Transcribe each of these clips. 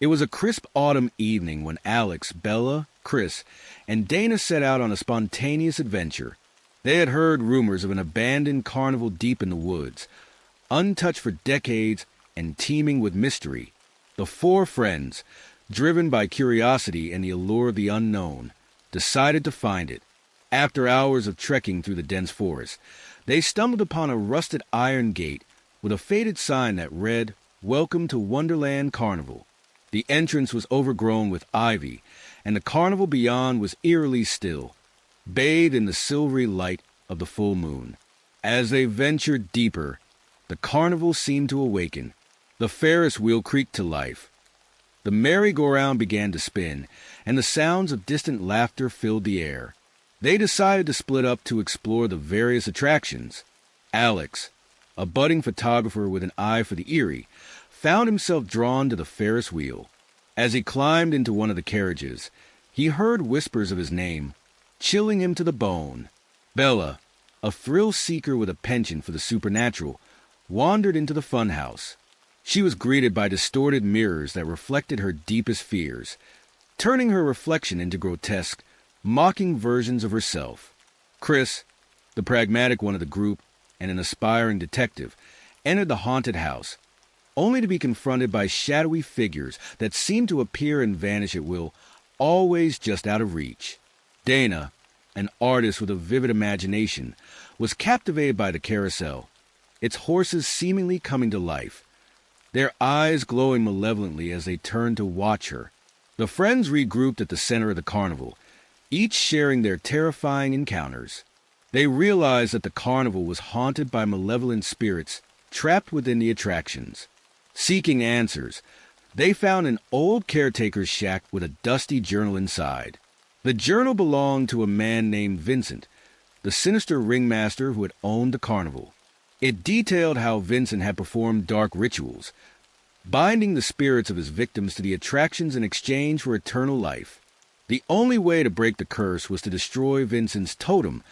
It was a crisp autumn evening when Alex, Bella, Chris, and Dana set out on a spontaneous adventure. They had heard rumors of an abandoned carnival deep in the woods, untouched for decades and teeming with mystery. The four friends, driven by curiosity and the allure of the unknown, decided to find it. After hours of trekking through the dense forest, they stumbled upon a rusted iron gate with a faded sign that read, "Welcome to Wonderland Carnival." The entrance was overgrown with ivy, and the carnival beyond was eerily still, bathed in the silvery light of the full moon. As they ventured deeper, the carnival seemed to awaken. The Ferris wheel creaked to life. The merry-go-round began to spin, and the sounds of distant laughter filled the air. They decided to split up to explore the various attractions. Alex, a budding photographer with an eye for the eerie, found himself drawn to the Ferris wheel. As he climbed into one of the carriages, he heard whispers of his name, chilling him to the bone. Bella, a thrill-seeker with a penchant for the supernatural, wandered into the funhouse. She was greeted by distorted mirrors that reflected her deepest fears, turning her reflection into grotesque, mocking versions of herself. Chris, the pragmatic one of the group and an aspiring detective, entered the haunted house, only to be confronted by shadowy figures that seemed to appear and vanish at will, always just out of reach. Dana, an artist with a vivid imagination, was captivated by the carousel, its horses seemingly coming to life, their eyes glowing malevolently as they turned to watch her. The friends regrouped at the center of the carnival, each sharing their terrifying encounters. They realized that the carnival was haunted by malevolent spirits trapped within the attractions. Seeking answers, they found an old caretaker's shack with a dusty journal inside. The journal belonged to a man named Vincent, the sinister ringmaster who had owned the carnival. It detailed how Vincent had performed dark rituals, binding the spirits of his victims to the attractions in exchange for eternal life. The only way to break the curse was to destroy Vincent's totem,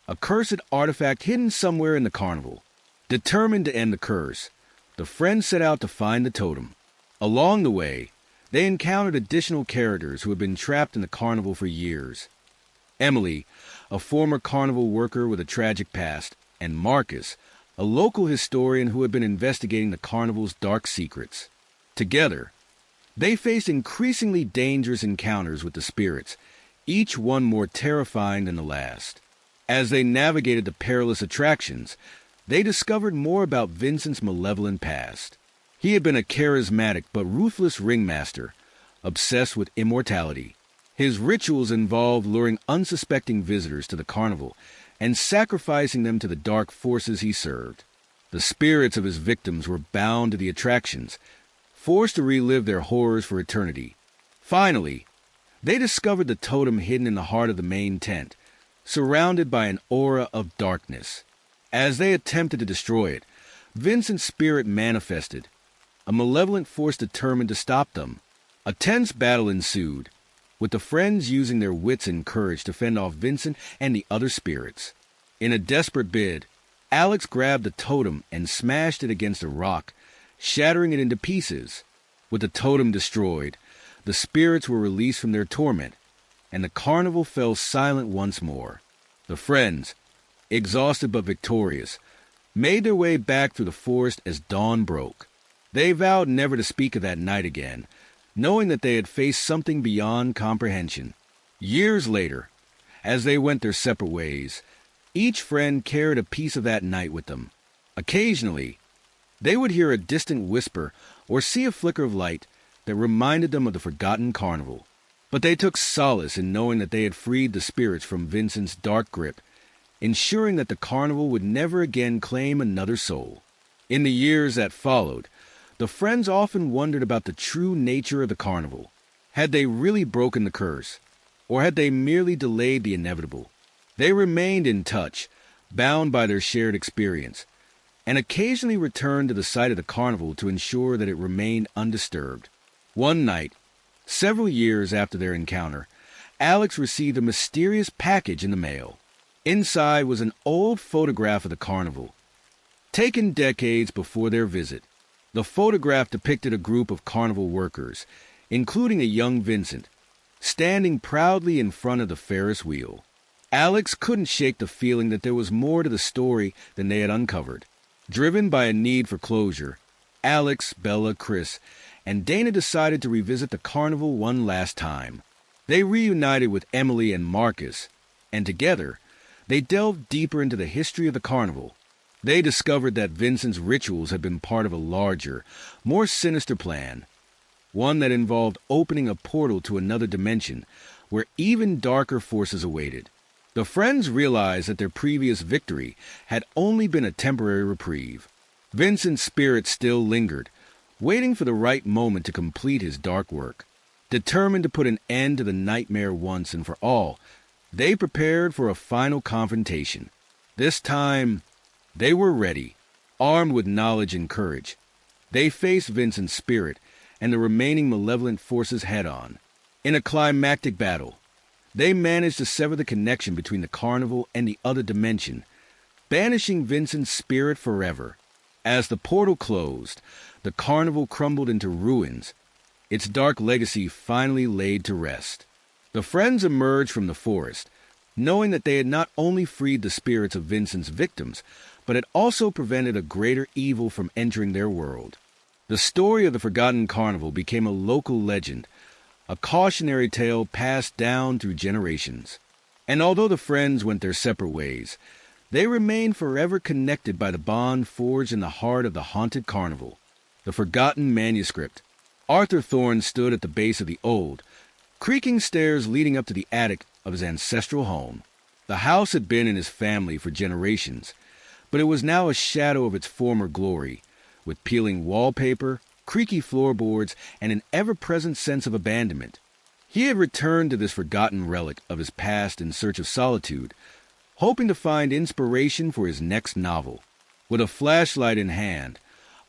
a cursed artifact hidden somewhere in the carnival. Determined to end the curse, the friends set out to find the totem. Along the way, they encountered additional characters who had been trapped in the carnival for years. Emily, a former carnival worker with a tragic past, and Marcus, a local historian who had been investigating the carnival's dark secrets. Together, they faced increasingly dangerous encounters with the spirits, each one more terrifying than the last. As they navigated the perilous attractions, they discovered more about Vincent's malevolent past. He had been a charismatic but ruthless ringmaster, obsessed with immortality. His rituals involved luring unsuspecting visitors to the carnival and sacrificing them to the dark forces he served. The spirits of his victims were bound to the attractions, forced to relive their horrors for eternity. Finally, they discovered the totem hidden in the heart of the main tent, surrounded by an aura of darkness. As they attempted to destroy it, Vincent's spirit manifested, a malevolent force determined to stop them. A tense battle ensued, with the friends using their wits and courage to fend off Vincent and the other spirits. In a desperate bid, Alex grabbed the totem and smashed it against a rock, shattering it into pieces. With the totem destroyed, the spirits were released from their torment, and the carnival fell silent once more. The friends, exhausted but victorious, made their way back through the forest as dawn broke. They vowed never to speak of that night again, knowing that they had faced something beyond comprehension. Years later, as they went their separate ways, each friend carried a piece of that night with them. Occasionally, they would hear a distant whisper or see a flicker of light that reminded them of the forgotten carnival. But they took solace in knowing that they had freed the spirits from Vincent's dark grip, ensuring that the carnival would never again claim another soul. In the years that followed, the friends often wondered about the true nature of the carnival. Had they really broken the curse, or had they merely delayed the inevitable? They remained in touch, bound by their shared experience, and occasionally returned to the site of the carnival to ensure that it remained undisturbed. One night, several years after their encounter, Alex received a mysterious package in the mail. Inside was an old photograph of the carnival, taken decades before their visit. The photograph depicted a group of carnival workers, including a young Vincent, standing proudly in front of the Ferris wheel. Alex couldn't shake the feeling that there was more to the story than they had uncovered. Driven by a need for closure, Alex, Bella, Chris, and Dana decided to revisit the carnival one last time. They reunited with Emily and Marcus, and together, they delved deeper into the history of the carnival. They discovered that Vincent's rituals had been part of a larger, more sinister plan, one that involved opening a portal to another dimension where even darker forces awaited. The friends realized that their previous victory had only been a temporary reprieve. Vincent's spirit still lingered, waiting for the right moment to complete his dark work. Determined to put an end to the nightmare once and for all, they prepared for a final confrontation. This time, they were ready, armed with knowledge and courage. They faced Vincent's spirit and the remaining malevolent forces head-on. In a climactic battle, they managed to sever the connection between the carnival and the other dimension, banishing Vincent's spirit forever. As the portal closed, the carnival crumbled into ruins, its dark legacy finally laid to rest. The friends emerged from the forest, knowing that they had not only freed the spirits of Vincent's victims, but had also prevented a greater evil from entering their world. The story of the Forgotten Carnival became a local legend, a cautionary tale passed down through generations. And although the friends went their separate ways, they remained forever connected by the bond forged in the heart of the haunted carnival. The forgotten manuscript. Arthur Thorne stood at the base of the old, creaking stairs leading up to the attic of his ancestral home. The house had been in his family for generations, but it was now a shadow of its former glory, with peeling wallpaper, creaky floorboards, and an ever-present sense of abandonment. He had returned to this forgotten relic of his past in search of solitude, hoping to find inspiration for his next novel. With a flashlight in hand,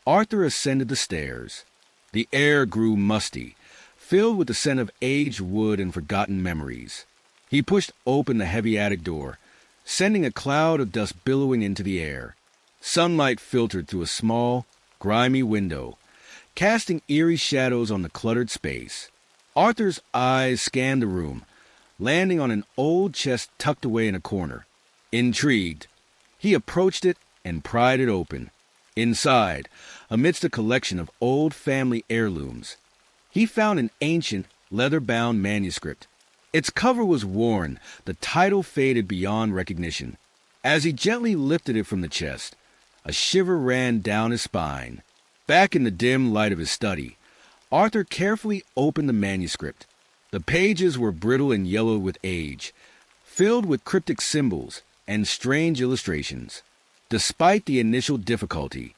Arthur ascended the stairs. The air grew musty, filled with the scent of aged wood and forgotten memories. He pushed open the heavy attic door, sending a cloud of dust billowing into the air. Sunlight filtered through a small, grimy window, casting eerie shadows on the cluttered space. Arthur's eyes scanned the room, landing on an old chest tucked away in a corner. Intrigued, he approached it and pried it open. Inside, amidst a collection of old family heirlooms, he found an ancient, leather-bound manuscript. Its cover was worn, the title faded beyond recognition. As he gently lifted it from the chest, a shiver ran down his spine. Back in the dim light of his study, Arthur carefully opened the manuscript. The pages were brittle and yellowed with age, filled with cryptic symbols and strange illustrations. Despite the initial difficulty,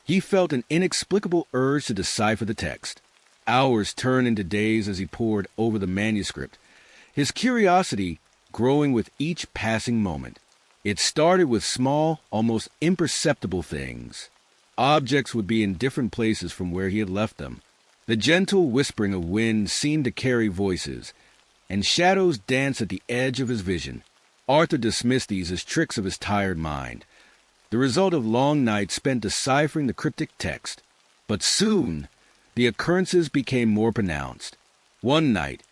he felt an inexplicable urge to decipher the text. Hours turned into days as he pored over the manuscript, his curiosity growing with each passing moment. It started with small, almost imperceptible things. Objects would be in different places from where he had left them. The gentle whispering of wind seemed to carry voices, and shadows danced at the edge of his vision. Arthur dismissed these as tricks of his tired mind, the result of long nights spent deciphering the cryptic text. But soon, the occurrences became more pronounced. One night,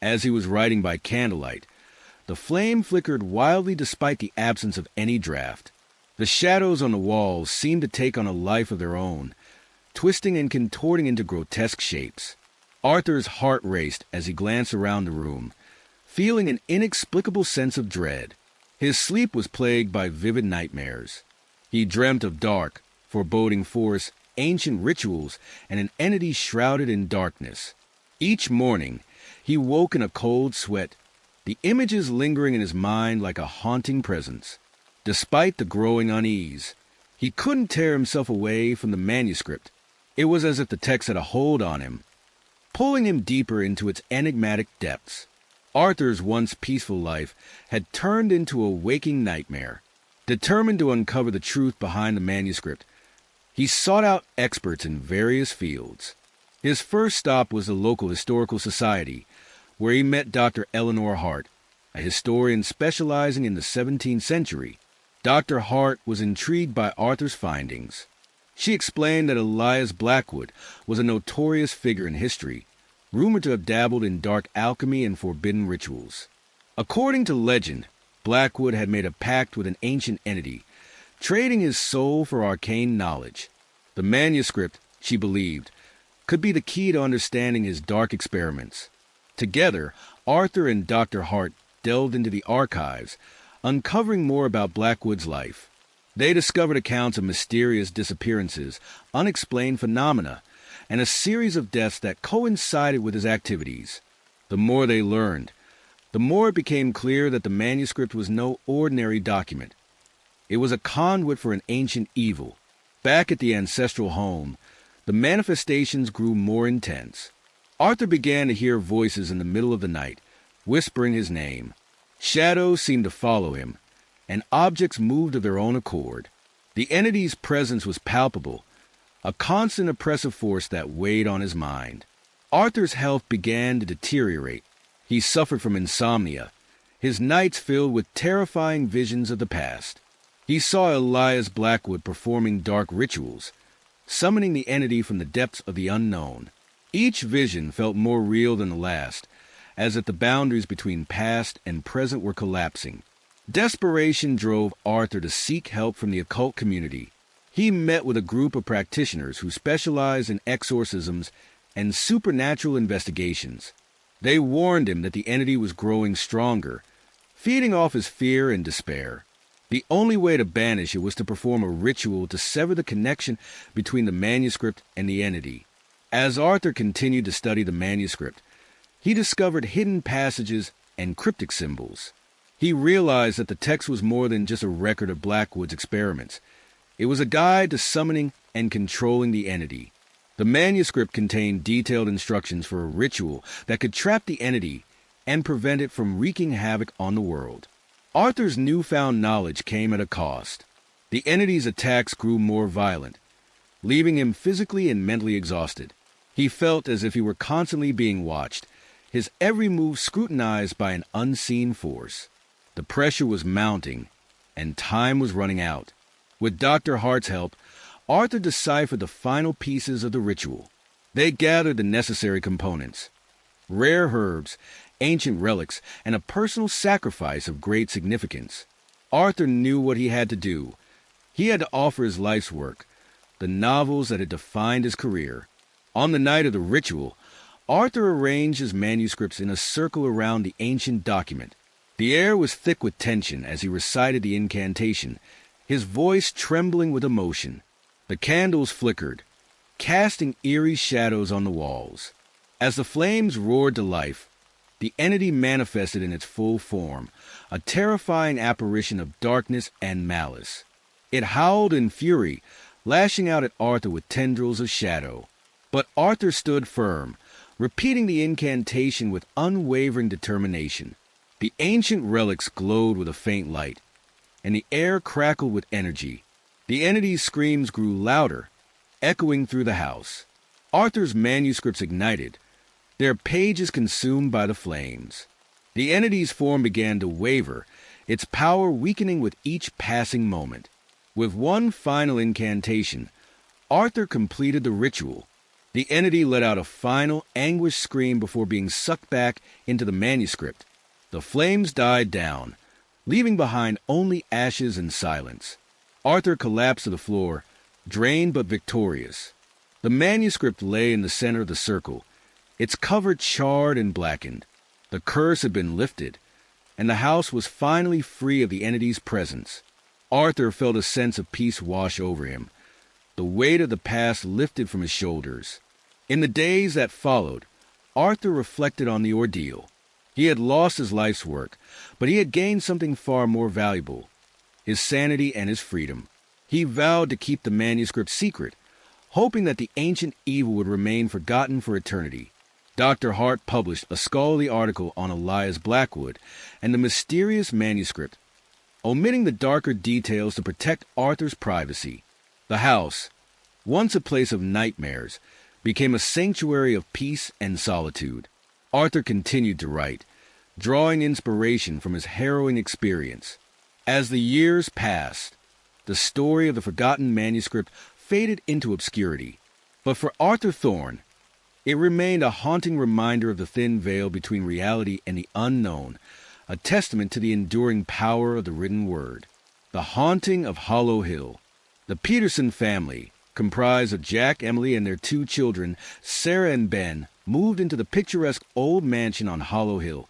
as he was writing by candlelight, the flame flickered wildly despite the absence of any draft. The shadows on the walls seemed to take on a life of their own, twisting and contorting into grotesque shapes. Arthur's heart raced as he glanced around the room, feeling an inexplicable sense of dread. His sleep was plagued by vivid nightmares. He dreamt of dark, foreboding forests, ancient rituals, and an entity shrouded in darkness. Each morning, he woke in a cold sweat, the images lingering in his mind like a haunting presence. Despite the growing unease, he couldn't tear himself away from the manuscript. It was as if the text had a hold on him, pulling him deeper into its enigmatic depths. Arthur's once peaceful life had turned into a waking nightmare. Determined to uncover the truth behind the manuscript, he sought out experts in various fields. His first stop was the local historical society, where he met Dr. Eleanor Hart, a historian specializing in the 17th century. Dr. Hart was intrigued by Arthur's findings. She explained that Elias Blackwood was a notorious figure in history, rumored to have dabbled in dark alchemy and forbidden rituals. According to legend, Blackwood had made a pact with an ancient entity, trading his soul for arcane knowledge. The manuscript, she believed, could be the key to understanding his dark experiments. Together, Arthur and Dr. Hart delved into the archives, uncovering more about Blackwood's life. They discovered accounts of mysterious disappearances, unexplained phenomena, and a series of deaths that coincided with his activities. The more they learned, the more it became clear that the manuscript was no ordinary document. It was a conduit for an ancient evil. Back at the ancestral home, the manifestations grew more intense. Arthur began to hear voices in the middle of the night, whispering his name. Shadows seemed to follow him, and objects moved of their own accord. The entity's presence was palpable, a constant oppressive force that weighed on his mind. Arthur's health began to deteriorate. He suffered from insomnia, his nights filled with terrifying visions of the past. He saw Elias Blackwood performing dark rituals, summoning the entity from the depths of the unknown. Each vision felt more real than the last, as if the boundaries between past and present were collapsing. Desperation drove Arthur to seek help from the occult community. He met with a group of practitioners who specialized in exorcisms and supernatural investigations. They warned him that the entity was growing stronger, feeding off his fear and despair. The only way to banish it was to perform a ritual to sever the connection between the manuscript and the entity. As Arthur continued to study the manuscript, he discovered hidden passages and cryptic symbols. He realized that the text was more than just a record of Blackwood's experiments. It was a guide to summoning and controlling the entity. The manuscript contained detailed instructions for a ritual that could trap the entity and prevent it from wreaking havoc on the world. Arthur's newfound knowledge came at a cost. The entity's attacks grew more violent, leaving him physically and mentally exhausted. He felt as if he were constantly being watched, his every move scrutinized by an unseen force. The pressure was mounting, and time was running out. With Dr. Hart's help, Arthur deciphered the final pieces of the ritual. They gathered the necessary components: rare herbs, ancient relics, and a personal sacrifice of great significance. Arthur knew what he had to do. He had to offer his life's work, the novels that had defined his career. On the night of the ritual, Arthur arranged his manuscripts in a circle around the ancient document. The air was thick with tension as he recited the incantation, his voice trembling with emotion. The candles flickered, casting eerie shadows on the walls. As the flames roared to life, the entity manifested in its full form, a terrifying apparition of darkness and malice. It howled in fury, lashing out at Arthur with tendrils of shadow. But Arthur stood firm, repeating the incantation with unwavering determination. The ancient relics glowed with a faint light, and the air crackled with energy. The entity's screams grew louder, echoing through the house. Arthur's manuscripts ignited, their pages consumed by the flames. The entity's form began to waver, its power weakening with each passing moment. With one final incantation, Arthur completed the ritual. The entity let out a final, anguished scream before being sucked back into the manuscript. The flames died down, leaving behind only ashes and silence. Arthur collapsed to the floor, drained but victorious. The manuscript lay in the center of the circle, its cover charred and blackened. The curse had been lifted, and the house was finally free of the entity's presence. Arthur felt a sense of peace wash over him. The weight of the past lifted from his shoulders. In the days that followed, Arthur reflected on the ordeal. He had lost his life's work, but he had gained something far more valuable: his sanity and his freedom. He vowed to keep the manuscript secret, hoping that the ancient evil would remain forgotten for eternity. Dr. Hart published a scholarly article on Elias Blackwood and the mysterious manuscript, omitting the darker details to protect Arthur's privacy. The house, once a place of nightmares, became a sanctuary of peace and solitude. Arthur continued to write, drawing inspiration from his harrowing experience. As the years passed, the story of the forgotten manuscript faded into obscurity. But for Arthur Thorne, It remained a haunting reminder of the thin veil between reality and the unknown, a testament to the enduring power of the written word. The Haunting of Hollow Hill. The Peterson family, comprised of Jack, Emily, and their 2 children, Sarah and Ben, moved into the picturesque old mansion on Hollow Hill,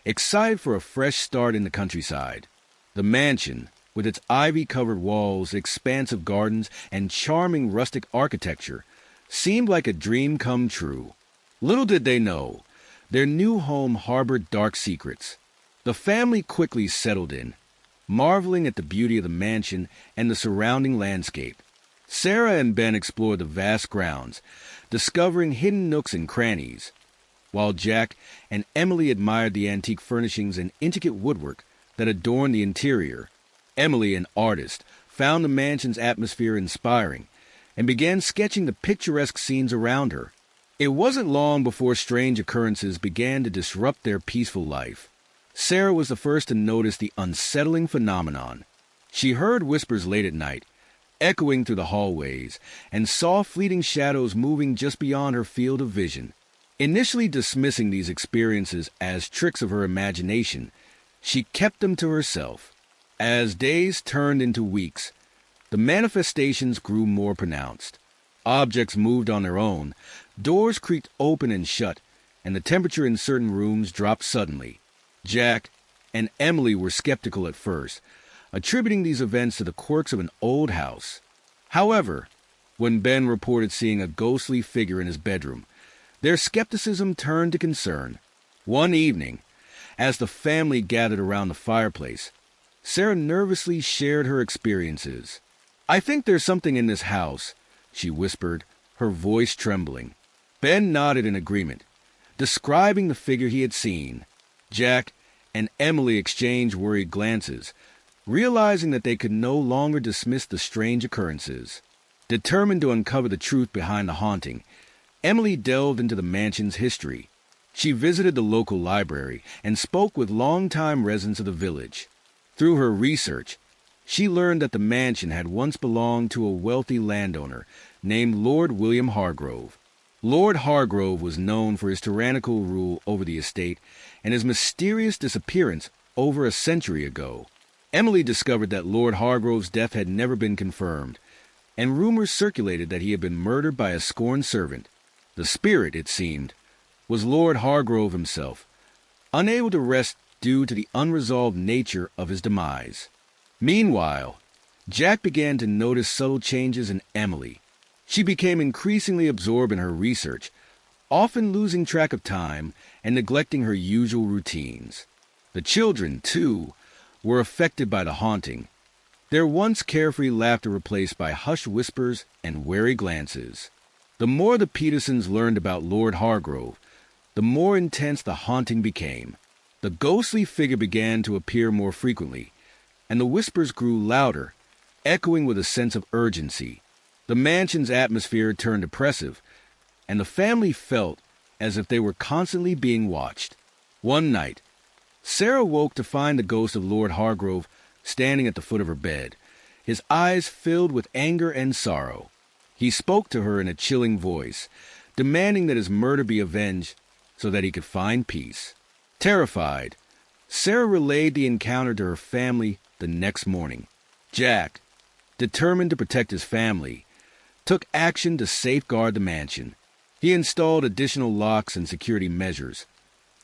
excited for a fresh start in the countryside. The mansion, with its ivy-covered walls, expansive gardens, and charming rustic architecture, seemed like a dream come true. Little did they know, their new home harbored dark secrets. The family quickly settled in, marveling at the beauty of the mansion and the surrounding landscape. Sarah and Ben explored the vast grounds, discovering hidden nooks and crannies, while Jack and Emily admired the antique furnishings and intricate woodwork that adorned the interior. Emily, an artist, found the mansion's atmosphere inspiring and began sketching the picturesque scenes around her. It wasn't long before strange occurrences began to disrupt their peaceful life. Sarah was the first to notice the unsettling phenomenon. She heard whispers late at night, echoing through the hallways, and saw fleeting shadows moving just beyond her field of vision. Initially dismissing these experiences as tricks of her imagination, she kept them to herself. As days turned into weeks, the manifestations grew more pronounced. Objects moved on their own, doors creaked open and shut, and the temperature in certain rooms dropped suddenly. Jack and Emily were skeptical at first, attributing these events to the quirks of an old house. However, when Ben reported seeing a ghostly figure in his bedroom, their skepticism turned to concern. One evening, as the family gathered around the fireplace, Sarah nervously shared her experiences. "I think there's something in this house," she whispered, her voice trembling. Ben nodded in agreement, describing the figure he had seen. Jack and Emily exchanged worried glances, realizing that they could no longer dismiss the strange occurrences. Determined to uncover the truth behind the haunting, Emily delved into the mansion's history. She visited the local library and spoke with longtime residents of the village. Through her research, she learned that the mansion had once belonged to a wealthy landowner named Lord William Hargrove. Lord Hargrove was known for his tyrannical rule over the estate and his mysterious disappearance over a century ago. Emily discovered that Lord Hargrove's death had never been confirmed, and rumors circulated that he had been murdered by a scorned servant. The spirit, it seemed, was Lord Hargrove himself, unable to rest due to the unresolved nature of his demise. Meanwhile, Jack began to notice subtle changes in Emily. She became increasingly absorbed in her research, often losing track of time and neglecting her usual routines. The children, too, were affected by the haunting, their once carefree laughter replaced by hushed whispers and wary glances. The more the Petersons learned about Lord Hargrove, the more intense the haunting became. The ghostly figure began to appear more frequently, and the whispers grew louder, echoing with a sense of urgency. The mansion's atmosphere turned oppressive, and the family felt as if they were constantly being watched. One night, Sarah woke to find the ghost of Lord Hargrove standing at the foot of her bed, his eyes filled with anger and sorrow. He spoke to her in a chilling voice, demanding that his murder be avenged so that he could find peace. Terrified, Sarah relayed the encounter to her family the next morning. Jack, determined to protect his family, took action to safeguard the mansion. He installed additional locks and security measures,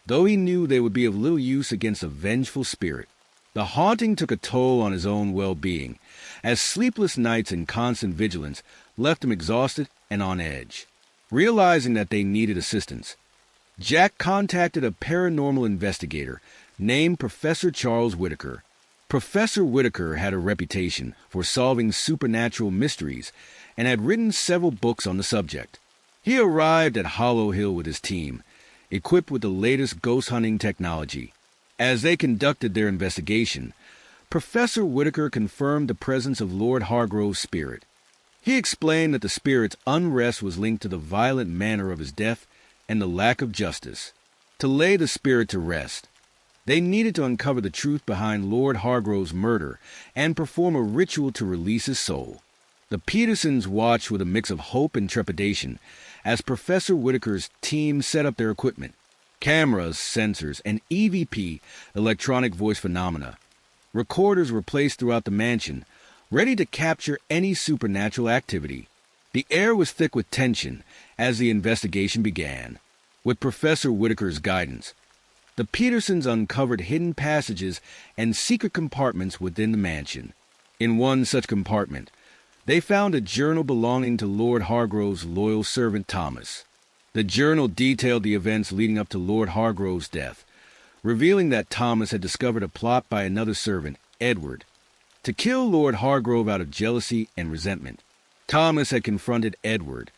though he knew they would be of little use against a vengeful spirit. The haunting took a toll on his own well-being, as sleepless nights and constant vigilance left him exhausted and on edge. Realizing that they needed assistance, Jack contacted a paranormal investigator named Professor Charles Whitaker. Professor Whitaker had a reputation for solving supernatural mysteries and had written several books on the subject. He arrived at Hollow Hill with his team, equipped with the latest ghost hunting technology. As they conducted their investigation, Professor Whitaker confirmed the presence of Lord Hargrove's spirit. He explained that the spirit's unrest was linked to the violent manner of his death and the lack of justice. To lay the spirit to rest, they needed to uncover the truth behind Lord Hargrove's murder and perform a ritual to release his soul. The Petersons watched with a mix of hope and trepidation as Professor Whitaker's team set up their equipment: cameras, sensors, and EVP, electronic voice phenomena. Recorders were placed throughout the mansion, ready to capture any supernatural activity. The air was thick with tension as the investigation began. With Professor Whitaker's guidance, the Petersons uncovered hidden passages and secret compartments within the mansion. In one such compartment, they found a journal belonging to Lord Hargrove's loyal servant Thomas. The journal detailed the events leading up to Lord Hargrove's death, revealing that Thomas had discovered a plot by another servant, Edward, to kill Lord Hargrove out of jealousy and resentment. Thomas had confronted Edward,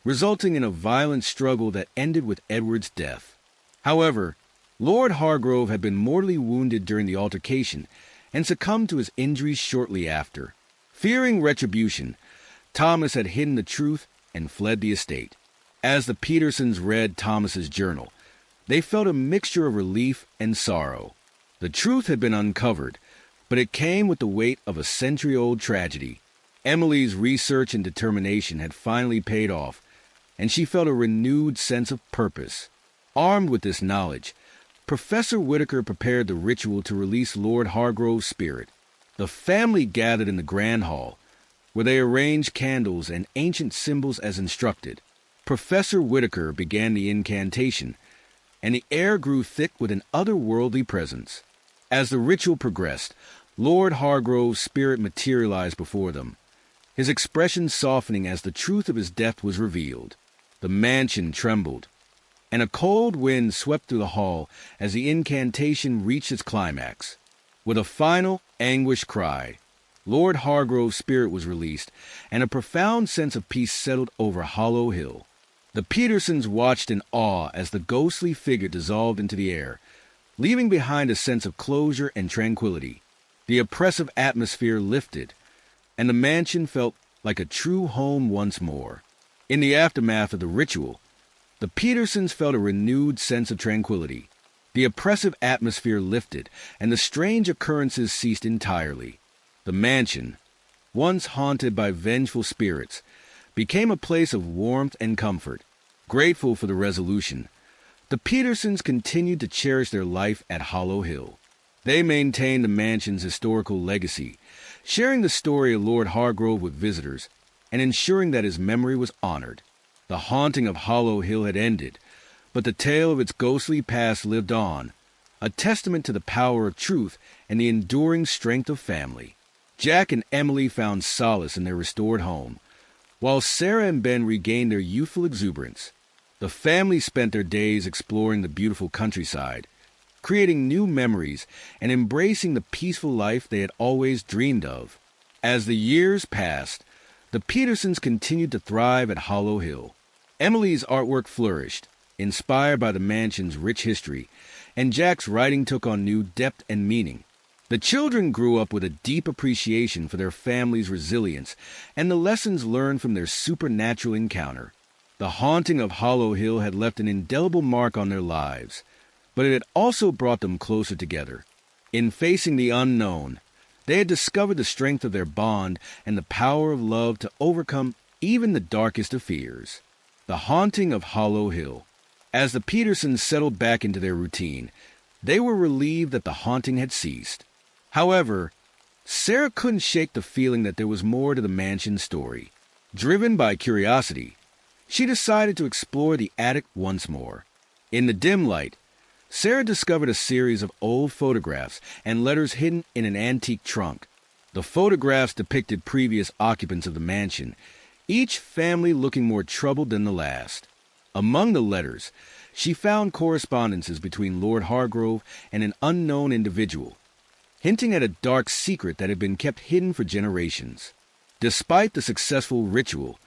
resulting in a violent struggle that ended with Edward's death. However, Lord Hargrove had been mortally wounded during the altercation and succumbed to his injuries shortly after. Fearing retribution, Thomas had hidden the truth and fled the estate. As the Petersons read Thomas's journal, they felt a mixture of relief and sorrow. The truth had been uncovered, but it came with the weight of a century-old tragedy. Emily's research and determination had finally paid off, and she felt a renewed sense of purpose. Armed with this knowledge, Professor Whitaker prepared the ritual to release Lord Hargrove's spirit. The family gathered in the grand hall, where they arranged candles and ancient symbols as instructed. Professor Whitaker began the incantation, and the air grew thick with an otherworldly presence. As the ritual progressed, Lord Hargrove's spirit materialized before them, his expression softening as the truth of his death was revealed. The mansion trembled, and a cold wind swept through the hall as the incantation reached its climax. With a final, anguished cry, Lord Hargrove's spirit was released, and a profound sense of peace settled over Hollow Hill. The Petersons watched in awe as the ghostly figure dissolved into the air, leaving behind a sense of closure and tranquility. The oppressive atmosphere lifted, and the mansion felt like a true home once more. In the aftermath of the ritual, the Petersons felt a renewed sense of tranquility. The oppressive atmosphere lifted, and the strange occurrences ceased entirely. The mansion, once haunted by vengeful spirits, became a place of warmth and comfort. Grateful for the resolution, the Petersons continued to cherish their life at Hollow Hill. They maintained the mansion's historical legacy, sharing the story of Lord Hargrove with visitors and ensuring that his memory was honored. The haunting of Hollow Hill had ended, but the tale of its ghostly past lived on, a testament to the power of truth and the enduring strength of family. Jack and Emily found solace in their restored home, while Sarah and Ben regained their youthful exuberance. The family spent their days exploring the beautiful countryside, creating new memories and embracing the peaceful life they had always dreamed of. As the years passed, the Petersons continued to thrive at Hollow Hill. Emily's artwork flourished, inspired by the mansion's rich history, and Jack's writing took on new depth and meaning. The children grew up with a deep appreciation for their family's resilience and the lessons learned from their supernatural encounter. The haunting of Hollow Hill had left an indelible mark on their lives, but it had also brought them closer together. In facing the unknown, they had discovered the strength of their bond and the power of love to overcome even the darkest of fears. The haunting of Hollow Hill. As the Petersons settled back into their routine, they were relieved that the haunting had ceased. However, Sarah couldn't shake the feeling that there was more to the mansion story. Driven by curiosity, she decided to explore the attic once more. In the dim light, Sarah discovered a series of old photographs and letters hidden in an antique trunk. The photographs depicted previous occupants of the mansion, each family looking more troubled than the last. Among the letters, she found correspondences between Lord Hargrove and an unknown individual, hinting at a dark secret that had been kept hidden for generations. Despite the successful ritual,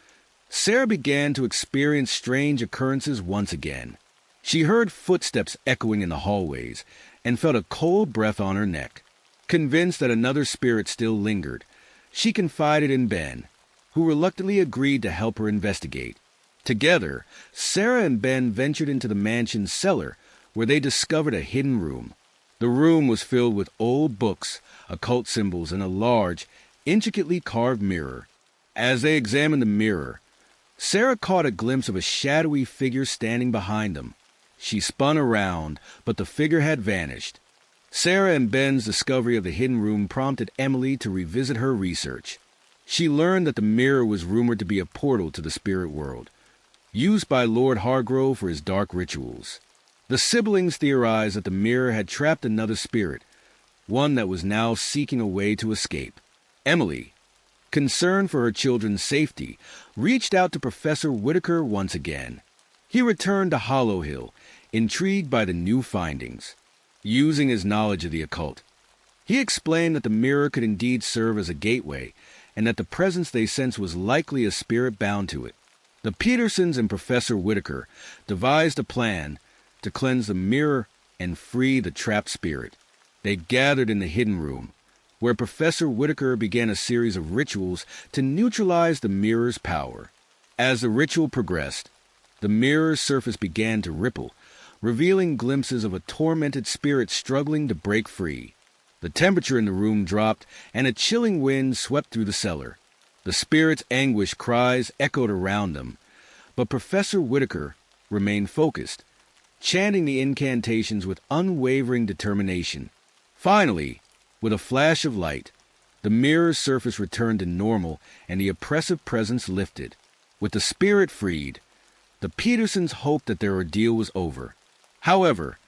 Sarah began to experience strange occurrences once again. She heard footsteps echoing in the hallways and felt a cold breath on her neck. Convinced that another spirit still lingered, she confided in Ben, who reluctantly agreed to help her investigate. Together, Sarah and Ben ventured into the mansion's cellar, where they discovered a hidden room. The room was filled with old books, occult symbols, and a large, intricately carved mirror. As they examined the mirror, Sarah caught a glimpse of a shadowy figure standing behind them. She spun around, but the figure had vanished. Sarah and Ben's discovery of the hidden room prompted Emily to revisit her research. She learned that the mirror was rumored to be a portal to the spirit world, used by Lord Hargrove for his dark rituals. The siblings theorized that the mirror had trapped another spirit, one that was now seeking a way to escape. Emily, concerned for her children's safety, reached out to Professor Whitaker once again. He returned to Hollow Hill, intrigued by the new findings. Using his knowledge of the occult, he explained that the mirror could indeed serve as a gateway, and that the presence they sensed was likely a spirit bound to it. The Petersons and Professor Whitaker devised a plan to cleanse the mirror and free the trapped spirit. They gathered in the hidden room, where Professor Whitaker began a series of rituals to neutralize the mirror's power. As the ritual progressed, the mirror's surface began to ripple, revealing glimpses of a tormented spirit struggling to break free. The temperature in the room dropped, and a chilling wind swept through the cellar. The spirit's anguished cries echoed around them, but Professor Whitaker remained focused, chanting the incantations with unwavering determination. Finally, with a flash of light, the mirror's surface returned to normal and the oppressive presence lifted. With the spirit freed, the Petersons hoped that their ordeal was over. However,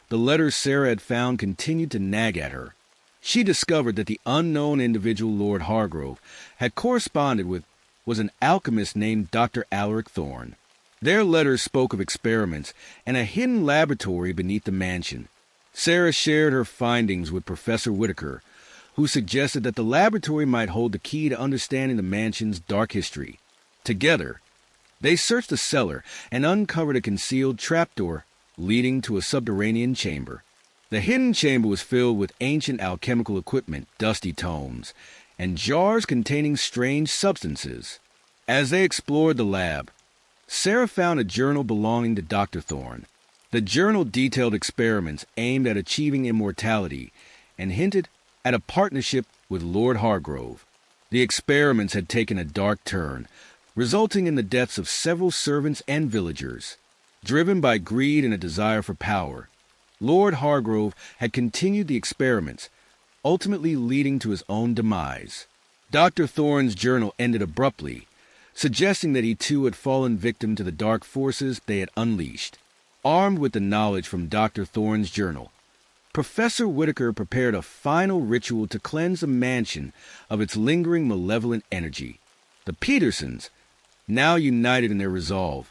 the letters Sarah had found continued to nag at her. She discovered that the unknown individual Lord Hargrove had corresponded with was an alchemist named Dr. Alaric Thorne. Their letters spoke of experiments and a hidden laboratory beneath the mansion. Sarah shared her findings with Professor Whitaker, who suggested that the laboratory might hold the key to understanding the mansion's dark history. Together, they searched the cellar and uncovered a concealed trapdoor leading to a subterranean chamber. The hidden chamber was filled with ancient alchemical equipment, dusty tomes, and jars containing strange substances. As they explored the lab, Sarah found a journal belonging to Dr. Thorne. The journal detailed experiments aimed at achieving immortality and hinted at a partnership with Lord Hargrove. The experiments had taken a dark turn, resulting in the deaths of several servants and villagers. Driven by greed and a desire for power, Lord Hargrove had continued the experiments, ultimately leading to his own demise. Dr. Thorne's journal ended abruptly, suggesting that he too had fallen victim to the dark forces they had unleashed. Armed with the knowledge from Dr. Thorne's journal, Professor Whitaker prepared a final ritual to cleanse the mansion of its lingering malevolent energy. The Petersons, now united in their resolve,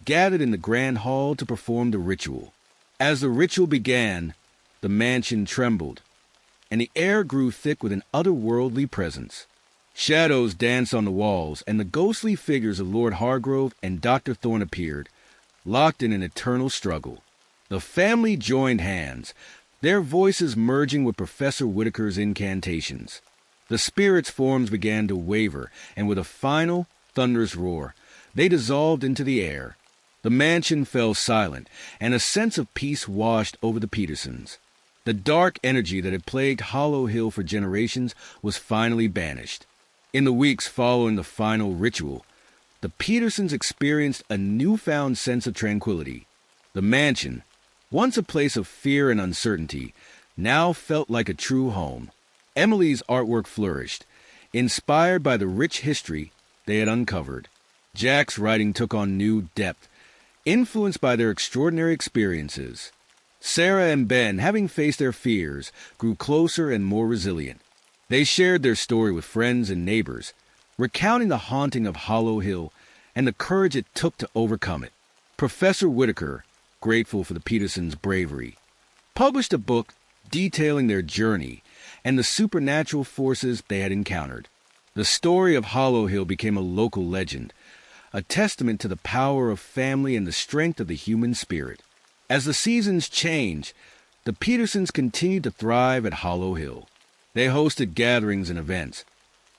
gathered in the grand hall to perform the ritual. As the ritual began, the mansion trembled, and the air grew thick with an otherworldly presence. Shadows danced on the walls, and the ghostly figures of Lord Hargrove and Dr. Thorne appeared, locked in an eternal struggle. The family joined hands, their voices merging with Professor Whitaker's incantations. The spirits' forms began to waver, and with a final, thunderous roar, they dissolved into the air. The mansion fell silent, and a sense of peace washed over the Petersons. The dark energy that had plagued Hollow Hill for generations was finally banished. In the weeks following the final ritual, the Petersons experienced a newfound sense of tranquility. The mansion, once a place of fear and uncertainty, now felt like a true home. Emily's artwork flourished, inspired by the rich history they had uncovered. Jack's writing took on new depth, influenced by their extraordinary experiences. Sarah and Ben, having faced their fears, grew closer and more resilient. They shared their story with friends and neighbors, recounting the haunting of Hollow Hill and the courage it took to overcome it. Professor Whitaker, grateful for the Petersons' bravery, published a book detailing their journey and the supernatural forces they had encountered. The story of Hollow Hill became a local legend, a testament to the power of family and the strength of the human spirit. As the seasons changed, the Petersons continued to thrive at Hollow Hill. They hosted gatherings and events,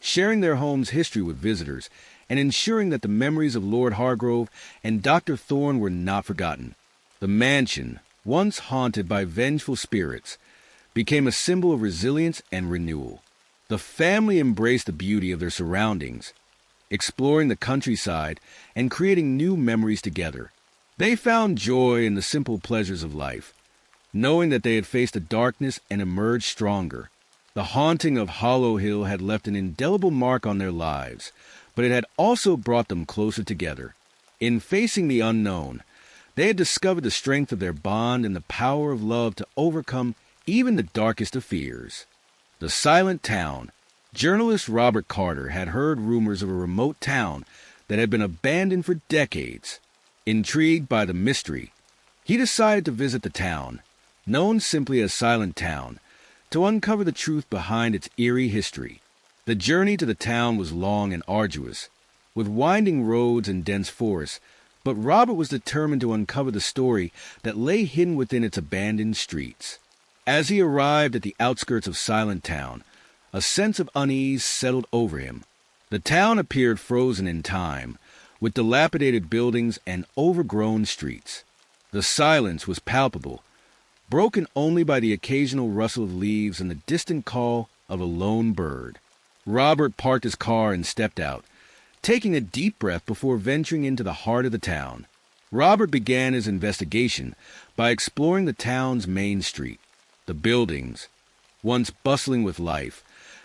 sharing their home's history with visitors and ensuring that the memories of Lord Hargrove and Dr. Thorne were not forgotten. The mansion, once haunted by vengeful spirits, became a symbol of resilience and renewal. The family embraced the beauty of their surroundings, exploring the countryside and creating new memories together. They found joy in the simple pleasures of life, knowing that they had faced the darkness and emerged stronger. The haunting of Hollow Hill had left an indelible mark on their lives, but it had also brought them closer together. In facing the unknown, they had discovered the strength of their bond and the power of love to overcome even the darkest of fears. The Silent Town. Journalist Robert Carter had heard rumors of a remote town that had been abandoned for decades. Intrigued by the mystery, he decided to visit the town, known simply as Silent Town, to uncover the truth behind its eerie history. The journey to the town was long and arduous, with winding roads and dense forests, but Robert was determined to uncover the story that lay hidden within its abandoned streets. As he arrived at the outskirts of Silent Town, a sense of unease settled over him. The town appeared frozen in time, with dilapidated buildings and overgrown streets. The silence was palpable, broken only by the occasional rustle of leaves and the distant call of a lone bird. Robert parked his car and stepped out, taking a deep breath before venturing into the heart of the town. Robert began his investigation by exploring the town's main street. The buildings, once bustling with life,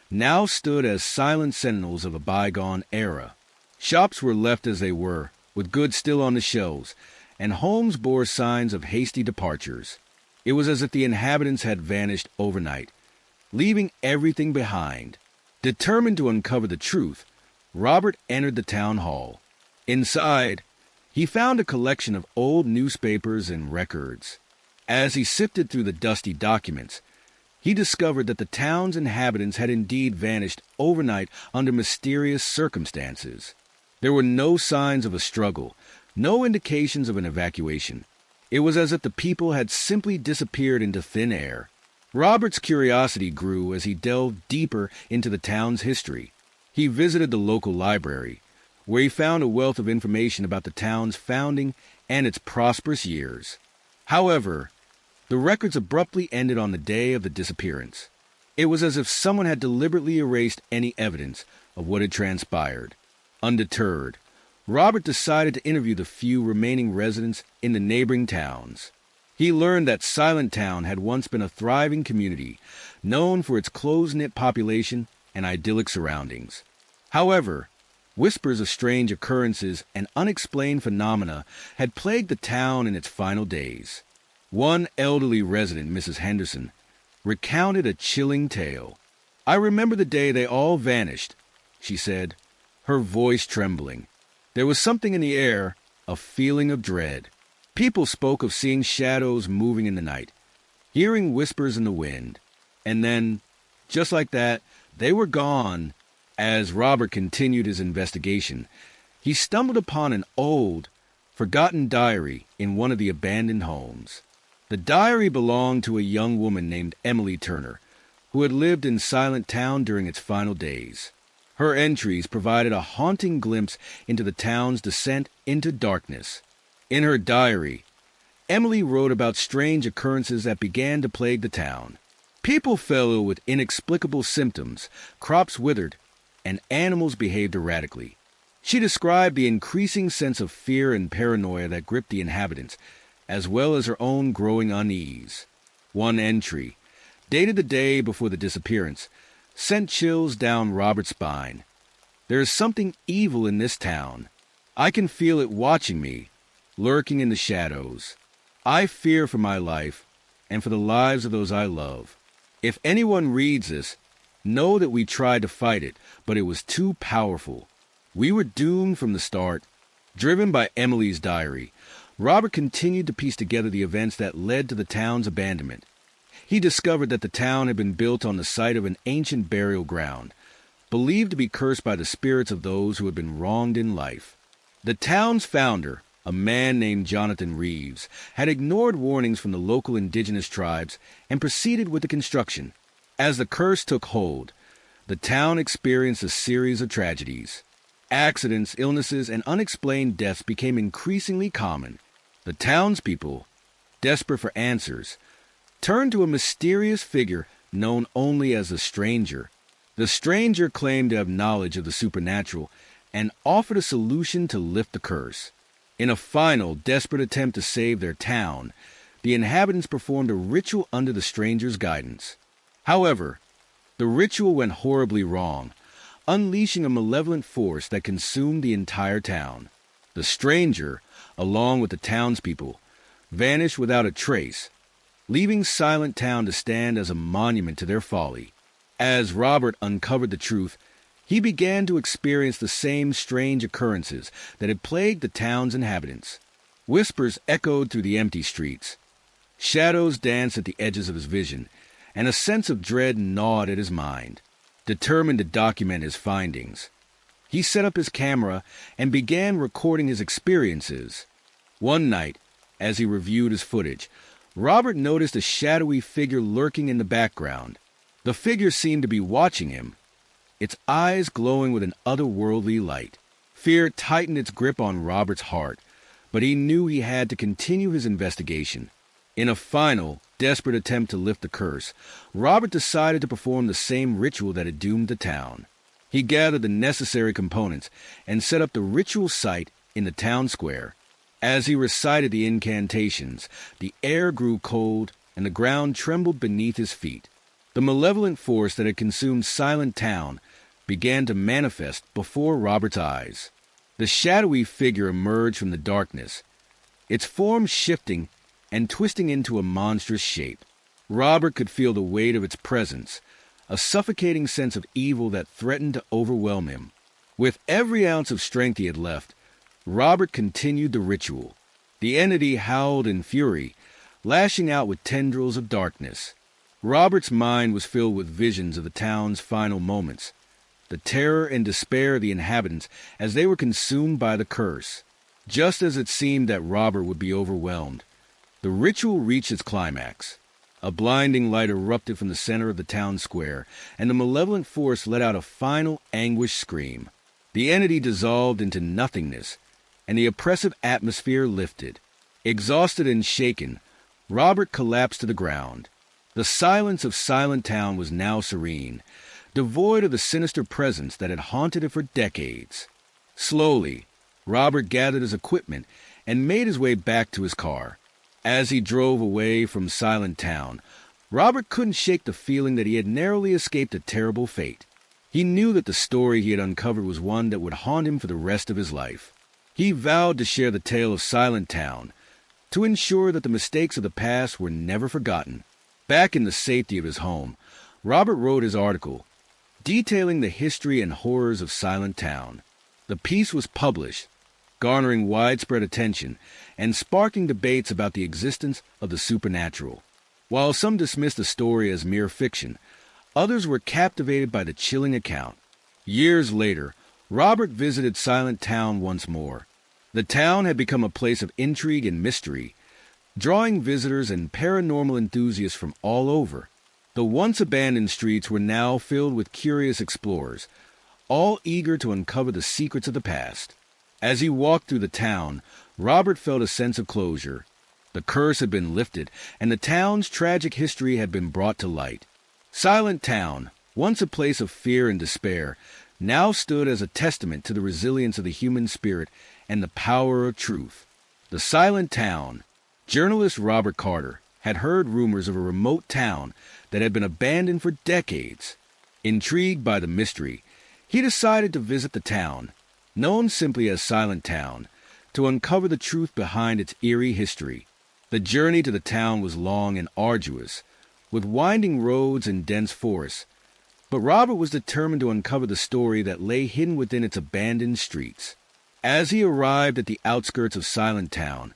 now stood as silent sentinels of a bygone era. Shops were left as they were, with goods still on the shelves, and homes bore signs of hasty departures. It was as if the inhabitants had vanished overnight, leaving everything behind. Determined to uncover the truth, Robert entered the town hall. Inside, he found a collection of old newspapers and records. As he sifted through the dusty documents, he discovered that the town's inhabitants had indeed vanished overnight under mysterious circumstances. There were no signs of a struggle, no indications of an evacuation. It was as if the people had simply disappeared into thin air. Robert's curiosity grew as he delved deeper into the town's history. He visited the local library, where he found a wealth of information about the town's founding and its prosperous years. However, the records abruptly ended on the day of the disappearance. It was as if someone had deliberately erased any evidence of what had transpired. Undeterred, Robert decided to interview the few remaining residents in the neighboring towns. He learned that Silent Town had once been a thriving community, known for its close-knit population and idyllic surroundings. However, whispers of strange occurrences and unexplained phenomena had plagued the town in its final days. One elderly resident, Mrs. Henderson, recounted a chilling tale. "I remember the day they all vanished," she said, her voice trembling. There was something in the air, a feeling of dread. People spoke of seeing shadows moving in the night, hearing whispers in the wind. And then, just like that, they were gone. As Robert continued his investigation, he stumbled upon an old, forgotten diary in one of the abandoned homes. The diary belonged to a young woman named Emily Turner, who had lived in Silent Town during its final days. Her entries provided a haunting glimpse into the town's descent into darkness. In her diary, Emily wrote about strange occurrences that began to plague the town. People fell ill with inexplicable symptoms, crops withered, and animals behaved erratically. She described the increasing sense of fear and paranoia that gripped the inhabitants, as well as her own growing unease. One entry, dated the day before the disappearance, sent chills down Robert's spine. "There is something evil in this town. I can feel it watching me, lurking in the shadows. I fear for my life and for the lives of those I love. If anyone reads this, know that we tried to fight it, but it was too powerful. We were doomed from the start." Driven by Emily's diary, Robert continued to piece together the events that led to the town's abandonment. He discovered that the town had been built on the site of an ancient burial ground, believed to be cursed by the spirits of those who had been wronged in life. The town's founder, a man named Jonathan Reeves, had ignored warnings from the local indigenous tribes and proceeded with the construction. As the curse took hold, the town experienced a series of tragedies. Accidents, illnesses, and unexplained deaths became increasingly common. The townspeople, desperate for answers, turned to a mysterious figure known only as the Stranger. The Stranger claimed to have knowledge of the supernatural and offered a solution to lift the curse. In a final, desperate attempt to save their town, the inhabitants performed a ritual under the stranger's guidance. However, the ritual went horribly wrong, unleashing a malevolent force that consumed the entire town. The stranger, along with the townspeople, vanished without a trace, leaving Silent Town to stand as a monument to their folly. As Robert uncovered the truth, he began to experience the same strange occurrences that had plagued the town's inhabitants. Whispers echoed through the empty streets. Shadows danced at the edges of his vision, and a sense of dread gnawed at his mind. Determined to document his findings, he set up his camera and began recording his experiences. One night, as he reviewed his footage, Robert noticed a shadowy figure lurking in the background. The figure seemed to be watching him, its eyes glowing with an otherworldly light. Fear tightened its grip on Robert's heart, but he knew he had to continue his investigation. In a final, desperate attempt to lift the curse, Robert decided to perform the same ritual that had doomed the town. He gathered the necessary components and set up the ritual site in the town square. As he recited the incantations, the air grew cold and the ground trembled beneath his feet. The malevolent force that had consumed Silent Town began to manifest before Robert's eyes. The shadowy figure emerged from the darkness, its form shifting and twisting into a monstrous shape. Robert could feel the weight of its presence, a suffocating sense of evil that threatened to overwhelm him. With every ounce of strength he had left, Robert continued the ritual. The entity howled in fury, lashing out with tendrils of darkness. Robert's mind was filled with visions of the town's final moments, the terror and despair of the inhabitants as they were consumed by the curse. Just as it seemed that Robert would be overwhelmed, the ritual reached its climax. A blinding light erupted from the center of the town square, and the malevolent force let out a final anguished scream. The entity dissolved into nothingness, and the oppressive atmosphere lifted. Exhausted and shaken, Robert collapsed to the ground. The silence of Silent Town was now serene, devoid of the sinister presence that had haunted it for decades. Slowly, Robert gathered his equipment and made his way back to his car. As he drove away from Silent Town, Robert couldn't shake the feeling that he had narrowly escaped a terrible fate. He knew that the story he had uncovered was one that would haunt him for the rest of his life. He vowed to share the tale of Silent Town, to ensure that the mistakes of the past were never forgotten. Back in the safety of his home, Robert wrote his article, detailing the history and horrors of Silent Town. The piece was published, garnering widespread attention and sparking debates about the existence of the supernatural. While some dismissed the story as mere fiction, others were captivated by the chilling account. Years later, Robert visited Silent Town once more. The town had become a place of intrigue and mystery, drawing visitors and paranormal enthusiasts from all over. The once abandoned streets were now filled with curious explorers, all eager to uncover the secrets of the past. As he walked through the town, Robert felt a sense of closure. The curse had been lifted, and the town's tragic history had been brought to light. Silent Town, once a place of fear and despair, now stood as a testament to the resilience of the human spirit and the power of truth. The Silent Town. Journalist Robert Carter had heard rumors of a remote town that had been abandoned for decades. Intrigued by the mystery, he decided to visit the town, known simply as Silent Town, to uncover the truth behind its eerie history. The journey to the town was long and arduous, with winding roads and dense forests, but Robert was determined to uncover the story that lay hidden within its abandoned streets. As he arrived at the outskirts of Silent Town,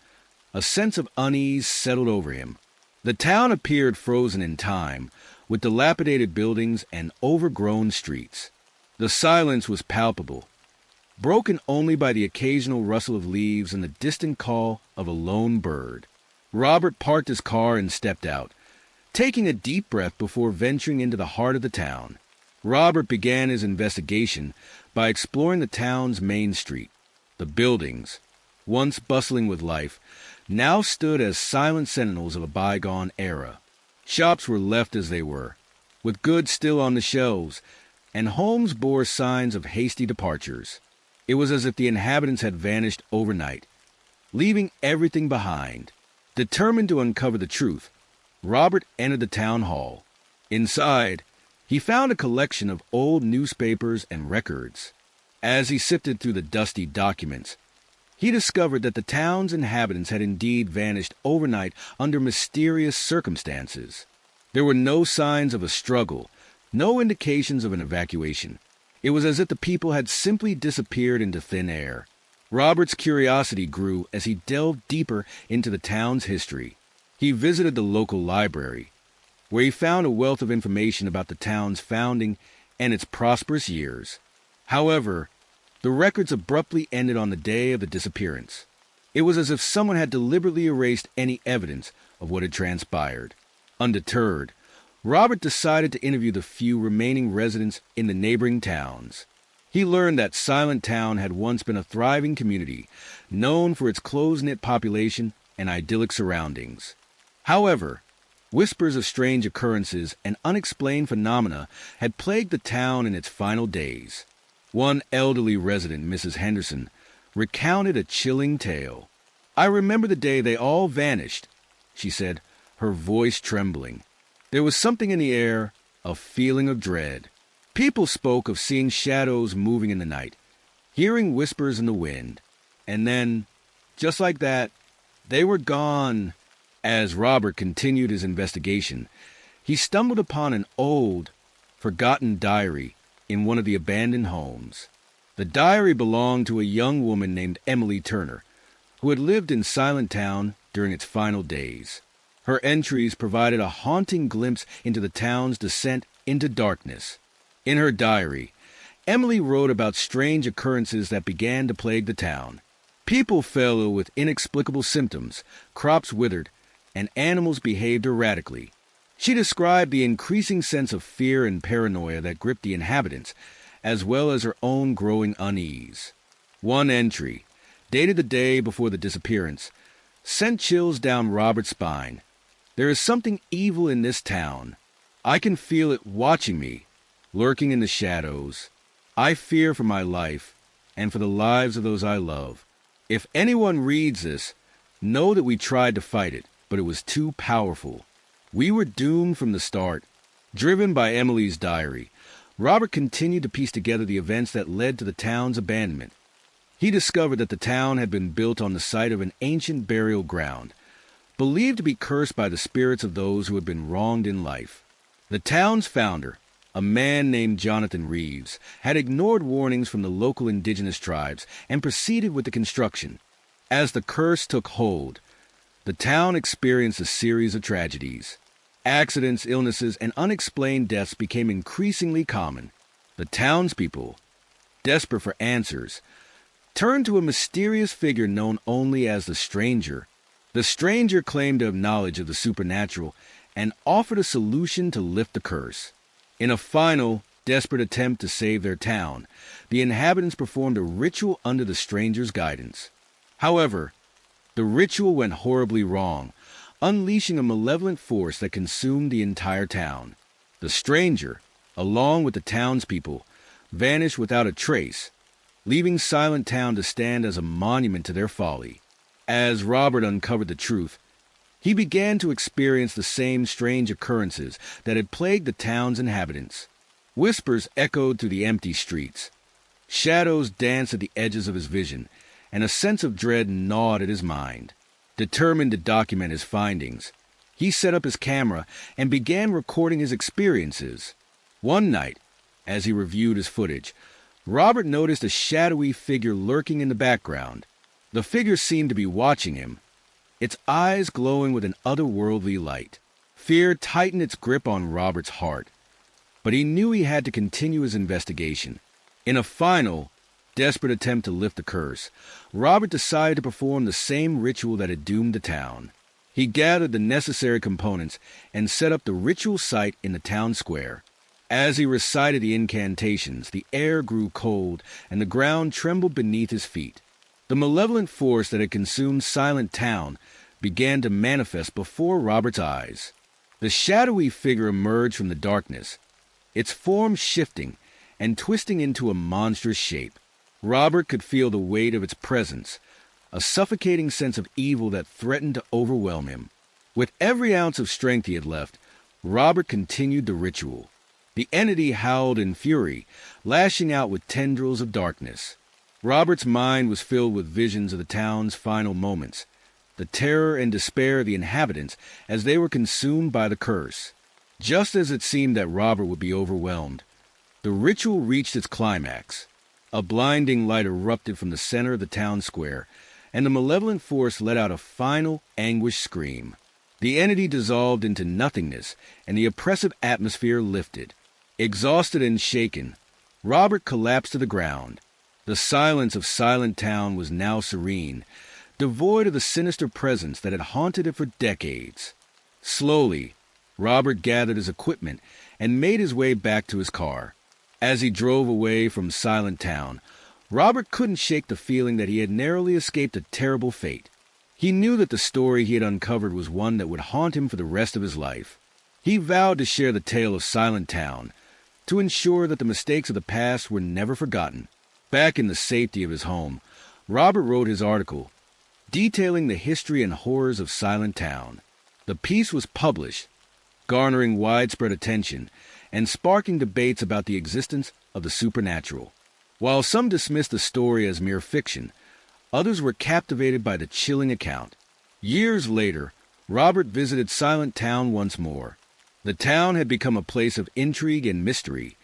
a sense of unease settled over him. The town appeared frozen in time, with dilapidated buildings and overgrown streets. The silence was palpable, broken only by the occasional rustle of leaves and the distant call of a lone bird. Robert parked his car and stepped out, taking a deep breath before venturing into the heart of the town. Robert began his investigation by exploring the town's main street. The buildings, once bustling with life, now stood as silent sentinels of a bygone era. Shops were left as they were, with goods still on the shelves, and homes bore signs of hasty departures. It was as if the inhabitants had vanished overnight, leaving everything behind. Determined to uncover the truth, Robert entered the town hall. Inside, he found a collection of old newspapers and records. As he sifted through the dusty documents, he discovered that the town's inhabitants had indeed vanished overnight under mysterious circumstances. There were no signs of a struggle, no indications of an evacuation. It was as if the people had simply disappeared into thin air. Robert's curiosity grew as he delved deeper into the town's history. He visited the local library, where he found a wealth of information about the town's founding and its prosperous years. However, the records abruptly ended on the day of the disappearance. It was as if someone had deliberately erased any evidence of what had transpired. Undeterred, Robert decided to interview the few remaining residents in the neighboring towns. He learned that Silent Town had once been a thriving community, known for its close-knit population and idyllic surroundings. However, whispers of strange occurrences and unexplained phenomena had plagued the town in its final days. One elderly resident, Mrs. Henderson, recounted a chilling tale. "I remember the day they all vanished," she said, her voice trembling. There was something in the air, a feeling of dread. People spoke of seeing shadows moving in the night, hearing whispers in the wind. And then, just like that, they were gone. As Robert continued his investigation, he stumbled upon an old, forgotten diary in one of the abandoned homes. The diary belonged to a young woman named Emily Turner, who had lived in Silent Town during its final days. Her entries provided a haunting glimpse into the town's descent into darkness. In her diary, Emily wrote about strange occurrences that began to plague the town. People fell ill with inexplicable symptoms, crops withered, and animals behaved erratically. She described the increasing sense of fear and paranoia that gripped the inhabitants, as well as her own growing unease. One entry, dated the day before the disappearance, sent chills down Robert's spine. "There is something evil in this town. I can feel it watching me, lurking in the shadows. I fear for my life and for the lives of those I love. If anyone reads this, know that we tried to fight it, but it was too powerful. We were doomed from the start." Driven by Emily's diary, Robert continued to piece together the events that led to the town's abandonment. He discovered that the town had been built on the site of an ancient burial ground, believed to be cursed by the spirits of those who had been wronged in life. The town's founder, a man named Jonathan Reeves, had ignored warnings from the local indigenous tribes and proceeded with the construction. As the curse took hold, the town experienced a series of tragedies. Accidents, illnesses, and unexplained deaths became increasingly common. The townspeople, desperate for answers, turned to a mysterious figure known only as the Stranger. The Stranger claimed to have knowledge of the supernatural and offered a solution to lift the curse. In a final, desperate attempt to save their town, the inhabitants performed a ritual under the Stranger's guidance. However, the ritual went horribly wrong, unleashing a malevolent force that consumed the entire town. The Stranger, along with the townspeople, vanished without a trace, leaving Silent Town to stand as a monument to their folly. As Robert uncovered the truth, he began to experience the same strange occurrences that had plagued the town's inhabitants. Whispers echoed through the empty streets. Shadows danced at the edges of his vision, and a sense of dread gnawed at his mind. Determined to document his findings, he set up his camera and began recording his experiences. One night, as he reviewed his footage, Robert noticed a shadowy figure lurking in the background. The figure seemed to be watching him, its eyes glowing with an otherworldly light. Fear tightened its grip on Robert's heart, but he knew he had to continue his investigation. In a final, desperate attempt to lift the curse, Robert decided to perform the same ritual that had doomed the town. He gathered the necessary components and set up the ritual site in the town square. As he recited the incantations, the air grew cold and the ground trembled beneath his feet. The malevolent force that had consumed Silent Town began to manifest before Robert's eyes. The shadowy figure emerged from the darkness, its form shifting and twisting into a monstrous shape. Robert could feel the weight of its presence, a suffocating sense of evil that threatened to overwhelm him. With every ounce of strength he had left, Robert continued the ritual. The entity howled in fury, lashing out with tendrils of darkness. Robert's mind was filled with visions of the town's final moments, the terror and despair of the inhabitants as they were consumed by the curse. Just as it seemed that Robert would be overwhelmed, the ritual reached its climax. A blinding light erupted from the center of the town square, and the malevolent force let out a final, anguished scream. The entity dissolved into nothingness, and the oppressive atmosphere lifted. Exhausted and shaken, Robert collapsed to the ground. The silence of Silent Town was now serene, devoid of the sinister presence that had haunted it for decades. Slowly, Robert gathered his equipment and made his way back to his car. As he drove away from Silent Town, Robert couldn't shake the feeling that he had narrowly escaped a terrible fate. He knew that the story he had uncovered was one that would haunt him for the rest of his life. He vowed to share the tale of Silent Town, to ensure that the mistakes of the past were never forgotten. Back in the safety of his home, Robert wrote his article, detailing the history and horrors of Silent Town. The piece was published, garnering widespread attention and sparking debates about the existence of the supernatural. While some dismissed the story as mere fiction, others were captivated by the chilling account. Years later, Robert visited Silent Town once more. The town had become a place of intrigue and mystery,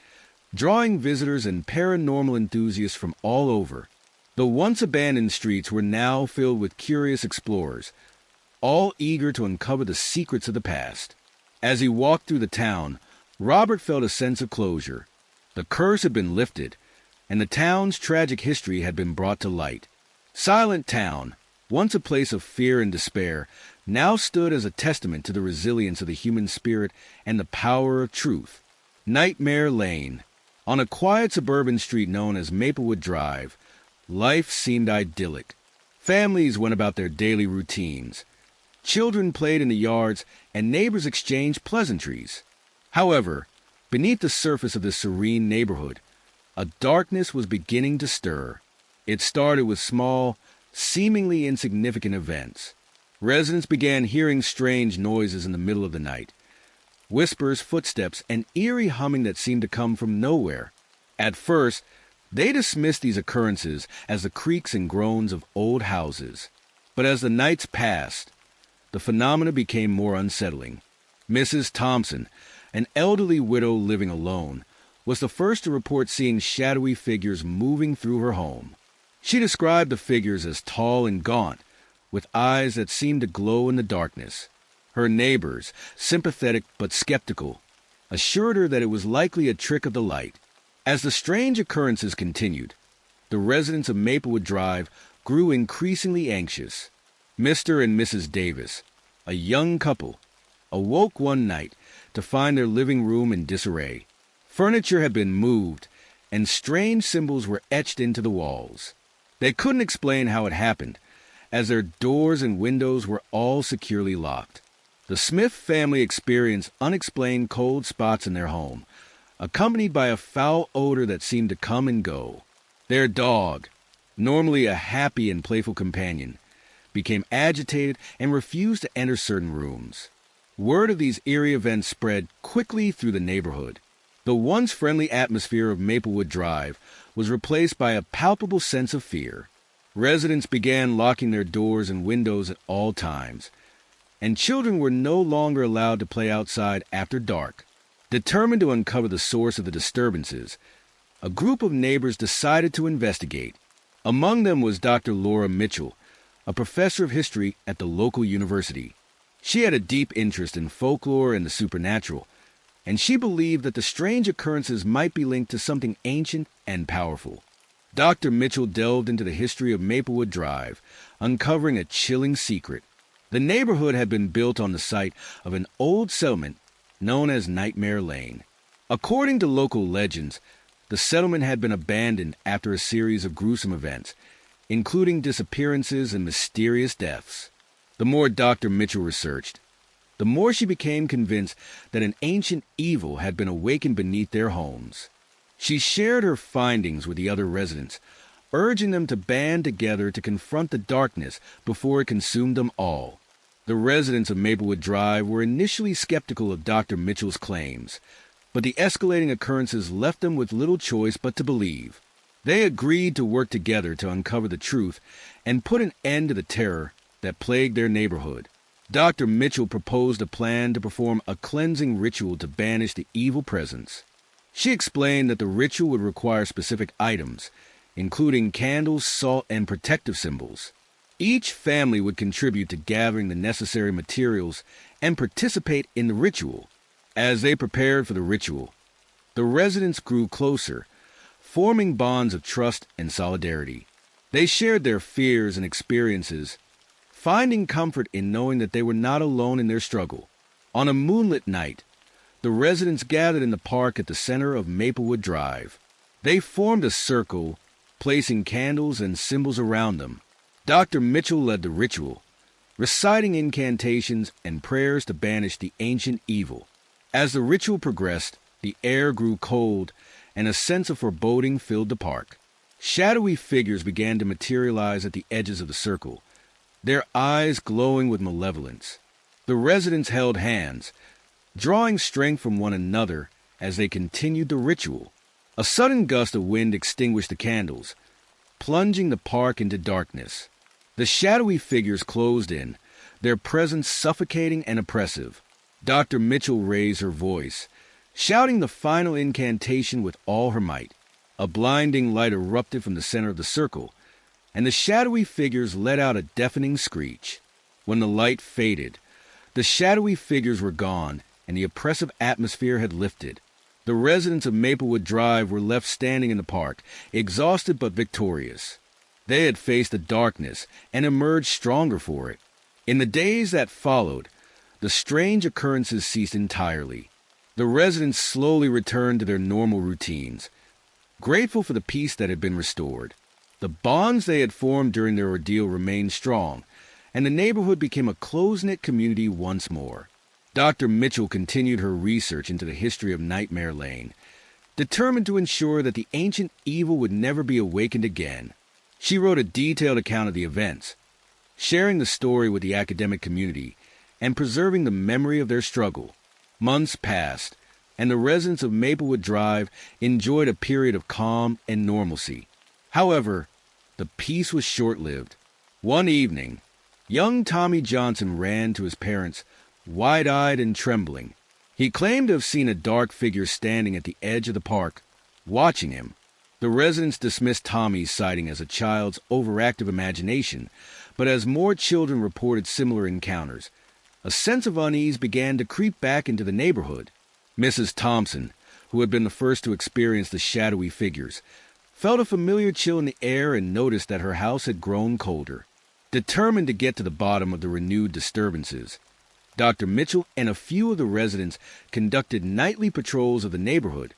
drawing visitors and paranormal enthusiasts from all over. The once abandoned streets were now filled with curious explorers, all eager to uncover the secrets of the past. As he walked through the town, Robert felt a sense of closure. The curse had been lifted, and the town's tragic history had been brought to light. Silent Town, once a place of fear and despair, now stood as a testament to the resilience of the human spirit and the power of truth. Nightmare Lane. On a quiet suburban street known as Maplewood Drive, life seemed idyllic. Families went about their daily routines. Children played in the yards, and neighbors exchanged pleasantries. However, beneath the surface of this serene neighborhood, a darkness was beginning to stir. It started with small, seemingly insignificant events. Residents began hearing strange noises in the middle of the night. Whispers, footsteps, and eerie humming that seemed to come from nowhere. At first, they dismissed these occurrences as the creaks and groans of old houses. But as the nights passed, the phenomena became more unsettling. Mrs. Thompson, an elderly widow living alone, was the first to report seeing shadowy figures moving through her home. She described the figures as tall and gaunt, with eyes that seemed to glow in the darkness. Her neighbors, sympathetic but skeptical, assured her that it was likely a trick of the light. As the strange occurrences continued, the residents of Maplewood Drive grew increasingly anxious. Mr. and Mrs. Davis, a young couple, awoke one night to find their living room in disarray. Furniture had been moved, and strange symbols were etched into the walls. They couldn't explain how it happened, as their doors and windows were all securely locked. The Smith family experienced unexplained cold spots in their home, accompanied by a foul odor that seemed to come and go. Their dog, normally a happy and playful companion, became agitated and refused to enter certain rooms. Word of these eerie events spread quickly through the neighborhood. The once friendly atmosphere of Maplewood Drive was replaced by a palpable sense of fear. Residents began locking their doors and windows at all times, and children were no longer allowed to play outside after dark. Determined to uncover the source of the disturbances, a group of neighbors decided to investigate. Among them was Dr. Laura Mitchell, a professor of history at the local university. She had a deep interest in folklore and the supernatural, and she believed that the strange occurrences might be linked to something ancient and powerful. Dr. Mitchell delved into the history of Maplewood Drive, uncovering a chilling secret. The neighborhood had been built on the site of an old settlement known as Nightmare Lane. According to local legends, the settlement had been abandoned after a series of gruesome events, including disappearances and mysterious deaths. The more Dr. Mitchell researched, the more she became convinced that an ancient evil had been awakened beneath their homes. She shared her findings with the other residents, urging them to band together to confront the darkness before it consumed them all. The residents of Maplewood Drive were initially skeptical of Dr. Mitchell's claims, but the escalating occurrences left them with little choice but to believe. They agreed to work together to uncover the truth and put an end to the terror that plagued their neighborhood. Dr. Mitchell proposed a plan to perform a cleansing ritual to banish the evil presence. She explained that the ritual would require specific items, including candles, salt, and protective symbols. Each family would contribute to gathering the necessary materials and participate in the ritual. As they prepared for the ritual, the residents grew closer, forming bonds of trust and solidarity. They shared their fears and experiences, finding comfort in knowing that they were not alone in their struggle. On a moonlit night, the residents gathered in the park at the center of Maplewood Drive. They formed a circle, placing candles and symbols around them. Dr. Mitchell led the ritual, reciting incantations and prayers to banish the ancient evil. As the ritual progressed, the air grew cold and a sense of foreboding filled the park. Shadowy figures began to materialize at the edges of the circle, their eyes glowing with malevolence. The residents held hands, drawing strength from one another as they continued the ritual. A sudden gust of wind extinguished the candles, plunging the park into darkness. The shadowy figures closed in, their presence suffocating and oppressive. Dr. Mitchell raised her voice, shouting the final incantation with all her might. A blinding light erupted from the center of the circle, and the shadowy figures let out a deafening screech. When the light faded, the shadowy figures were gone, and the oppressive atmosphere had lifted. The residents of Maplewood Drive were left standing in the park, exhausted but victorious. They had faced the darkness and emerged stronger for it. In the days that followed, the strange occurrences ceased entirely. The residents slowly returned to their normal routines, grateful for the peace that had been restored. The bonds they had formed during their ordeal remained strong, and the neighborhood became a close-knit community once more. Dr. Mitchell continued her research into the history of Nightmare Lane, determined to ensure that the ancient evil would never be awakened again. She wrote a detailed account of the events, sharing the story with the academic community and preserving the memory of their struggle. Months passed, and the residents of Maplewood Drive enjoyed a period of calm and normalcy. However, the peace was short-lived. One evening, young Tommy Johnson ran to his parents, wide-eyed and trembling. He claimed to have seen a dark figure standing at the edge of the park, watching him. The residents dismissed Tommy's sighting as a child's overactive imagination, but as more children reported similar encounters, a sense of unease began to creep back into the neighborhood. Mrs. Thompson, who had been the first to experience the shadowy figures, felt a familiar chill in the air and noticed that her house had grown colder. Determined to get to the bottom of the renewed disturbances, Dr. Mitchell and a few of the residents conducted nightly patrols of the neighborhood,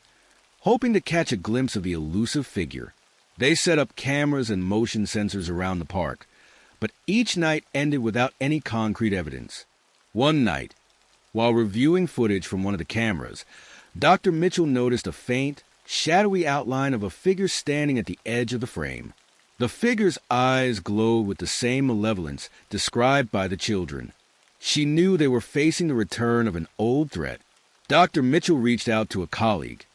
hoping to catch a glimpse of the elusive figure. They set up cameras and motion sensors around the park, but each night ended without any concrete evidence. One night, while reviewing footage from one of the cameras, Dr. Mitchell noticed a faint, shadowy outline of a figure standing at the edge of the frame. The figure's eyes glowed with the same malevolence described by the children. She knew they were facing the return of an old threat. Dr. Mitchell reached out to a colleague,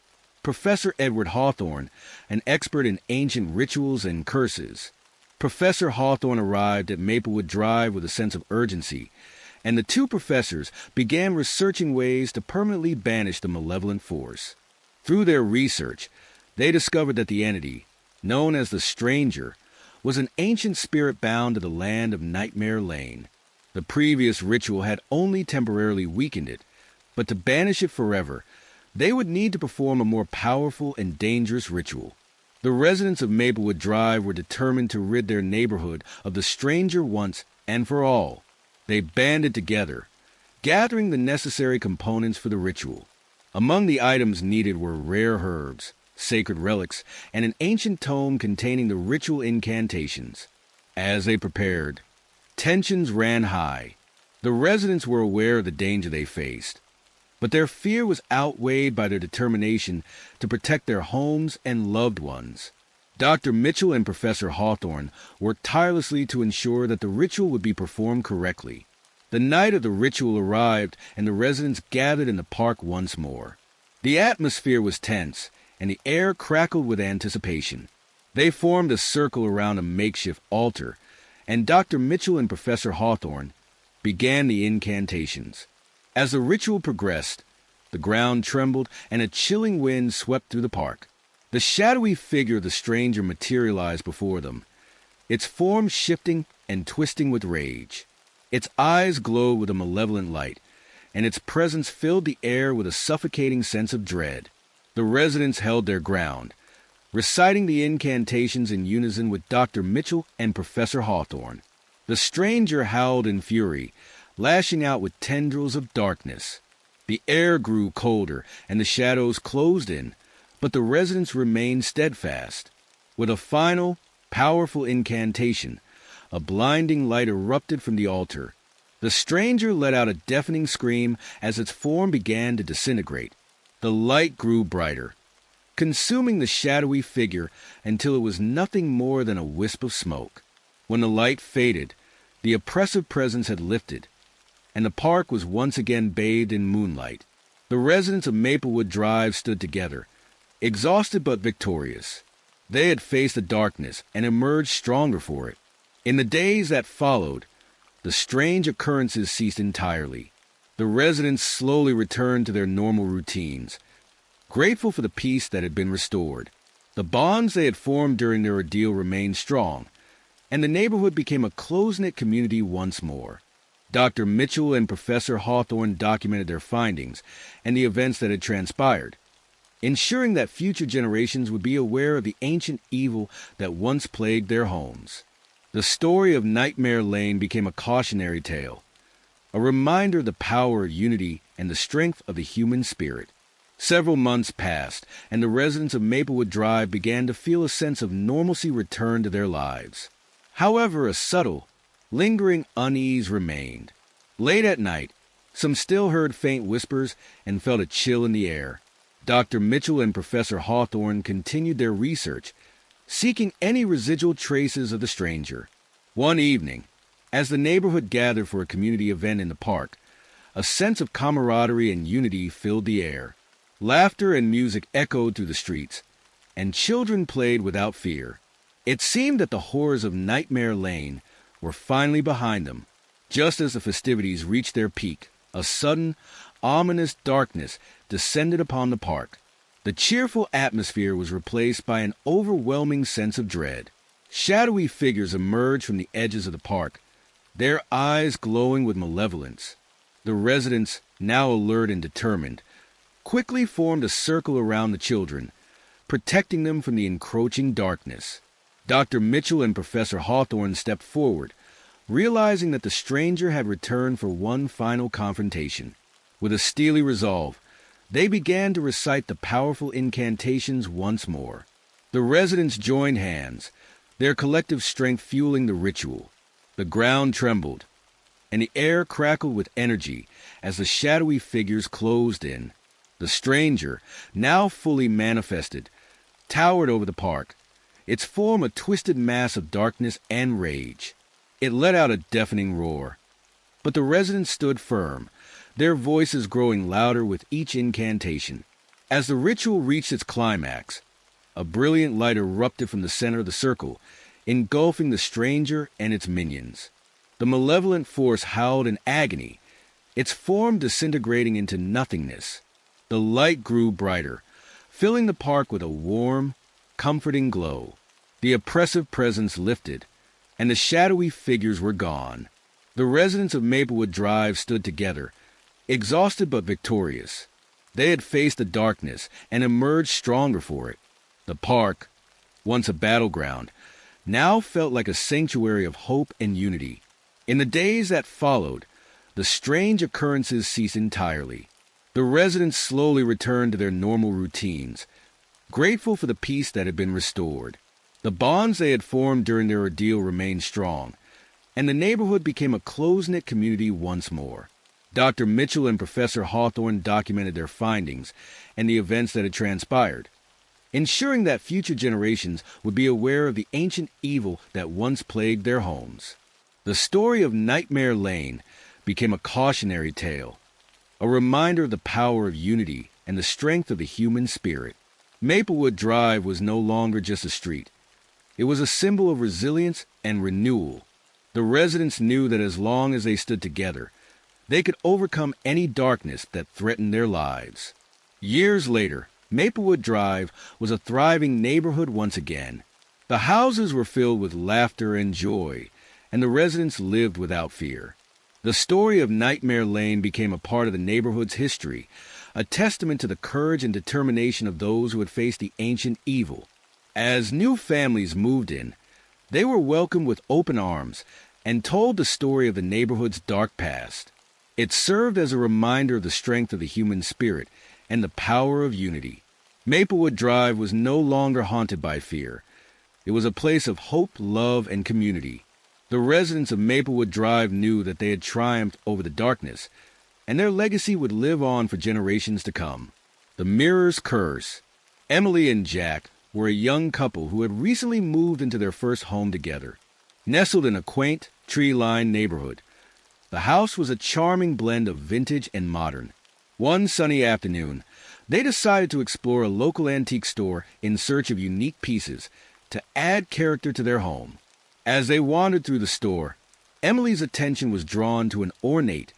Professor Edward Hawthorne, an expert in ancient rituals and curses. Professor Hawthorne arrived at Maplewood Drive with a sense of urgency, and the two professors began researching ways to permanently banish the malevolent force. Through their research, they discovered that the entity, known as the Stranger, was an ancient spirit bound to the land of Nightmare Lane. The previous ritual had only temporarily weakened it, but to banish it forever, they would need to perform a more powerful and dangerous ritual. The residents of Maplewood Drive were determined to rid their neighborhood of the Stranger once and for all. They banded together, gathering the necessary components for the ritual. Among the items needed were rare herbs, sacred relics, and an ancient tome containing the ritual incantations. As they prepared, tensions ran high. The residents were aware of the danger they faced, but their fear was outweighed by their determination to protect their homes and loved ones. Dr. Mitchell and Professor Hawthorne worked tirelessly to ensure that the ritual would be performed correctly. The night of the ritual arrived, and the residents gathered in the park once more. The atmosphere was tense, and the air crackled with anticipation. They formed a circle around a makeshift altar, and Dr. Mitchell and Professor Hawthorne began the incantations. As the ritual progressed, the ground trembled and a chilling wind swept through the park. The shadowy figure of the stranger materialized before them, its form shifting and twisting with rage. Its eyes glowed with a malevolent light, and its presence filled the air with a suffocating sense of dread. The residents held their ground, reciting the incantations in unison with Dr. Mitchell and Professor Hawthorne. The stranger howled in fury, lashing out with tendrils of darkness. The air grew colder, and the shadows closed in, but the residents remained steadfast. With a final, powerful incantation, a blinding light erupted from the altar. The stranger let out a deafening scream as its form began to disintegrate. The light grew brighter, consuming the shadowy figure until it was nothing more than a wisp of smoke. When the light faded, the oppressive presence had lifted, and the park was once again bathed in moonlight. The residents of Maplewood Drive stood together, exhausted but victorious. They had faced the darkness and emerged stronger for it. In the days that followed, the strange occurrences ceased entirely. The residents slowly returned to their normal routines, grateful for the peace that had been restored. The bonds they had formed during their ordeal remained strong, and the neighborhood became a close-knit community once more. Dr. Mitchell and Professor Hawthorne documented their findings and the events that had transpired, ensuring that future generations would be aware of the ancient evil that once plagued their homes. The story of Nightmare Lane became a cautionary tale, a reminder of the power of unity and the strength of the human spirit. Several months passed, and the residents of Maplewood Drive began to feel a sense of normalcy return to their lives. However, a subtle, lingering unease remained. Late at night, some still heard faint whispers and felt a chill in the air. Dr. Mitchell and Professor Hawthorne continued their research, seeking any residual traces of the stranger. One evening, as the neighborhood gathered for a community event in the park, a sense of camaraderie and unity filled the air. Laughter and music echoed through the streets, and children played without fear. It seemed that the horrors of Nightmare Lane were finally behind them. Just as the festivities reached their peak, a sudden, ominous darkness descended upon the park. The cheerful atmosphere was replaced by an overwhelming sense of dread. Shadowy figures emerged from the edges of the park, their eyes glowing with malevolence. The residents, now alert and determined, quickly formed a circle around the children, protecting them from the encroaching darkness. Dr. Mitchell and Professor Hawthorne stepped forward, realizing that the stranger had returned for one final confrontation. With a steely resolve, they began to recite the powerful incantations once more. The residents joined hands, their collective strength fueling the ritual. The ground trembled, and the air crackled with energy as the shadowy figures closed in. The stranger, now fully manifested, towered over the park, its form a twisted mass of darkness and rage. It let out a deafening roar, but the residents stood firm, their voices growing louder with each incantation. As the ritual reached its climax, a brilliant light erupted from the center of the circle, engulfing the stranger and its minions. The malevolent force howled in agony, its form disintegrating into nothingness. The light grew brighter, filling the park with a warm, comforting glow. The oppressive presence lifted, and the shadowy figures were gone. The residents of Maplewood Drive stood together, exhausted but victorious. They had faced the darkness and emerged stronger for it. The park, once a battleground, now felt like a sanctuary of hope and unity. In the days that followed, the strange occurrences ceased entirely. The residents slowly returned to their normal routines, grateful for the peace that had been restored. The bonds they had formed during their ordeal remained strong, and the neighborhood became a close-knit community once more. Dr. Mitchell and Professor Hawthorne documented their findings and the events that had transpired, ensuring that future generations would be aware of the ancient evil that once plagued their homes. The story of Nightmare Lane became a cautionary tale, a reminder of the power of unity and the strength of the human spirit. Maplewood Drive was no longer just a street. It was a symbol of resilience and renewal. The residents knew that as long as they stood together, they could overcome any darkness that threatened their lives. Years later, Maplewood Drive was a thriving neighborhood once again. The houses were filled with laughter and joy, and the residents lived without fear. The story of Nightmare Lane became a part of the neighborhood's history, a testament to the courage and determination of those who had faced the ancient evil. As new families moved in, they were welcomed with open arms and told the story of the neighborhood's dark past. It served as a reminder of the strength of the human spirit and the power of unity. Maplewood Drive was no longer haunted by fear. It was a place of hope, love, and community. The residents of Maplewood Drive knew that they had triumphed over the darkness, and their legacy would live on for generations to come. The Mirror's Curse. Emily and Jack were a young couple who had recently moved into their first home together. Nestled in a quaint, tree-lined neighborhood, the house was a charming blend of vintage and modern. One sunny afternoon, they decided to explore a local antique store in search of unique pieces to add character to their home. As they wandered through the store, Emily's attention was drawn to an ornate,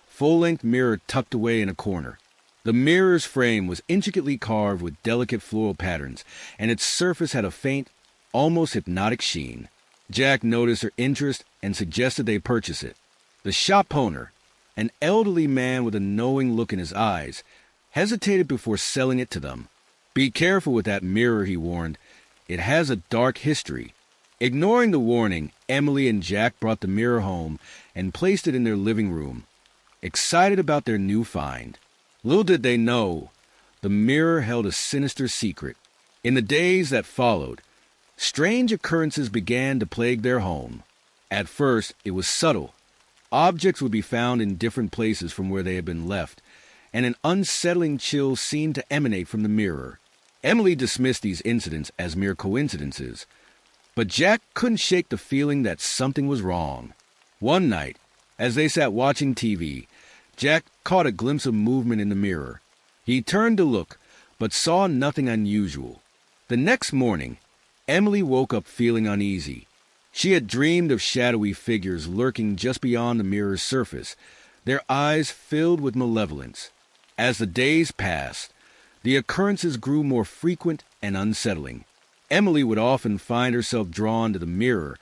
full-length mirror tucked away in a corner. The mirror's frame was intricately carved with delicate floral patterns, and its surface had a faint, almost hypnotic sheen. Jack noticed her interest and suggested they purchase it. The shop owner, an elderly man with a knowing look in his eyes, hesitated before selling it to them. "Be careful with that mirror," he warned. "It has a dark history." Ignoring the warning, Emily and Jack brought the mirror home and placed it in their living room, excited about their new find. Little did they know, the mirror held a sinister secret. In the days that followed, strange occurrences began to plague their home. At first, it was subtle. Objects would be found in different places from where they had been left, and an unsettling chill seemed to emanate from the mirror. Emily dismissed these incidents as mere coincidences, but Jack couldn't shake the feeling that something was wrong. One night, as they sat watching TV, Jack caught a glimpse of movement in the mirror. He turned to look, but saw nothing unusual. The next morning, Emily woke up feeling uneasy. She had dreamed of shadowy figures lurking just beyond the mirror's surface, their eyes filled with malevolence. As the days passed, the occurrences grew more frequent and unsettling. Emily would often find herself drawn to the mirror,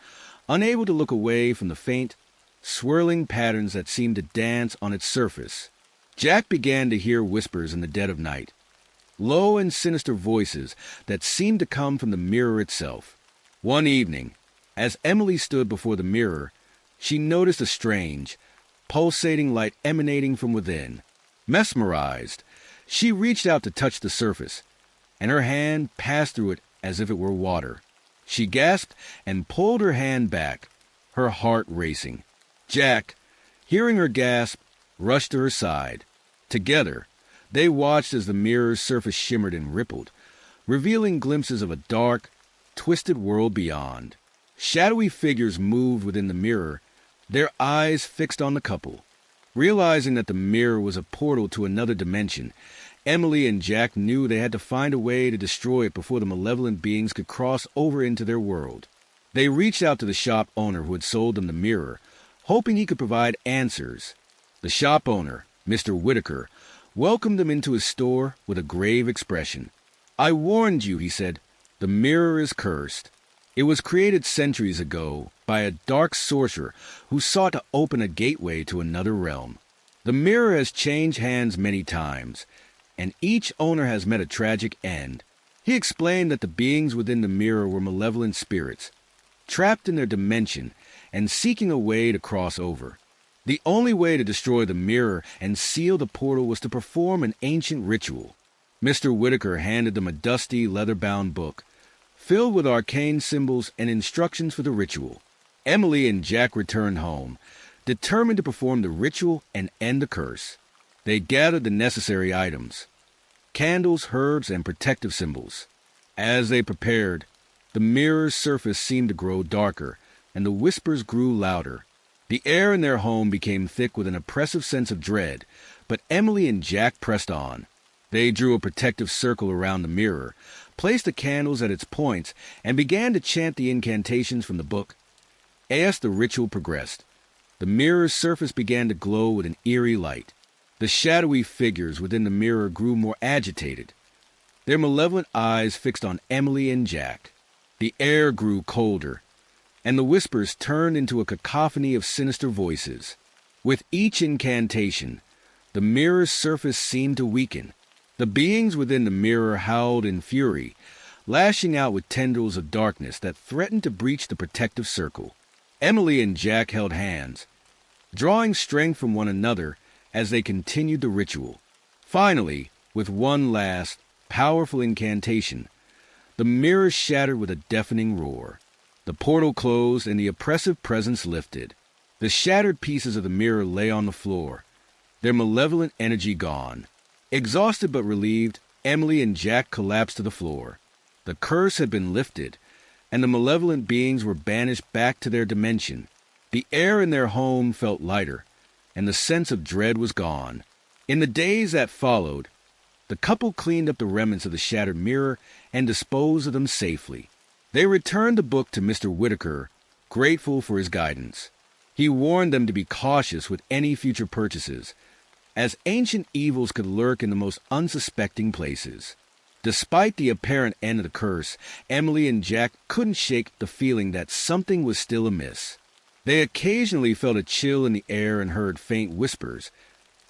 unable to look away from the faint, swirling patterns that seemed to dance on its surface. Jack began to hear whispers in the dead of night, low and sinister voices that seemed to come from the mirror itself. One evening, as Emily stood before the mirror, she noticed a strange, pulsating light emanating from within. Mesmerized, she reached out to touch the surface, and her hand passed through it as if it were water. She gasped and pulled her hand back, her heart racing. Jack, hearing her gasp, rushed to her side. Together, they watched as the mirror's surface shimmered and rippled, revealing glimpses of a dark, twisted world beyond. Shadowy figures moved within the mirror, their eyes fixed on the couple. Realizing that the mirror was a portal to another dimension, Emily and Jack knew they had to find a way to destroy it before the malevolent beings could cross over into their world. They reached out to the shop owner who had sold them the mirror, hoping he could provide answers. The shop owner, Mr. Whitaker, welcomed them into his store with a grave expression. "I warned you," he said. "The mirror is cursed. It was created centuries ago by a dark sorcerer who sought to open a gateway to another realm. The mirror has changed hands many times, and each owner has met a tragic end." He explained that the beings within the mirror were malevolent spirits, trapped in their dimension and seeking a way to cross over. The only way to destroy the mirror and seal the portal was to perform an ancient ritual. Mr. Whitaker handed them a dusty, leather-bound book, filled with arcane symbols and instructions for the ritual. Emily and Jack returned home, determined to perform the ritual and end the curse. They gathered the necessary items: candles, herbs, and protective symbols. As they prepared, the mirror's surface seemed to grow darker, and the whispers grew louder. The air in their home became thick with an oppressive sense of dread, but Emily and Jack pressed on. They drew a protective circle around the mirror, placed the candles at its points, and began to chant the incantations from the book. As the ritual progressed, the mirror's surface began to glow with an eerie light. The shadowy figures within the mirror grew more agitated, their malevolent eyes fixed on Emily and Jack. The air grew colder, and the whispers turned into a cacophony of sinister voices. With each incantation, the mirror's surface seemed to weaken. The beings within the mirror howled in fury, lashing out with tendrils of darkness that threatened to breach the protective circle. Emily and Jack held hands, drawing strength from one another as they continued the ritual. Finally, with one last, powerful incantation, the mirror shattered with a deafening roar. The portal closed and the oppressive presence lifted. The shattered pieces of the mirror lay on the floor, their malevolent energy gone. Exhausted but relieved, Emily and Jack collapsed to the floor. The curse had been lifted, and the malevolent beings were banished back to their dimension. The air in their home felt lighter, and the sense of dread was gone. In the days that followed, the couple cleaned up the remnants of the shattered mirror and disposed of them safely. They returned the book to Mr. Whitaker, grateful for his guidance. He warned them to be cautious with any future purchases, as ancient evils could lurk in the most unsuspecting places. Despite the apparent end of the curse, Emily and Jack couldn't shake the feeling that something was still amiss. They occasionally felt a chill in the air and heard faint whispers,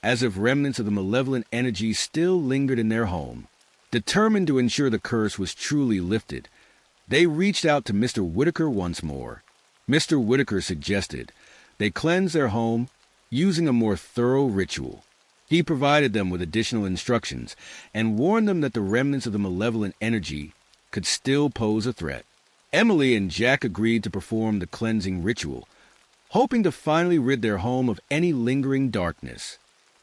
as if remnants of the malevolent energy still lingered in their home. Determined to ensure the curse was truly lifted, they reached out to Mr. Whitaker once more. Mr. Whitaker suggested they cleanse their home using a more thorough ritual. He provided them with additional instructions and warned them that the remnants of the malevolent energy could still pose a threat. Emily and Jack agreed to perform the cleansing ritual, hoping to finally rid their home of any lingering darkness.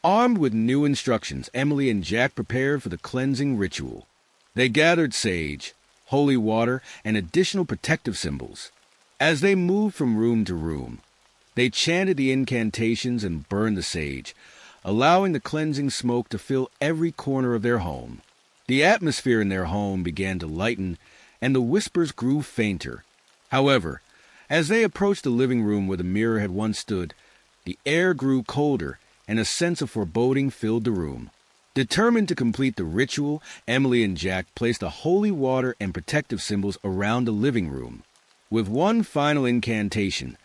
Armed with new instructions, Emily and Jack prepared for the cleansing ritual. They gathered sage, holy water, and additional protective symbols. As they moved from room to room, they chanted the incantations and burned the sage, allowing the cleansing smoke to fill every corner of their home. The atmosphere in their home began to lighten, and the whispers grew fainter. However, as they approached the living room where the mirror had once stood, the air grew colder, and a sense of foreboding filled the room. Determined to complete the ritual, Emily and Jack placed the holy water and protective symbols around the living room. With one final incantation,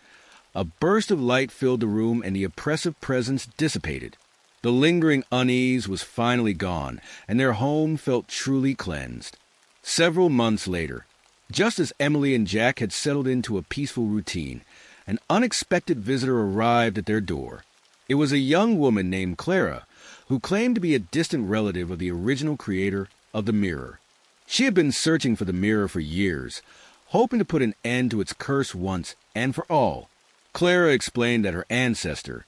a burst of light filled the room and the oppressive presence dissipated. The lingering unease was finally gone, and their home felt truly cleansed. Several months later, just as Emily and Jack had settled into a peaceful routine, an unexpected visitor arrived at their door. It was a young woman named Clara, who claimed to be a distant relative of the original creator of the mirror. She had been searching for the mirror for years, hoping to put an end to its curse once and for all. Clara explained that her ancestor,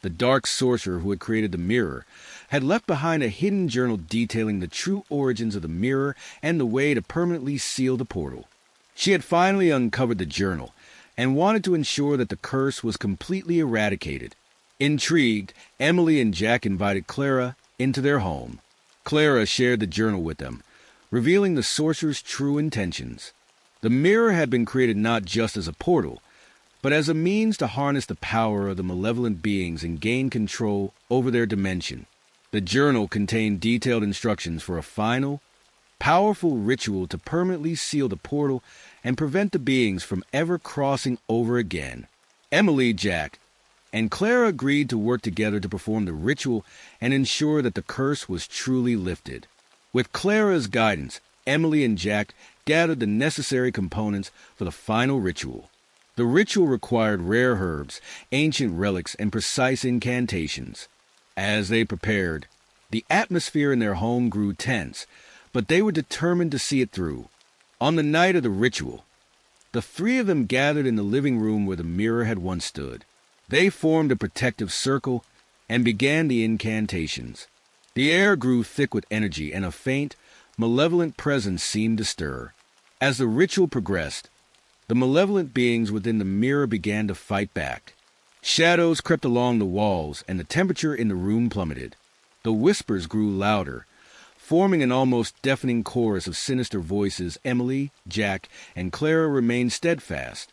the dark sorcerer who had created the mirror, had left behind a hidden journal detailing the true origins of the mirror and the way to permanently seal the portal. She had finally uncovered the journal and wanted to ensure that the curse was completely eradicated. Intrigued, Emily and Jack invited Clara into their home. Clara shared the journal with them, revealing the sorcerer's true intentions. The mirror had been created not just as a portal, but as a means to harness the power of the malevolent beings and gain control over their dimension. The journal contained detailed instructions for a final, powerful ritual to permanently seal the portal and prevent the beings from ever crossing over again. Emily, Jack, and Clara agreed to work together to perform the ritual and ensure that the curse was truly lifted. With Clara's guidance, Emily and Jack gathered the necessary components for the final ritual. The ritual required rare herbs, ancient relics, and precise incantations. As they prepared, the atmosphere in their home grew tense, but they were determined to see it through. On the night of the ritual, the three of them gathered in the living room where the mirror had once stood. They formed a protective circle and began the incantations. The air grew thick with energy, and a faint, malevolent presence seemed to stir. As the ritual progressed, the malevolent beings within the mirror began to fight back. Shadows crept along the walls, and the temperature in the room plummeted. The whispers grew louder, forming an almost deafening chorus of sinister voices. Emily, Jack, and Clara remained steadfast,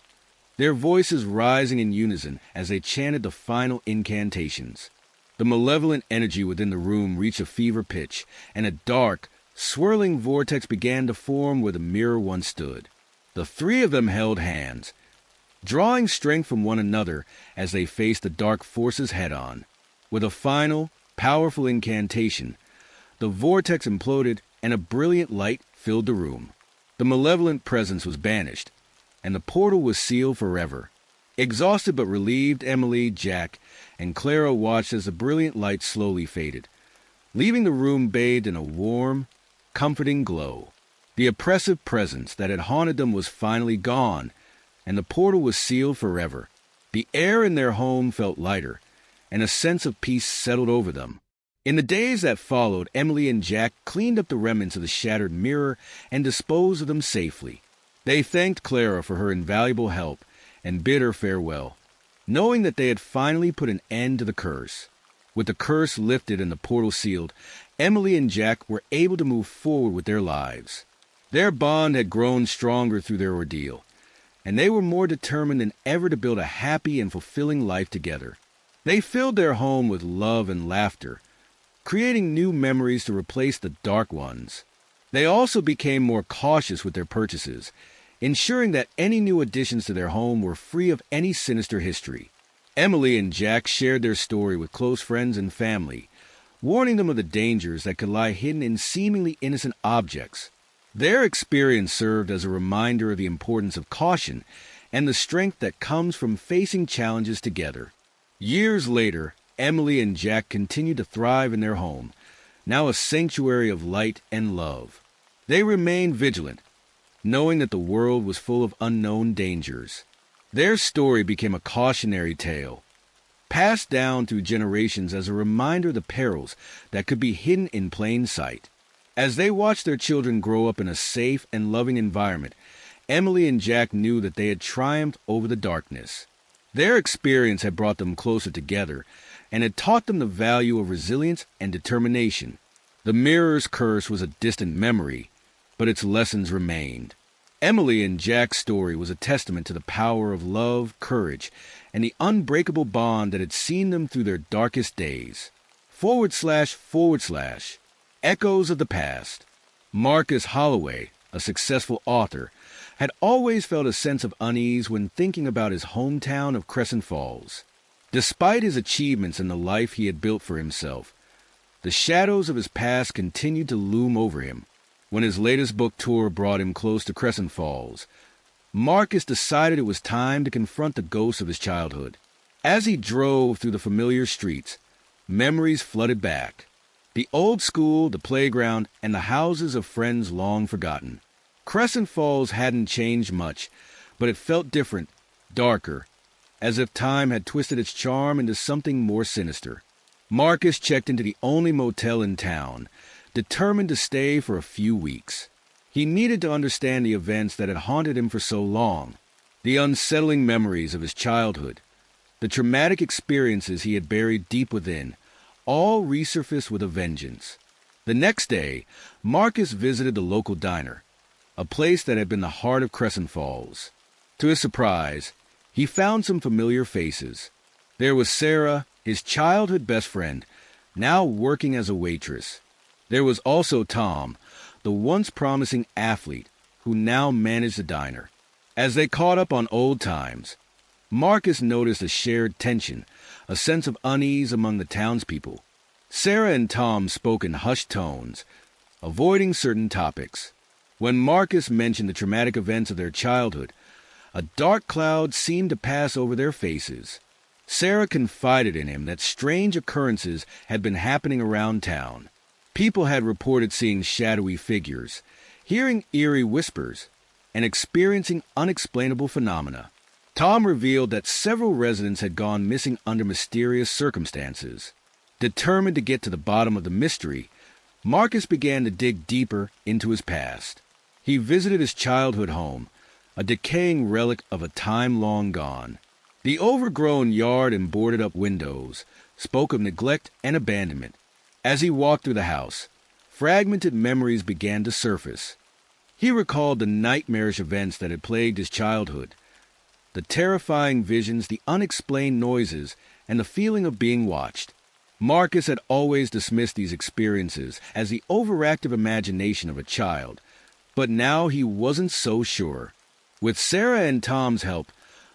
their voices rising in unison as they chanted the final incantations. The malevolent energy within the room reached a fever pitch, and a dark, swirling vortex began to form where the mirror once stood. The three of them held hands, drawing strength from one another as they faced the dark forces head-on. With a final, powerful incantation, the vortex imploded and a brilliant light filled the room. The malevolent presence was banished, and the portal was sealed forever. Exhausted but relieved, Emily, Jack, and Clara watched as the brilliant light slowly faded, leaving the room bathed in a warm, comforting glow. The oppressive presence that had haunted them was finally gone, and the portal was sealed forever. The air in their home felt lighter, and a sense of peace settled over them. In the days that followed, Emily and Jack cleaned up the remnants of the shattered mirror and disposed of them safely. They thanked Clara for her invaluable help and bid her farewell, knowing that they had finally put an end to the curse. With the curse lifted and the portal sealed, Emily and Jack were able to move forward with their lives. Their bond had grown stronger through their ordeal, and they were more determined than ever to build a happy and fulfilling life together. They filled their home with love and laughter, creating new memories to replace the dark ones. They also became more cautious with their purchases, ensuring that any new additions to their home were free of any sinister history. Emily and Jack shared their story with close friends and family, warning them of the dangers that could lie hidden in seemingly innocent objects. Their experience served as a reminder of the importance of caution and the strength that comes from facing challenges together. Years later, Emily and Jack continued to thrive in their home, now a sanctuary of light and love. They remained vigilant, knowing that the world was full of unknown dangers. Their story became a cautionary tale, passed down through generations as a reminder of the perils that could be hidden in plain sight. As they watched their children grow up in a safe and loving environment, Emily and Jack knew that they had triumphed over the darkness. Their experience had brought them closer together and had taught them the value of resilience and determination. The mirror's curse was a distant memory, but its lessons remained. Emily and Jack's story was a testament to the power of love, courage, and the unbreakable bond that had seen them through their darkest days. / Echoes of the past. Marcus Holloway, a successful author, had always felt a sense of unease when thinking about his hometown of Crescent Falls. Despite his achievements and the life he had built for himself, the shadows of his past continued to loom over him. When his latest book tour brought him close to Crescent Falls, Marcus decided it was time to confront the ghosts of his childhood. As he drove through the familiar streets, memories flooded back. The old school, the playground, and the houses of friends long forgotten. Crescent Falls hadn't changed much, but it felt different, darker, as if time had twisted its charm into something more sinister. Marcus checked into the only motel in town, determined to stay for a few weeks. He needed to understand the events that had haunted him for so long, the unsettling memories of his childhood, the traumatic experiences he had buried deep within, all resurfaced with a vengeance. The next day, Marcus visited the local diner, a place that had been the heart of Crescent Falls. To his surprise, he found some familiar faces. There was Sarah, his childhood best friend, now working as a waitress. There was also Tom, the once promising athlete, who now managed the diner. As they caught up on old times, Marcus noticed a shared tension, a sense of unease among the townspeople. Sarah and Tom spoke in hushed tones, avoiding certain topics. When Marcus mentioned the traumatic events of their childhood, a dark cloud seemed to pass over their faces. Sarah confided in him that strange occurrences had been happening around town. People had reported seeing shadowy figures, hearing eerie whispers, and experiencing unexplainable phenomena. Tom revealed that several residents had gone missing under mysterious circumstances. Determined to get to the bottom of the mystery, Marcus began to dig deeper into his past. He visited his childhood home, a decaying relic of a time long gone. The overgrown yard and boarded-up windows spoke of neglect and abandonment. As he walked through the house, fragmented memories began to surface. He recalled the nightmarish events that had plagued his childhood, the terrifying visions, the unexplained noises, and the feeling of being watched. Marcus had always dismissed these experiences as the overactive imagination of a child, but now he wasn't so sure. With Sarah and Tom's help,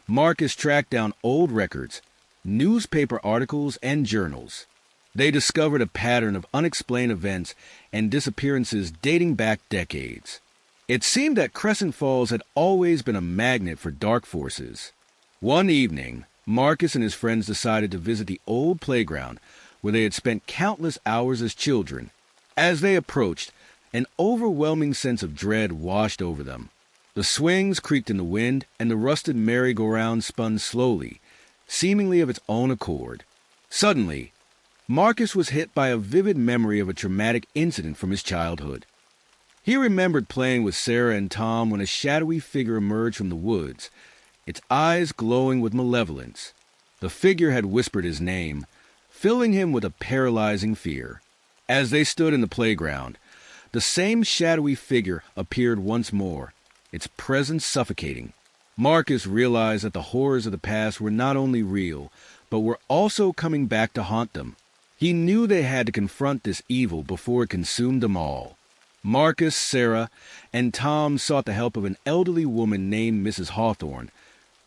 Marcus tracked down old records, newspaper articles, and journals. They discovered a pattern of unexplained events and disappearances dating back decades. It seemed that Crescent Falls had always been a magnet for dark forces. One evening, Marcus and his friends decided to visit the old playground where they had spent countless hours as children. As they approached, an overwhelming sense of dread washed over them. The swings creaked in the wind, and the rusted merry-go-round spun slowly, seemingly of its own accord. Suddenly, Marcus was hit by a vivid memory of a traumatic incident from his childhood. He remembered playing with Sarah and Tom when a shadowy figure emerged from the woods, its eyes glowing with malevolence. The figure had whispered his name, filling him with a paralyzing fear. As they stood in the playground, the same shadowy figure appeared once more, its presence suffocating. Marcus realized that the horrors of the past were not only real, but were also coming back to haunt them. He knew they had to confront this evil before it consumed them all. Marcus, Sarah, and Tom sought the help of an elderly woman named Mrs. Hawthorne,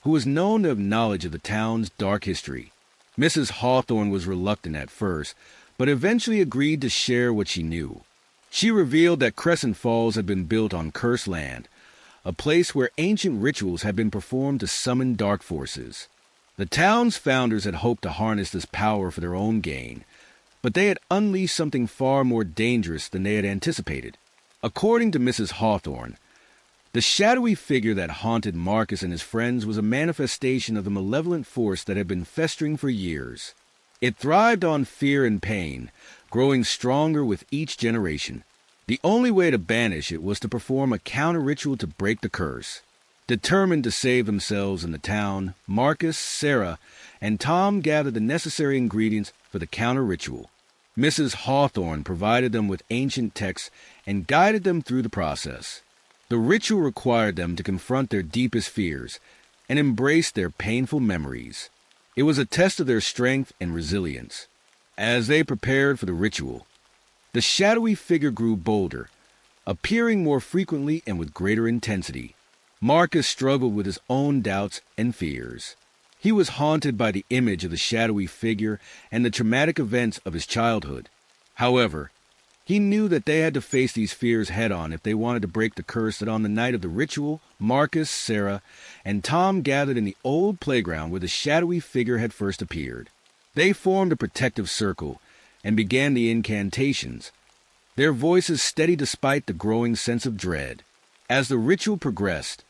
who was known to have knowledge of the town's dark history. Mrs. Hawthorne was reluctant at first, but eventually agreed to share what she knew. She revealed that Crescent Falls had been built on cursed land, a place where ancient rituals had been performed to summon dark forces. The town's founders had hoped to harness this power for their own gain, but they had unleashed something far more dangerous than they had anticipated. According to Mrs. Hawthorne, the shadowy figure that haunted Marcus and his friends was a manifestation of the malevolent force that had been festering for years. It thrived on fear and pain, growing stronger with each generation. The only way to banish it was to perform a counter-ritual to break the curse. Determined to save themselves and the town, Marcus, Sarah, and Tom gathered the necessary ingredients for the counter-ritual. Mrs. Hawthorne provided them with ancient texts and guided them through the process. The ritual required them to confront their deepest fears and embrace their painful memories. It was a test of their strength and resilience. As they prepared for the ritual, the shadowy figure grew bolder, appearing more frequently and with greater intensity. Marcus struggled with his own doubts and fears. He was haunted by the image of the shadowy figure and the traumatic events of his childhood. However, he knew that they had to face these fears head-on if they wanted to break the curse that on the night of the ritual, Marcus, Sarah, and Tom gathered in the old playground where the shadowy figure had first appeared. They formed a protective circle and began the incantations, their voices steady despite the growing sense of dread. As the ritual progressed,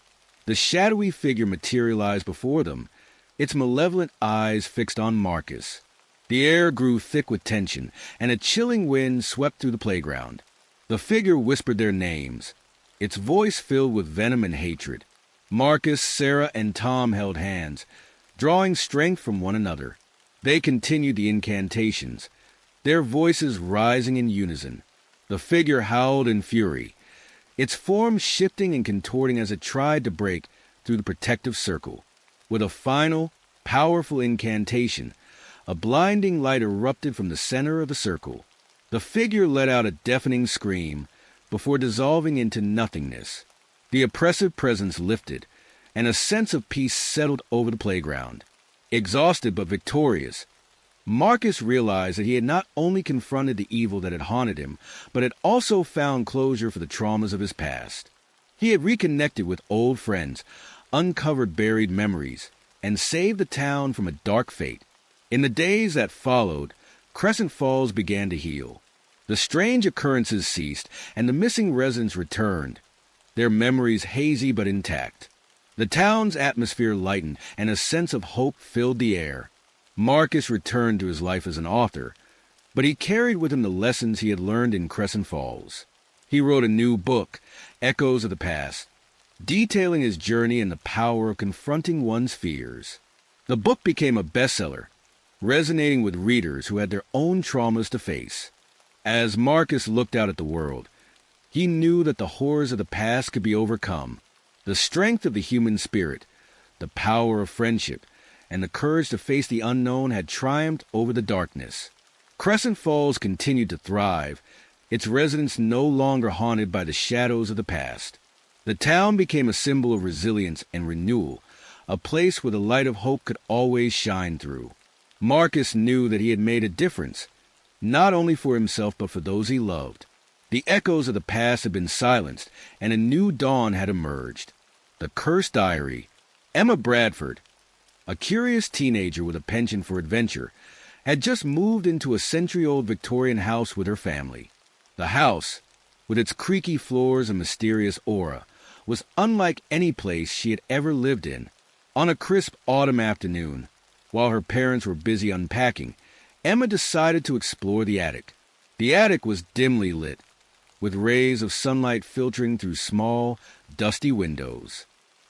the shadowy figure materialized before them, its malevolent eyes fixed on Marcus. The air grew thick with tension, and a chilling wind swept through the playground. The figure whispered their names, its voice filled with venom and hatred. Marcus, Sarah, and Tom held hands, drawing strength from one another. They continued the incantations, their voices rising in unison. The figure howled in fury, its form shifting and contorting as it tried to break through the protective circle. With a final, powerful incantation, a blinding light erupted from the center of the circle. The figure let out a deafening scream before dissolving into nothingness. The oppressive presence lifted, and a sense of peace settled over the playground. Exhausted but victorious, Marcus realized that he had not only confronted the evil that had haunted him, but had also found closure for the traumas of his past. He had reconnected with old friends, uncovered buried memories, and saved the town from a dark fate. In the days that followed, Crescent Falls began to heal. The strange occurrences ceased, and the missing residents returned, their memories hazy but intact. The town's atmosphere lightened, and a sense of hope filled the air. Marcus returned to his life as an author, but he carried with him the lessons he had learned in Crescent Falls. He wrote a new book, Echoes of the Past, detailing his journey and the power of confronting one's fears. The book became a bestseller, resonating with readers who had their own traumas to face. As Marcus looked out at the world, he knew that the horrors of the past could be overcome. The strength of the human spirit, the power of friendship, and the courage to face the unknown had triumphed over the darkness. Crescent Falls continued to thrive, its residents no longer haunted by the shadows of the past. The town became a symbol of resilience and renewal, a place where the light of hope could always shine through. Marcus knew that he had made a difference, not only for himself but for those he loved. The echoes of the past had been silenced, and a new dawn had emerged. The Cursed Diary. Emma Bradford, a curious teenager with a penchant for adventure, had just moved into a century-old Victorian house with her family. The house, with its creaky floors and mysterious aura, was unlike any place she had ever lived in. On a crisp autumn afternoon, while her parents were busy unpacking, Emma decided to explore the attic. The attic was dimly lit, with rays of sunlight filtering through small, dusty windows.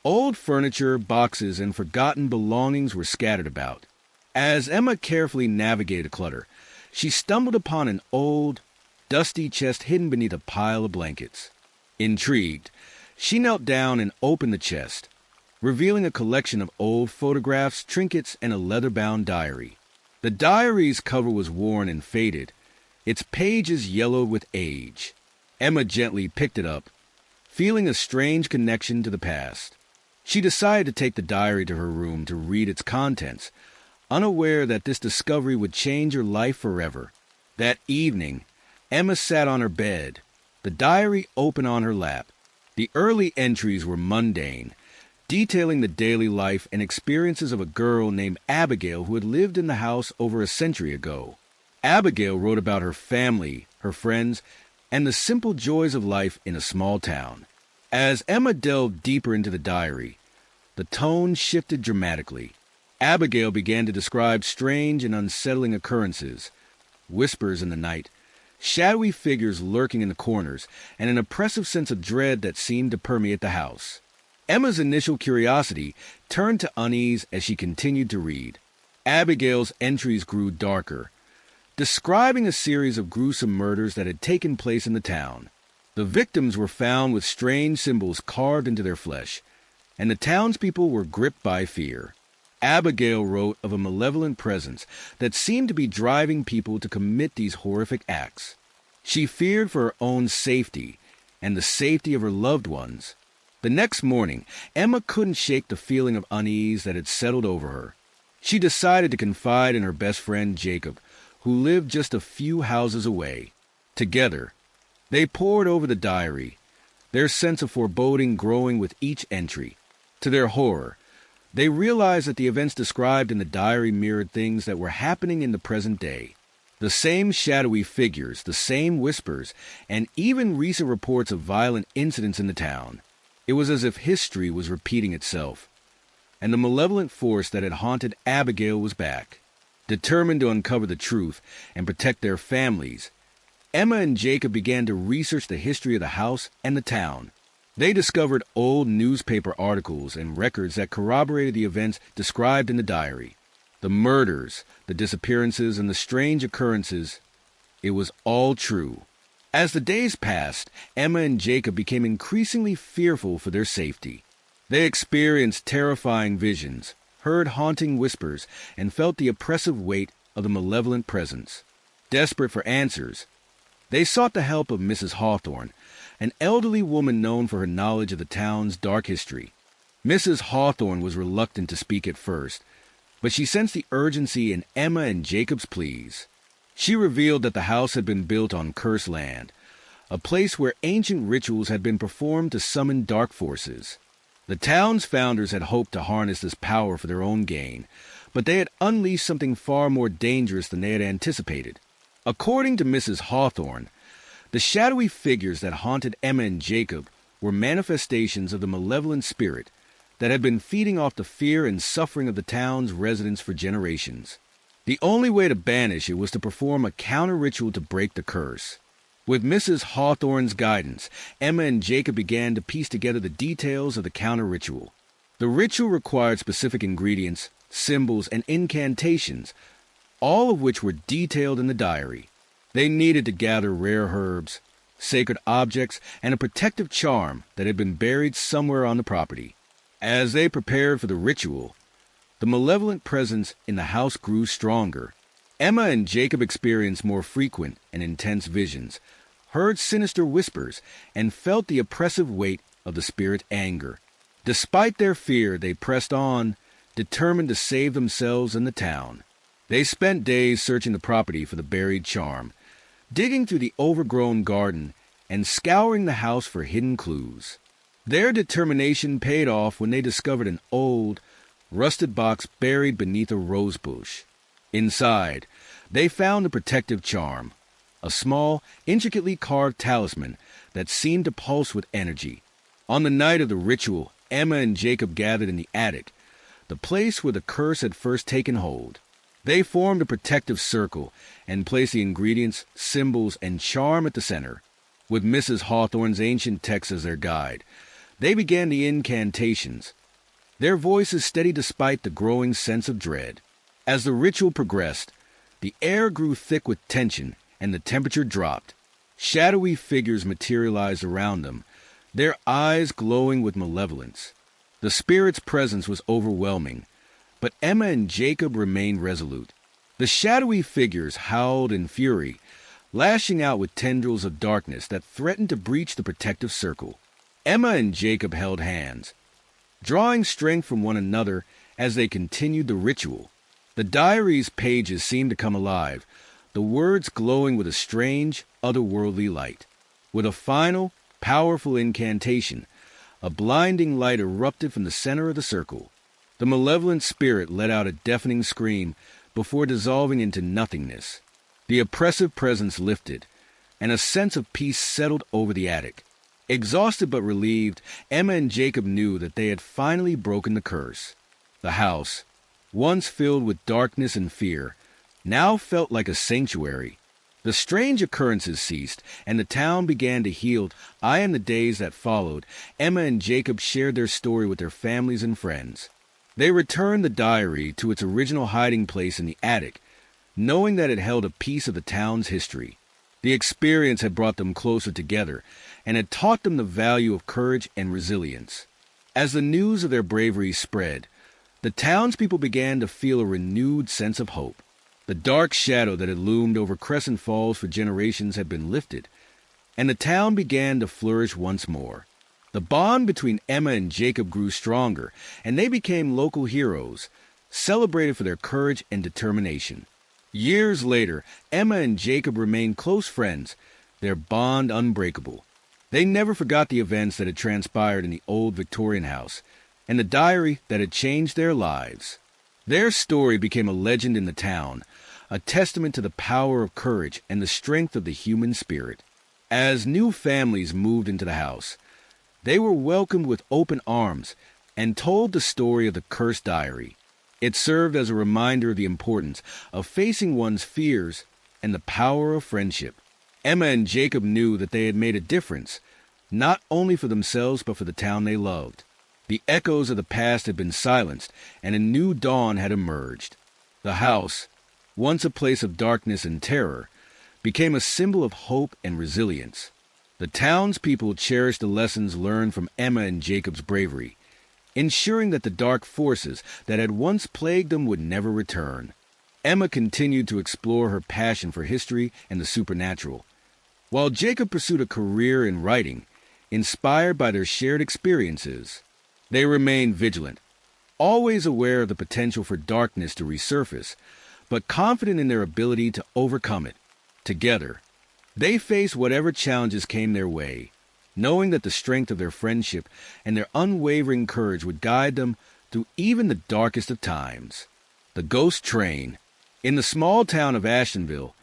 Old furniture, boxes, and forgotten belongings were scattered about. As Emma carefully navigated the clutter, she stumbled upon an old, dusty chest hidden beneath a pile of blankets. Intrigued, she knelt down and opened the chest, revealing a collection of old photographs, trinkets, and a leather-bound diary. The diary's cover was worn and faded, its pages yellowed with age. Emma gently picked it up, feeling a strange connection to the past. She decided to take the diary to her room to read its contents, unaware that this discovery would change her life forever. That evening, Emma sat on her bed, the diary open on her lap. The early entries were mundane, detailing the daily life and experiences of a girl named Abigail who had lived in the house over a century ago. Abigail wrote about her family, her friends, and the simple joys of life in a small town. As Emma delved deeper into the diary, the tone shifted dramatically. Abigail began to describe strange and unsettling occurrences, whispers in the night, shadowy figures lurking in the corners, and an oppressive sense of dread that seemed to permeate the house. Emma's initial curiosity turned to unease as she continued to read. Abigail's entries grew darker, describing a series of gruesome murders that had taken place in the town. The victims were found with strange symbols carved into their flesh, and the townspeople were gripped by fear. Abigail wrote of a malevolent presence that seemed to be driving people to commit these horrific acts. She feared for her own safety and the safety of her loved ones. The next morning, Emma couldn't shake the feeling of unease that had settled over her. She decided to confide in her best friend Jacob, who lived just a few houses away. Together, they pored over the diary, their sense of foreboding growing with each entry. To their horror, they realized that the events described in the diary mirrored things that were happening in the present day. The same shadowy figures, the same whispers, and even recent reports of violent incidents in the town. It was as if history was repeating itself, and the malevolent force that had haunted Abigail was back. Determined to uncover the truth and protect their families, Emma and Jacob began to research the history of the house and the town. They discovered old newspaper articles and records that corroborated the events described in the diary. The murders, the disappearances, and the strange occurrences, it was all true. As the days passed, Emma and Jacob became increasingly fearful for their safety. They experienced terrifying visions, heard haunting whispers, and felt the oppressive weight of the malevolent presence. Desperate for answers, they sought the help of Mrs. Hawthorne, an elderly woman known for her knowledge of the town's dark history. Mrs. Hawthorne was reluctant to speak at first, but she sensed the urgency in Emma and Jacob's pleas. She revealed that the house had been built on cursed land, a place where ancient rituals had been performed to summon dark forces. The town's founders had hoped to harness this power for their own gain, but they had unleashed something far more dangerous than they had anticipated. According to Mrs. Hawthorne, the shadowy figures that haunted Emma and Jacob were manifestations of the malevolent spirit that had been feeding off the fear and suffering of the town's residents for generations. The only way to banish it was to perform a counter-ritual to break the curse. With Mrs. Hawthorne's guidance, Emma and Jacob began to piece together the details of the counter-ritual. The ritual required specific ingredients, symbols, and incantations, all of which were detailed in the diary. They needed to gather rare herbs, sacred objects, and a protective charm that had been buried somewhere on the property. As they prepared for the ritual, the malevolent presence in the house grew stronger. Emma and Jacob experienced more frequent and intense visions, heard sinister whispers, and felt the oppressive weight of the spirit's anger. Despite their fear, they pressed on, determined to save themselves and the town. They spent days searching the property for the buried charm, digging through the overgrown garden and scouring the house for hidden clues. Their determination paid off when they discovered an old, rusted box buried beneath a rose bush. Inside, they found the protective charm, a small, intricately carved talisman that seemed to pulse with energy. On the night of the ritual, Emma and Jacob gathered in the attic, the place where the curse had first taken hold. They formed a protective circle and placed the ingredients, symbols, and charm at the center. With Mrs. Hawthorne's ancient text as their guide, they began the incantations, their voices steady despite the growing sense of dread. As the ritual progressed, the air grew thick with tension and the temperature dropped. Shadowy figures materialized around them, their eyes glowing with malevolence. The spirit's presence was overwhelming, but Emma and Jacob remained resolute. The shadowy figures howled in fury, lashing out with tendrils of darkness that threatened to breach the protective circle. Emma and Jacob held hands, drawing strength from one another as they continued the ritual. The diary's pages seemed to come alive, the words glowing with a strange, otherworldly light. With a final, powerful incantation, a blinding light erupted from the center of the circle. The malevolent spirit let out a deafening scream before dissolving into nothingness. The oppressive presence lifted, and a sense of peace settled over the attic. Exhausted but relieved, Emma and Jacob knew that they had finally broken the curse. The house, once filled with darkness and fear, now felt like a sanctuary. The strange occurrences ceased, and the town began to heal. In the days that followed, Emma and Jacob shared their story with their families and friends. They returned the diary to its original hiding place in the attic, knowing that it held a piece of the town's history. The experience had brought them closer together and had taught them the value of courage and resilience. As the news of their bravery spread, the townspeople began to feel a renewed sense of hope. The dark shadow that had loomed over Crescent Falls for generations had been lifted, and the town began to flourish once more. The bond between Emma and Jacob grew stronger, and they became local heroes, celebrated for their courage and determination. Years later, Emma and Jacob remained close friends, their bond unbreakable. They never forgot the events that had transpired in the old Victorian house, and the diary that had changed their lives. Their story became a legend in the town, a testament to the power of courage and the strength of the human spirit. As new families moved into the house, they were welcomed with open arms and told the story of the cursed diary. It served as a reminder of the importance of facing one's fears and the power of friendship. Emma and Jacob knew that they had made a difference, not only for themselves but for the town they loved. The echoes of the past had been silenced, and a new dawn had emerged. The house, once a place of darkness and terror, became a symbol of hope and resilience. The townspeople cherished the lessons learned from Emma and Jacob's bravery, ensuring that the dark forces that had once plagued them would never return. Emma continued to explore her passion for history and the supernatural, while Jacob pursued a career in writing, inspired by their shared experiences. They remained vigilant, always aware of the potential for darkness to resurface, but confident in their ability to overcome it. Together, they faced whatever challenges came their way, knowing that the strength of their friendship and their unwavering courage would guide them through even the darkest of times. The Ghost Train. In the small town of Ashtonville,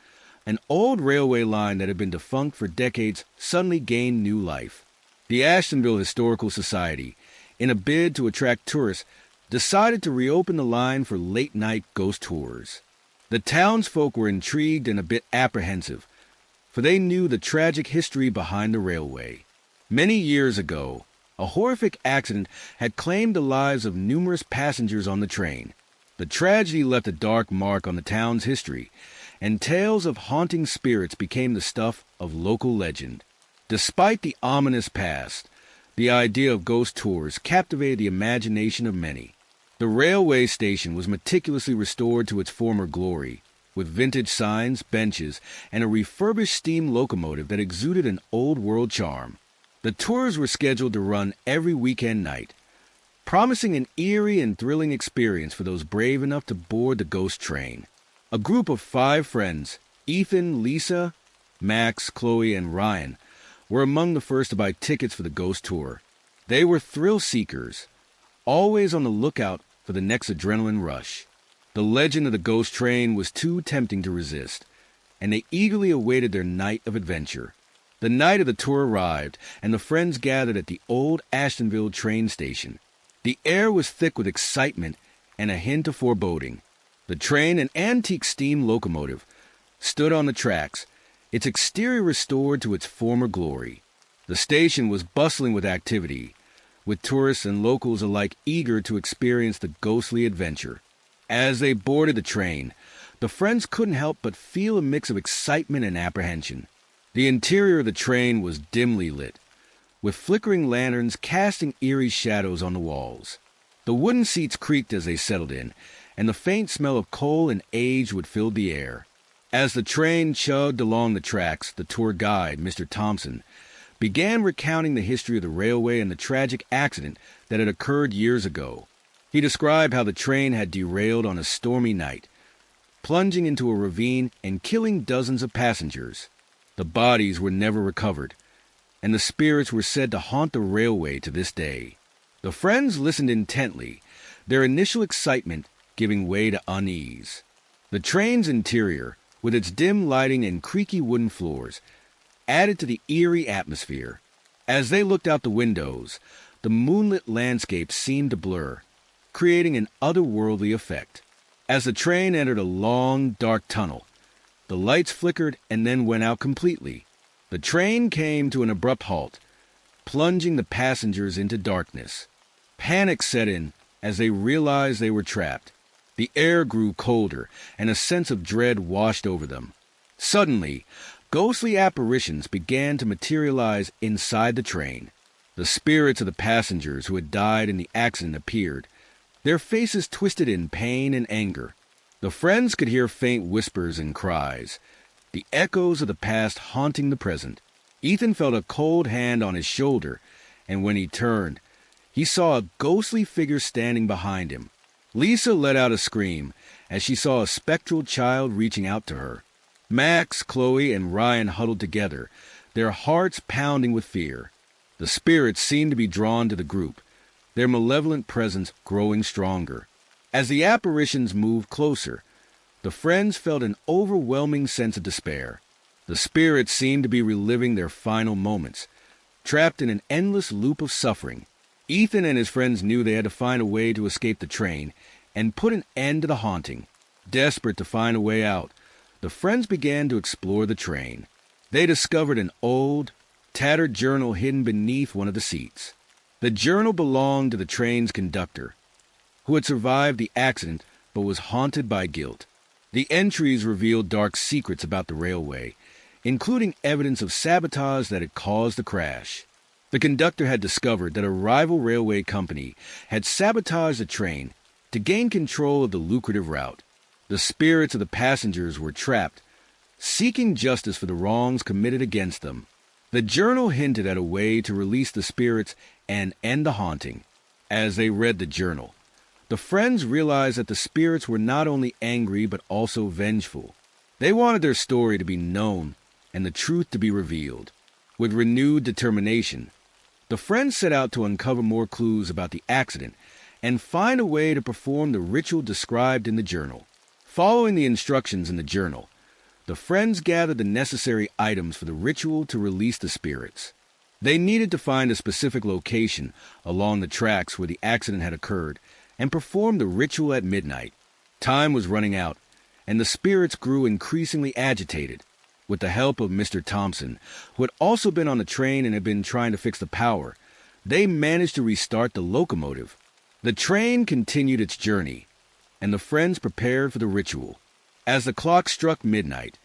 an old railway line that had been defunct for decades suddenly gained new life. The Ashtonville Historical Society, in a bid to attract tourists, decided to reopen the line for late-night ghost tours. The townsfolk were intrigued and a bit apprehensive, for they knew the tragic history behind the railway. Many years ago, a horrific accident had claimed the lives of numerous passengers on the train. The tragedy left a dark mark on the town's history, and tales of haunting spirits became the stuff of local legend. Despite the ominous past, the idea of ghost tours captivated the imagination of many. The railway station was meticulously restored to its former glory, with vintage signs, benches, and a refurbished steam locomotive that exuded an old-world charm. The tours were scheduled to run every weekend night, promising an eerie and thrilling experience for those brave enough to board the ghost train. A group of 5 friends, Ethan, Lisa, Max, Chloe, and Ryan, were among the first to buy tickets for the ghost tour. They were thrill seekers, always on the lookout for the next adrenaline rush. The legend of the ghost train was too tempting to resist, and they eagerly awaited their night of adventure. The night of the tour arrived, and the friends gathered at the old Ashtonville train station. The air was thick with excitement and a hint of foreboding. The train, an antique steam locomotive, stood on the tracks, its exterior restored to its former glory. The station was bustling with activity, with tourists and locals alike eager to experience the ghostly adventure. As they boarded the train, the friends couldn't help but feel a mix of excitement and apprehension. The interior of the train was dimly lit, with flickering lanterns casting eerie shadows on the walls. The wooden seats creaked as they settled in, and the faint smell of coal and age would fill the air. As the train chugged along the tracks, the tour guide, Mr. Thompson, began recounting the history of the railway and the tragic accident that had occurred years ago. He described how the train had derailed on a stormy night, plunging into a ravine and killing dozens of passengers. The bodies were never recovered, and the spirits were said to haunt the railway to this day. The friends listened intently, their initial excitement giving way to unease. The train's interior, with its dim lighting and creaky wooden floors, added to the eerie atmosphere. As they looked out the windows, the moonlit landscape seemed to blur, creating an otherworldly effect. As the train entered a long, dark tunnel, the lights flickered and then went out completely. The train came to an abrupt halt, plunging the passengers into darkness. Panic set in as they realized they were trapped. The air grew colder, and a sense of dread washed over them. Suddenly, ghostly apparitions began to materialize inside the train. The spirits of the passengers who had died in the accident appeared, their faces twisted in pain and anger. The friends could hear faint whispers and cries, the echoes of the past haunting the present. Ethan felt a cold hand on his shoulder, and when he turned, he saw a ghostly figure standing behind him. Lisa let out a scream as she saw a spectral child reaching out to her. Max, Chloe, and Ryan huddled together, their hearts pounding with fear. The spirits seemed to be drawn to the group, their malevolent presence growing stronger. As the apparitions moved closer, the friends felt an overwhelming sense of despair. The spirits seemed to be reliving their final moments, trapped in an endless loop of suffering. Ethan and his friends knew they had to find a way to escape the train and put an end to the haunting. Desperate to find a way out, the friends began to explore the train. They discovered an old, tattered journal hidden beneath one of the seats. The journal belonged to the train's conductor, who had survived the accident but was haunted by guilt. The entries revealed dark secrets about the railway, including evidence of sabotage that had caused the crash. The conductor had discovered that a rival railway company had sabotaged the train to gain control of the lucrative route. The spirits of the passengers were trapped, seeking justice for the wrongs committed against them. The journal hinted at a way to release the spirits and end the haunting. As they read the journal, the friends realized that the spirits were not only angry but also vengeful. They wanted their story to be known and the truth to be revealed. With renewed determination, the friends set out to uncover more clues about the accident and find a way to perform the ritual described in the journal. Following the instructions in the journal, the friends gathered the necessary items for the ritual to release the spirits. They needed to find a specific location along the tracks where the accident had occurred and perform the ritual at midnight. Time was running out, and the spirits grew increasingly agitated. With the help of Mr. Thompson, who had also been on the train and had been trying to fix the power, they managed to restart the locomotive. The train continued its journey, and the friends prepared for the ritual. As the clock struck midnight,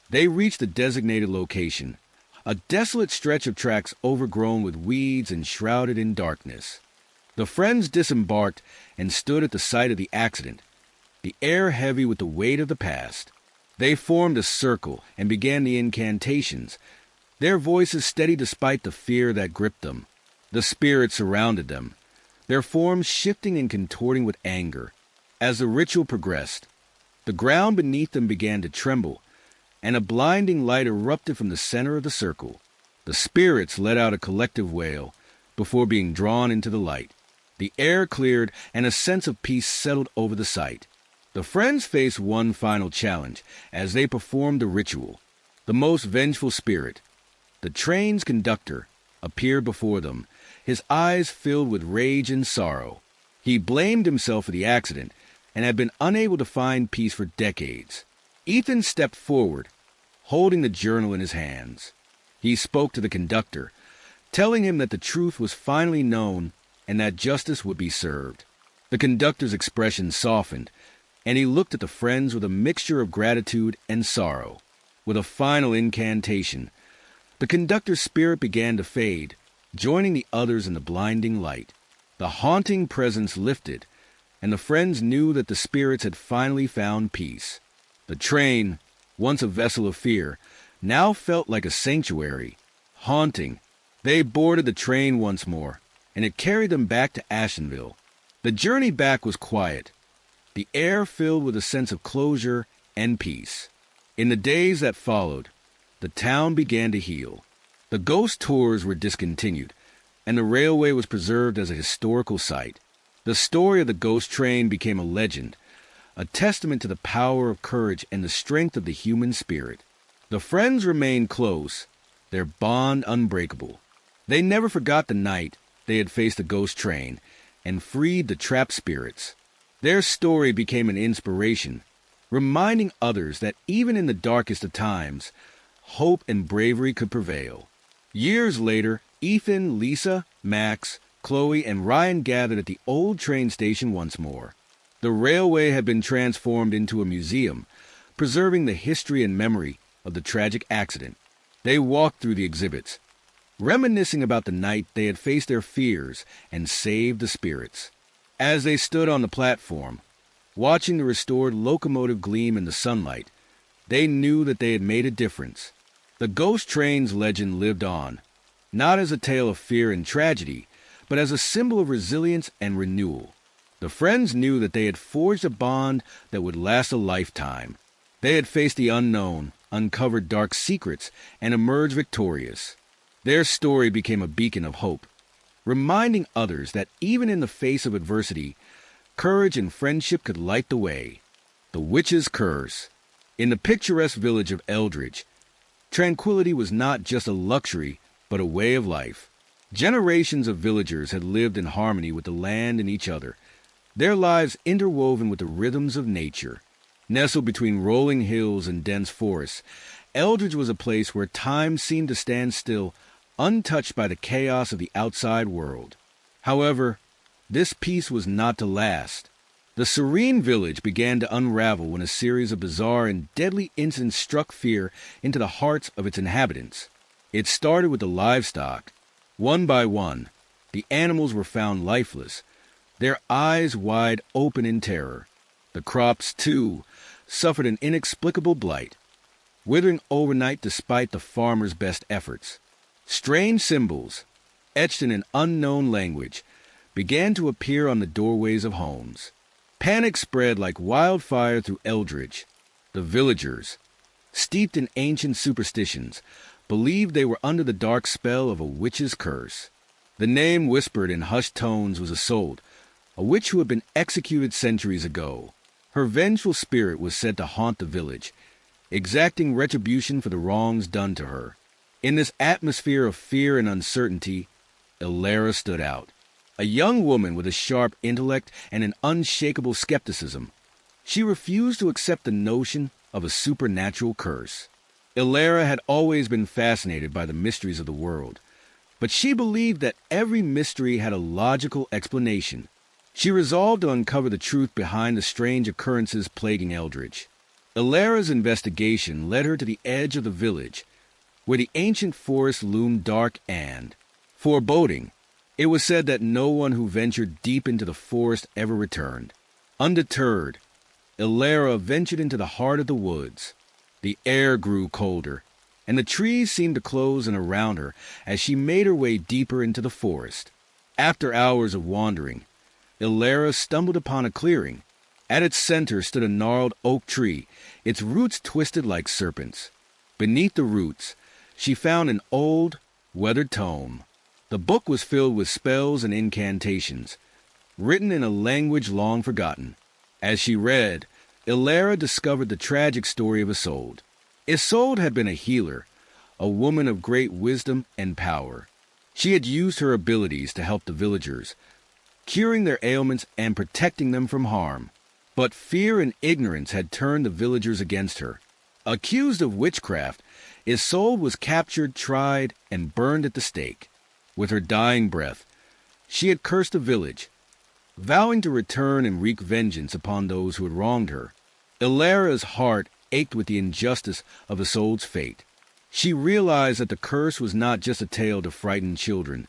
they reached the designated location, a desolate stretch of tracks overgrown with weeds and shrouded in darkness. The friends disembarked and stood at the site of the accident, the air heavy with the weight of the past. They formed a circle and began the incantations, their voices steady despite the fear that gripped them. The spirits surrounded them, their forms shifting and contorting with anger. As the ritual progressed, the ground beneath them began to tremble, and a blinding light erupted from the center of the circle. The spirits let out a collective wail before being drawn into the light. The air cleared, and a sense of peace settled over the site. The friends faced one final challenge as they performed the ritual. The most vengeful spirit, the train's conductor, appeared before them, his eyes filled with rage and sorrow. He blamed himself for the accident and had been unable to find peace for decades. Ethan stepped forward, holding the journal in his hands. He spoke to the conductor, telling him that the truth was finally known and that justice would be served. The conductor's expression softened, and he looked at the friends with a mixture of gratitude and sorrow. With a final incantation, the conductor's spirit began to fade, joining the others in the blinding light. The haunting presence lifted, and the friends knew that the spirits had finally found peace. The train, once a vessel of fear, now felt like a sanctuary, haunting. They boarded the train once more, and it carried them back to Ashenville. The journey back was quiet, the air filled with a sense of closure and peace. In the days that followed, the town began to heal. The ghost tours were discontinued, and the railway was preserved as a historical site. The story of the ghost train became a legend, a testament to the power of courage and the strength of the human spirit. The friends remained close, their bond unbreakable. They never forgot the night they had faced the ghost train and freed the trapped spirits. Their story became an inspiration, reminding others that even in the darkest of times, hope and bravery could prevail. Years later, Ethan, Lisa, Max, Chloe, and Ryan gathered at the old train station once more. The railway had been transformed into a museum, preserving the history and memory of the tragic accident. They walked through the exhibits, reminiscing about the night they had faced their fears and saved the spirits. As they stood on the platform, watching the restored locomotive gleam in the sunlight, they knew that they had made a difference. The ghost train's legend lived on, not as a tale of fear and tragedy, but as a symbol of resilience and renewal. The friends knew that they had forged a bond that would last a lifetime. They had faced the unknown, uncovered dark secrets, and emerged victorious. Their story became a beacon of hope, reminding others that even in the face of adversity, courage and friendship could light the way. The Witch's Curse. In the picturesque village of Eldridge, tranquility was not just a luxury, but a way of life. Generations of villagers had lived in harmony with the land and each other, their lives interwoven with the rhythms of nature. Nestled between rolling hills and dense forests, Eldridge was a place where time seemed to stand still, untouched by the chaos of the outside world. However, this peace was not to last. The serene village began to unravel when a series of bizarre and deadly incidents struck fear into the hearts of its inhabitants. It started with the livestock. One by one, the animals were found lifeless, their eyes wide open in terror. The crops, too, suffered an inexplicable blight, withering overnight despite the farmers' best efforts. Strange symbols, etched in an unknown language, began to appear on the doorways of homes. Panic spread like wildfire through Eldridge. The villagers, steeped in ancient superstitions, believed they were under the dark spell of a witch's curse. The name whispered in hushed tones was Isolde, a witch who had been executed centuries ago. Her vengeful spirit was said to haunt the village, exacting retribution for the wrongs done to her. In this atmosphere of fear and uncertainty, Ilara stood out. A young woman with a sharp intellect and an unshakable skepticism. She refused to accept the notion of a supernatural curse. Ilara had always been fascinated by the mysteries of the world, but she believed that every mystery had a logical explanation. She resolved to uncover the truth behind the strange occurrences plaguing Eldridge. Ilara's investigation led her to the edge of the village, where the ancient forest loomed dark and foreboding. It was said that no one who ventured deep into the forest ever returned. Undeterred, Ilara ventured into the heart of the woods. The air grew colder, and the trees seemed to close in around her as she made her way deeper into the forest. After hours of wandering, Ilara stumbled upon a clearing. At its center stood a gnarled oak tree, its roots twisted like serpents. Beneath the roots, she found an old, weathered tome. The book was filled with spells and incantations, written in a language long forgotten. As she read, Ilara discovered the tragic story of Isolde. Isolde had been a healer, a woman of great wisdom and power. She had used her abilities to help the villagers, curing their ailments and protecting them from harm. But fear and ignorance had turned the villagers against her. Accused of witchcraft, Isolde was captured, tried, and burned at the stake. With her dying breath, she had cursed the village, vowing to return and wreak vengeance upon those who had wronged her. Ilara's heart ached with the injustice of Isolde's fate. She realized that the curse was not just a tale to frighten children,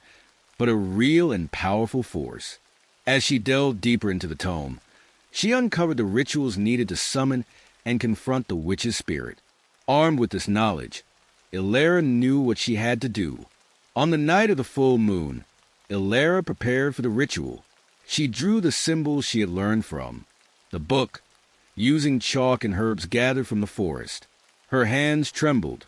but a real and powerful force. As she delved deeper into the tome, she uncovered the rituals needed to summon and confront the witch's spirit. Armed with this knowledge, Ilara knew what she had to do. On the night of the full moon, Ilara prepared for the ritual. She drew the symbols she had learned from the book, using chalk and herbs gathered from the forest. Her hands trembled,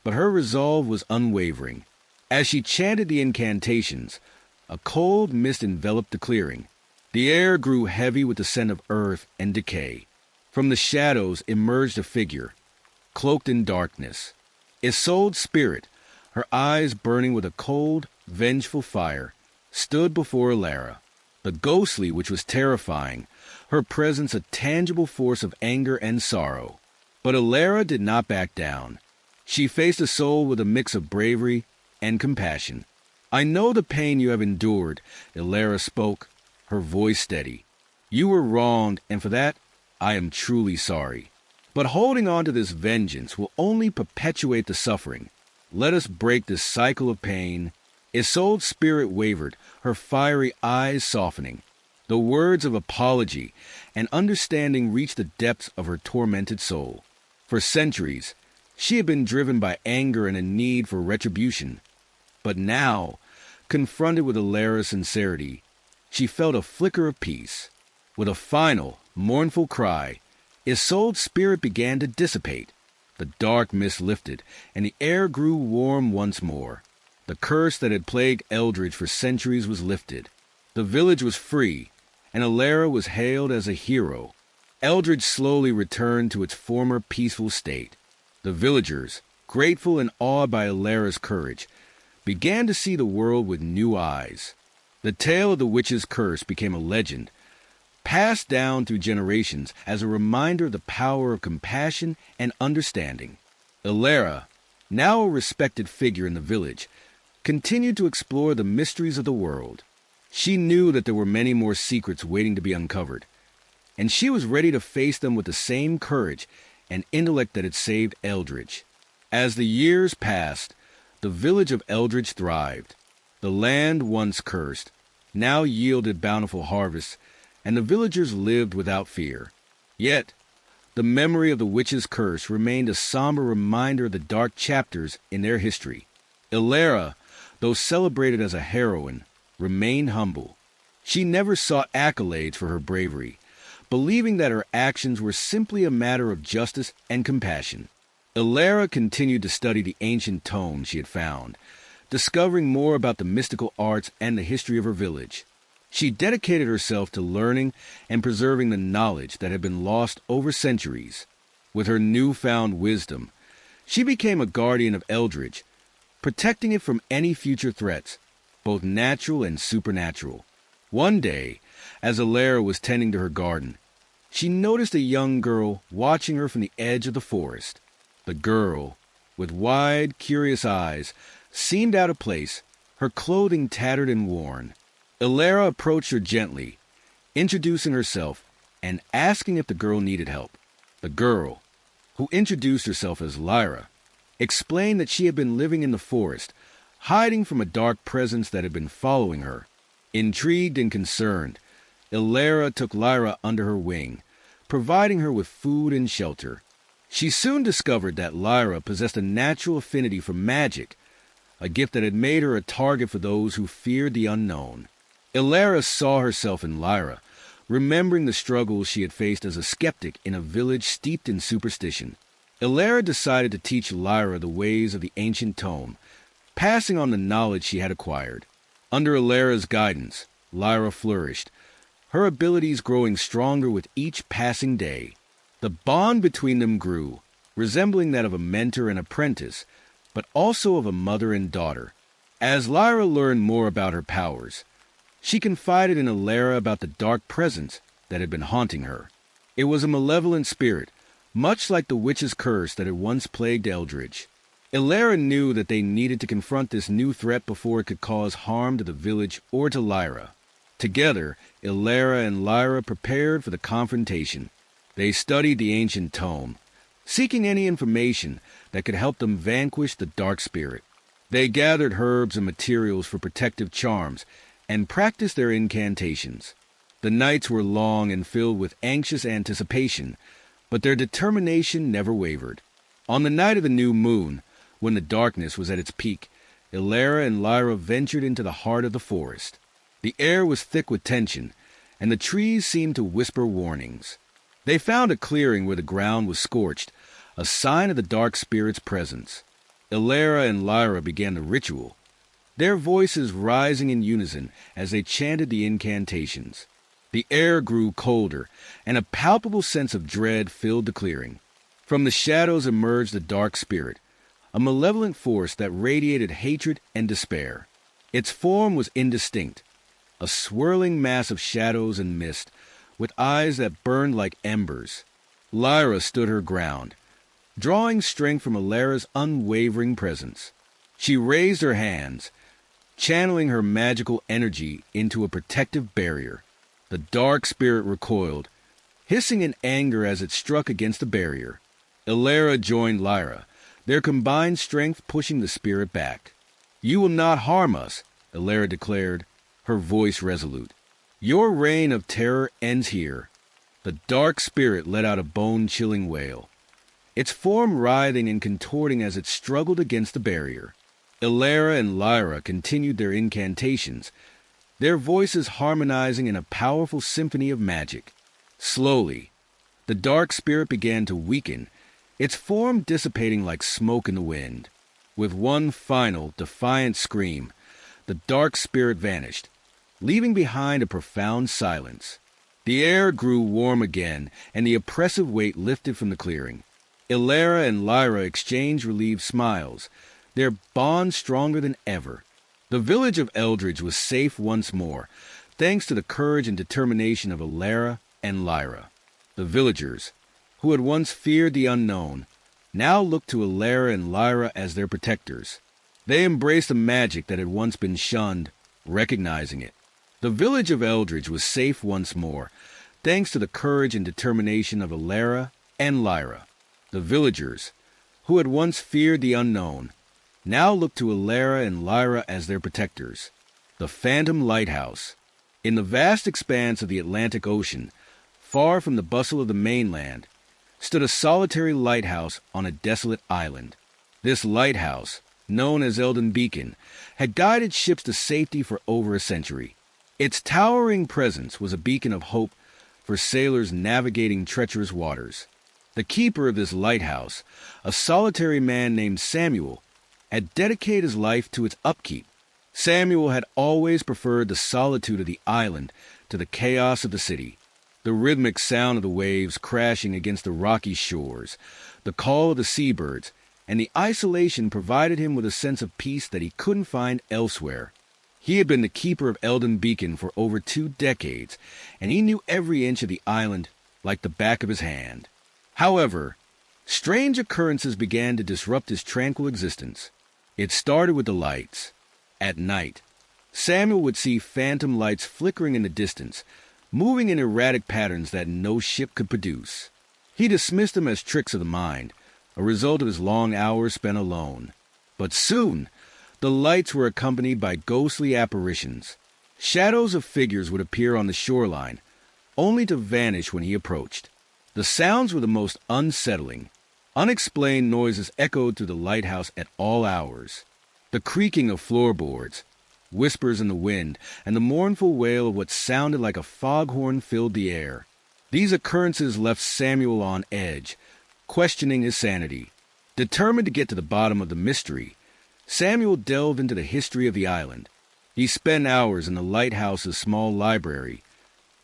but her resolve was unwavering. As she chanted the incantations, a cold mist enveloped the clearing. The air grew heavy with the scent of earth and decay. From the shadows emerged a figure, cloaked in darkness. Isolde's spirit, her eyes burning with a cold, vengeful fire, stood before Ilara. The ghostly, which was terrifying, her presence a tangible force of anger and sorrow. But Ilara did not back down. She faced Isolde with a mix of bravery and compassion. "I know the pain you have endured," Ilara spoke, her voice steady. "You were wronged, and for that, I am truly sorry. But holding on to this vengeance will only perpetuate the suffering. Let us break this cycle of pain." Isolde's spirit wavered, her fiery eyes softening. The words of apology and understanding reached the depths of her tormented soul. For centuries, she had been driven by anger and a need for retribution. But now, confronted with Ilara's sincerity, she felt a flicker of peace. With a final, mournful cry, Isolde's spirit began to dissipate. The dark mist lifted, and the air grew warm once more. The curse that had plagued Eldridge for centuries was lifted. The village was free, and Ilara was hailed as a hero. Eldridge slowly returned to its former peaceful state. The villagers, grateful and awed by Ilara's courage, began to see the world with new eyes. The tale of the witch's curse became a legend, passed down through generations as a reminder of the power of compassion and understanding. Ilara, now a respected figure in the village, continued to explore the mysteries of the world. She knew that there were many more secrets waiting to be uncovered, and she was ready to face them with the same courage and intellect that had saved Eldridge. As the years passed, the village of Eldridge thrived. The land once cursed now yielded bountiful harvests, and the villagers lived without fear. Yet, the memory of the witch's curse remained a somber reminder of the dark chapters in their history. Ilara, though celebrated as a heroine, remained humble. She never sought accolades for her bravery, believing that her actions were simply a matter of justice and compassion. Ilara continued to study the ancient tomes she had found, discovering more about the mystical arts and the history of her village. She dedicated herself to learning and preserving the knowledge that had been lost over centuries. With her newfound wisdom, she became a guardian of Eldridge, protecting it from any future threats, both natural and supernatural. One day, as Ilara was tending to her garden, she noticed a young girl watching her from the edge of the forest. The girl, with wide, curious eyes, seemed out of place, her clothing tattered and worn. Ilara approached her gently, introducing herself and asking if the girl needed help. The girl, who introduced herself as Lyra, explained that she had been living in the forest, hiding from a dark presence that had been following her. Intrigued and concerned, Ilara took Lyra under her wing, providing her with food and shelter. She soon discovered that Lyra possessed a natural affinity for magic, a gift that had made her a target for those who feared the unknown. Ilara saw herself in Lyra, remembering the struggles she had faced as a skeptic in a village steeped in superstition. Ilara decided to teach Lyra the ways of the ancient tome, passing on the knowledge she had acquired. Under Ilara's guidance, Lyra flourished, her abilities growing stronger with each passing day. The bond between them grew, resembling that of a mentor and apprentice, but also of a mother and daughter. As Lyra learned more about her powers, she confided in Ilara about the dark presence that had been haunting her. It was a malevolent spirit, much like the witch's curse that had once plagued Eldridge. Ilara knew that they needed to confront this new threat before it could cause harm to the village or to Lyra. Together, Ilara and Lyra prepared for the confrontation. They studied the ancient tome, seeking any information that could help them vanquish the dark spirit. They gathered herbs and materials for protective charms and practiced their incantations. The nights were long and filled with anxious anticipation, but their determination never wavered. On the night of the new moon, when the darkness was at its peak, Ilara and Lyra ventured into the heart of the forest. The air was thick with tension, and the trees seemed to whisper warnings. They found a clearing where the ground was scorched, a sign of the dark spirit's presence. Ilara and Lyra began the ritual, their voices rising in unison as they chanted the incantations. The air grew colder, and a palpable sense of dread filled the clearing. From the shadows emerged the dark spirit, a malevolent force that radiated hatred and despair. Its form was indistinct, a swirling mass of shadows and mist, with eyes that burned like embers. Lyra stood her ground, drawing strength from Ilara's unwavering presence. She raised her hands, channeling her magical energy into a protective barrier. The dark spirit recoiled, hissing in anger as it struck against the barrier. Ilara joined Lyra, their combined strength pushing the spirit back. "You will not harm us," Ilara declared, her voice resolute. "Your reign of terror ends here." The dark spirit let out a bone-chilling wail, its form writhing and contorting as it struggled against the barrier. Ilara and Lyra continued their incantations, their voices harmonizing in a powerful symphony of magic. Slowly, the dark spirit began to weaken, its form dissipating like smoke in the wind. With one final, defiant scream, the dark spirit vanished, leaving behind a profound silence. The air grew warm again, and the oppressive weight lifted from the clearing. Ilara and Lyra exchanged relieved smiles, their bond stronger than ever. The village of Eldridge was safe once more, thanks to the courage and determination of Ilara and Lyra. The villagers, who had once feared the unknown, now looked to Ilara and Lyra as their protectors. They embraced the magic that had once been shunned, recognizing it. The village of Eldridge was safe once more, thanks to the courage and determination of Ilara and Lyra. The villagers, who had once feared the unknown, now looked to Ilara and Lyra as their protectors. The Phantom Lighthouse. In the vast expanse of the Atlantic Ocean, far from the bustle of the mainland, stood a solitary lighthouse on a desolate island. This lighthouse, known as Eldon Beacon, had guided ships to safety for over a century. Its towering presence was a beacon of hope for sailors navigating treacherous waters. The keeper of this lighthouse, a solitary man named Samuel, had dedicated his life to its upkeep. Samuel had always preferred the solitude of the island to the chaos of the city. The rhythmic sound of the waves crashing against the rocky shores, the call of the seabirds, and the isolation provided him with a sense of peace that he couldn't find elsewhere. He had been the keeper of Eldon Beacon for over 2 decades, and he knew every inch of the island like the back of his hand. However, strange occurrences began to disrupt his tranquil existence. It started with the lights. At night, Samuel would see phantom lights flickering in the distance, moving in erratic patterns that no ship could produce. He dismissed them as tricks of the mind, a result of his long hours spent alone. But soon, the lights were accompanied by ghostly apparitions. Shadows of figures would appear on the shoreline, only to vanish when he approached. The sounds were the most unsettling. Unexplained noises echoed through the lighthouse at all hours. The creaking of floorboards, whispers in the wind, and the mournful wail of what sounded like a foghorn filled the air. These occurrences left Samuel on edge, questioning his sanity. Determined to get to the bottom of the mystery, Samuel delved into the history of the island. He spent hours in the lighthouse's small library,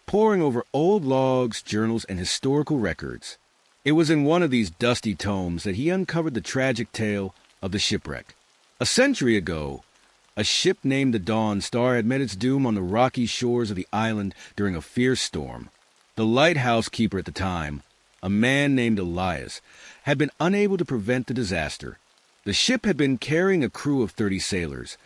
poring over old logs, journals, and historical records. It was in one of these dusty tomes that he uncovered the tragic tale of the shipwreck. A century ago, a ship named the Dawn Star had met its doom on the rocky shores of the island during a fierce storm. The lighthouse keeper at the time, a man named Elias, had been unable to prevent the disaster. The ship had been carrying a crew of 30 sailors,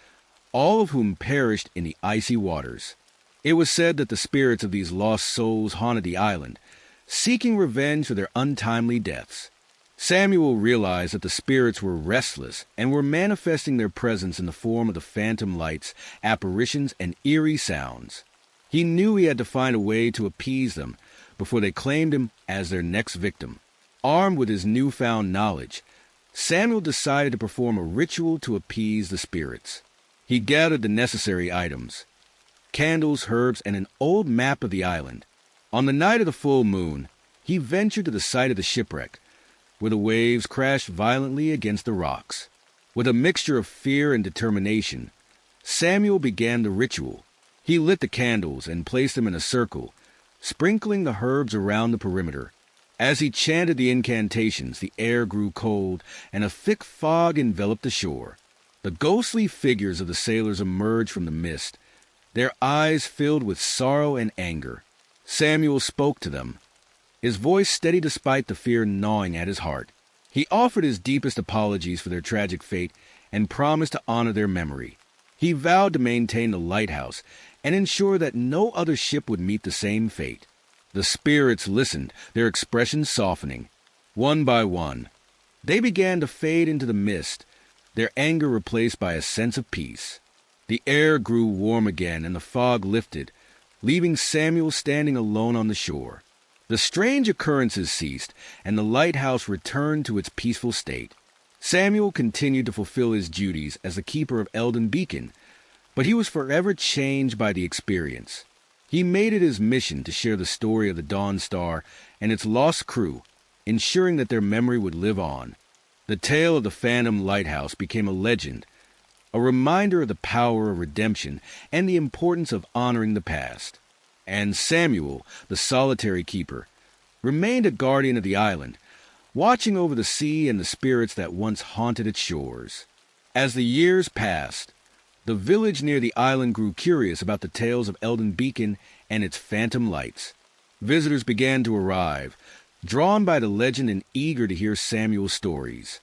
all of whom perished in the icy waters. It was said that the spirits of these lost souls haunted the island, seeking revenge for their untimely deaths. Samuel realized that the spirits were restless and were manifesting their presence in the form of the phantom lights, apparitions, and eerie sounds. He knew he had to find a way to appease them before they claimed him as their next victim. Armed with his newfound knowledge, Samuel decided to perform a ritual to appease the spirits. He gathered the necessary items: candles, herbs, and an old map of the island. On the night of the full moon, he ventured to the site of the shipwreck, where the waves crashed violently against the rocks. With a mixture of fear and determination, Samuel began the ritual. He lit the candles and placed them in a circle, sprinkling the herbs around the perimeter. As he chanted the incantations, the air grew cold, and a thick fog enveloped the shore. The ghostly figures of the sailors emerged from the mist, their eyes filled with sorrow and anger. Samuel spoke to them, his voice steady despite the fear gnawing at his heart. He offered his deepest apologies for their tragic fate and promised to honor their memory. He vowed to maintain the lighthouse and ensure that no other ship would meet the same fate. The spirits listened, their expressions softening. One by one, they began to fade into the mist, their anger replaced by a sense of peace. The air grew warm again and the fog lifted, leaving Samuel standing alone on the shore. The strange occurrences ceased, and the lighthouse returned to its peaceful state. Samuel continued to fulfill his duties as the keeper of Eldon Beacon, but he was forever changed by the experience. He made it his mission to share the story of the Dawn Star and its lost crew, ensuring that their memory would live on. The tale of the Phantom Lighthouse became a legend, a reminder of the power of redemption and the importance of honoring the past. And Samuel, the solitary keeper, remained a guardian of the island, watching over the sea and the spirits that once haunted its shores. As the years passed, the village near the island grew curious about the tales of Eldon Beacon and its phantom lights. Visitors began to arrive, drawn by the legend and eager to hear Samuel's stories.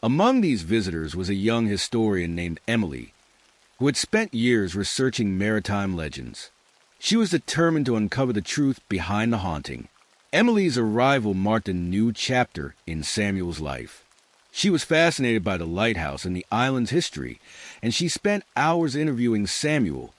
Among these visitors was a young historian named Emily, who had spent years researching maritime legends. She was determined to uncover the truth behind the haunting. Emily's arrival marked a new chapter in Samuel's life. She was fascinated by the lighthouse and the island's history, and she spent hours interviewing Samuel,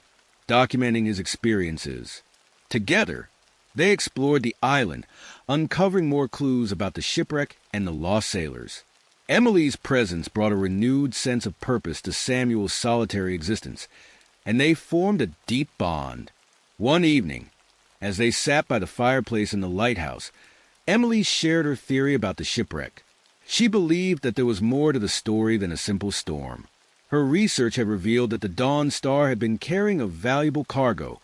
documenting his experiences. Together, they explored the island, uncovering more clues about the shipwreck and the lost sailors. Emily's presence brought a renewed sense of purpose to Samuel's solitary existence, and they formed a deep bond. One evening, as they sat by the fireplace in the lighthouse, Emily shared her theory about the shipwreck. She believed that there was more to the story than a simple storm. Her research had revealed that the Dawn Star had been carrying a valuable cargo,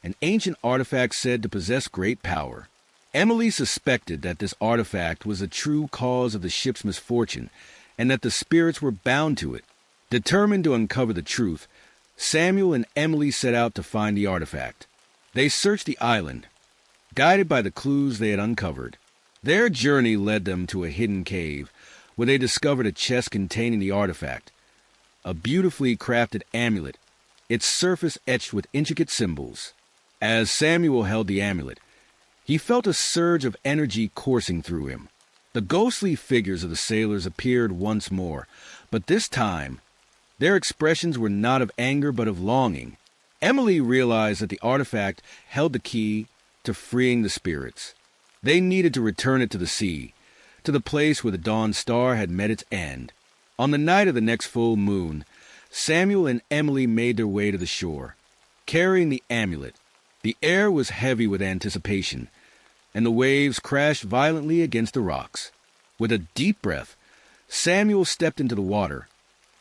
an ancient artifact said to possess great power. Emily suspected that this artifact was the true cause of the ship's misfortune, and that the spirits were bound to it. Determined to uncover the truth, Samuel and Emily set out to find the artifact. They searched the island, guided by the clues they had uncovered. Their journey led them to a hidden cave, where they discovered a chest containing the artifact, a beautifully crafted amulet, its surface etched with intricate symbols. As Samuel held the amulet, he felt a surge of energy coursing through him. The ghostly figures of the sailors appeared once more, but this time, their expressions were not of anger but of longing. Emily realized that the artifact held the key to freeing the spirits. They needed to return it to the sea, to the place where the dawn star had met its end. On the night of the next full moon, Samuel and Emily made their way to the shore, carrying the amulet. The air was heavy with anticipation, and the waves crashed violently against the rocks. With a deep breath, Samuel stepped into the water,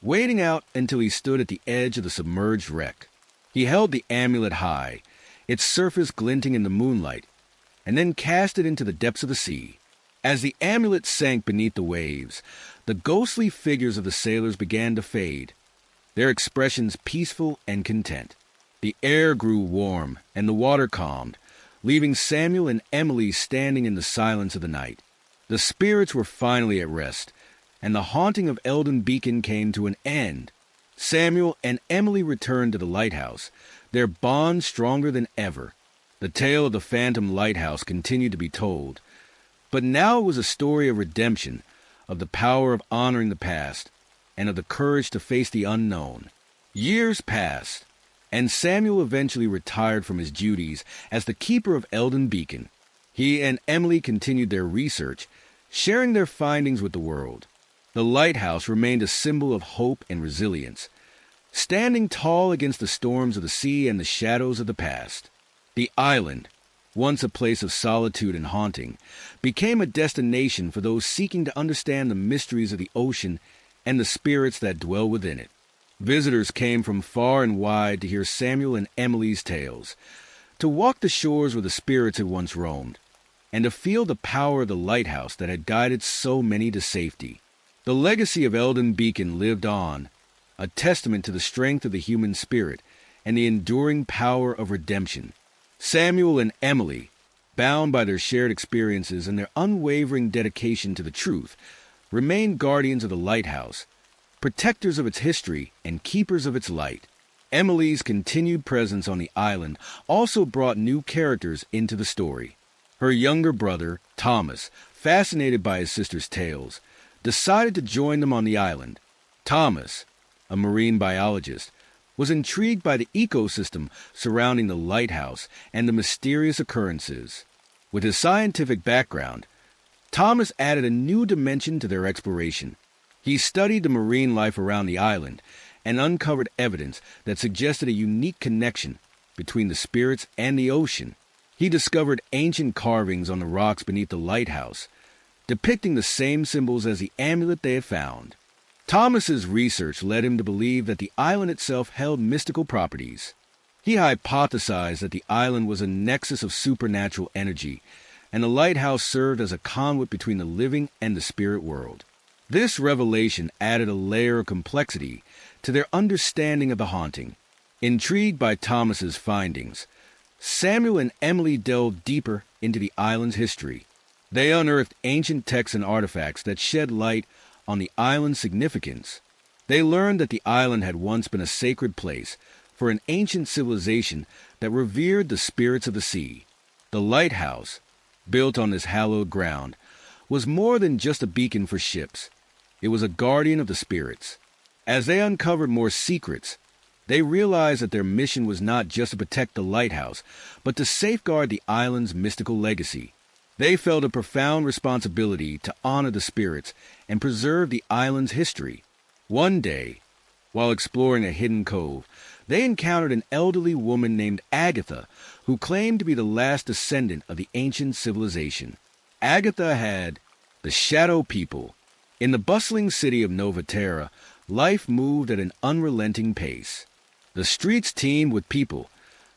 wading out until he stood at the edge of the submerged wreck. He held the amulet high, its surface glinting in the moonlight, and then cast it into the depths of the sea. As the amulet sank beneath the waves, the ghostly figures of the sailors began to fade, their expressions peaceful and content. The air grew warm, and the water calmed, leaving Samuel and Emily standing in the silence of the night. The spirits were finally at rest, and the haunting of Eldon Beacon came to an end. Samuel and Emily returned to the lighthouse, their bond stronger than ever. The tale of the phantom lighthouse continued to be told, but now it was a story of redemption, of the power of honoring the past, and of the courage to face the unknown. Years passed, and Samuel eventually retired from his duties as the keeper of Eldon Beacon. He and Emily continued their research, sharing their findings with the world. The lighthouse remained a symbol of hope and resilience, standing tall against the storms of the sea and the shadows of the past. The island, once a place of solitude and haunting, became a destination for those seeking to understand the mysteries of the ocean and the spirits that dwell within it. Visitors came from far and wide to hear Samuel and Emily's tales, to walk the shores where the spirits had once roamed, and to feel the power of the lighthouse that had guided so many to safety. The legacy of Eldon Beacon lived on, a testament to the strength of the human spirit and the enduring power of redemption. Samuel and Emily, bound by their shared experiences and their unwavering dedication to the truth, remained guardians of the lighthouse, protectors of its history and keepers of its light. Emily's continued presence on the island also brought new characters into the story. Her younger brother, Thomas, fascinated by his sister's tales, decided to join them on the island. Thomas, a marine biologist, was intrigued by the ecosystem surrounding the lighthouse and the mysterious occurrences. With his scientific background, Thomas added a new dimension to their exploration. He studied the marine life around the island and uncovered evidence that suggested a unique connection between the spirits and the ocean. He discovered ancient carvings on the rocks beneath the lighthouse, depicting the same symbols as the amulet they had found. Thomas's research led him to believe that the island itself held mystical properties. He hypothesized that the island was a nexus of supernatural energy, and the lighthouse served as a conduit between the living and the spirit world. This revelation added a layer of complexity to their understanding of the haunting. Intrigued by Thomas's findings, Samuel and Emily delved deeper into the island's history. They unearthed ancient texts and artifacts that shed light on the island's significance. They learned that the island had once been a sacred place for an ancient civilization that revered the spirits of the sea. The lighthouse, built on this hallowed ground, was more than just a beacon for ships. It was a guardian of the spirits. As they uncovered more secrets, they realized that their mission was not just to protect the lighthouse, but to safeguard the island's mystical legacy. They felt a profound responsibility to honor the spirits and preserve the island's history. One day, while exploring a hidden cove, they encountered an elderly woman named Agatha, who claimed to be the last descendant of the ancient civilization. Agatha had the Shadow People. In the bustling city of Nova Terra, life moved at an unrelenting pace. The streets teemed with people,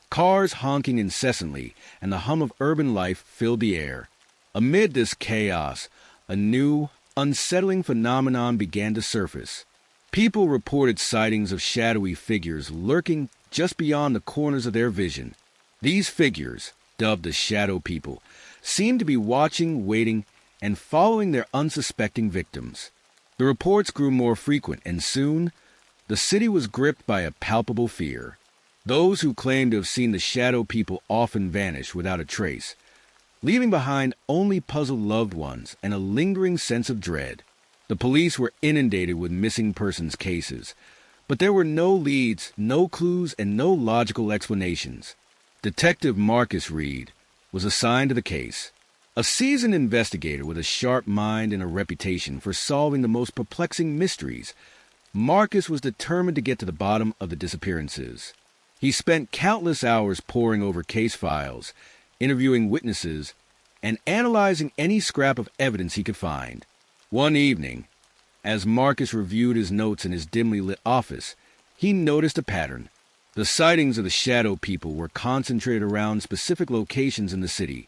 cars honking incessantly, and the hum of urban life filled the air. Amid this chaos, a new, unsettling phenomenon began to surface. People reported sightings of shadowy figures lurking just beyond the corners of their vision. These figures, dubbed the Shadow People, seemed to be watching, waiting, and following their unsuspecting victims. The reports grew more frequent, and soon, the city was gripped by a palpable fear. Those who claimed to have seen the Shadow People often vanished without a trace, leaving behind only puzzled loved ones and a lingering sense of dread. The police were inundated with missing persons cases, but there were no leads, no clues, and no logical explanations. Detective Marcus Reed was assigned to the case. A seasoned investigator with a sharp mind and a reputation for solving the most perplexing mysteries, Marcus was determined to get to the bottom of the disappearances. He spent countless hours poring over case files, interviewing witnesses, and analyzing any scrap of evidence he could find. One evening, as Marcus reviewed his notes in his dimly lit office, he noticed a pattern. The sightings of the Shadow People were concentrated around specific locations in the city: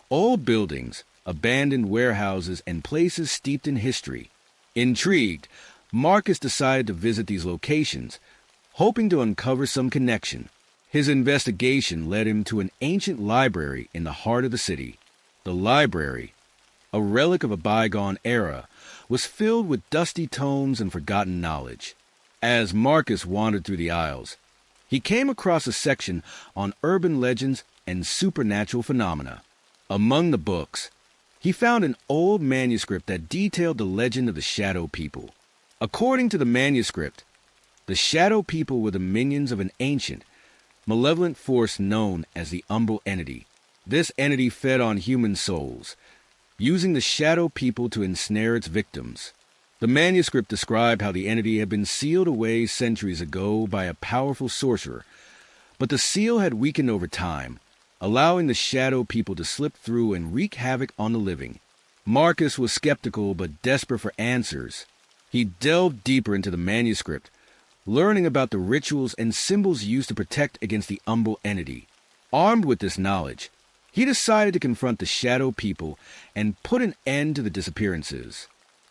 old buildings, abandoned warehouses, and places steeped in history. Intrigued, Marcus decided to visit these locations, hoping to uncover some connection. His investigation led him to an ancient library in the heart of the city. The library, a relic of a bygone era, was filled with dusty tomes and forgotten knowledge. As Marcus wandered through the aisles, he came across a section on urban legends and supernatural phenomena. Among the books, he found an old manuscript that detailed the legend of the Shadow People. According to the manuscript, the Shadow People were the minions of an ancient, malevolent force known as the Umbral Entity. This entity fed on human souls, using the Shadow People to ensnare its victims. The manuscript described how the entity had been sealed away centuries ago by a powerful sorcerer, but the seal had weakened over time, allowing the Shadow People to slip through and wreak havoc on the living. Marcus was skeptical but desperate for answers. He delved deeper into the manuscript, learning about the rituals and symbols used to protect against the Umbral Entity. Armed with this knowledge, he decided to confront the Shadow People and put an end to the disappearances.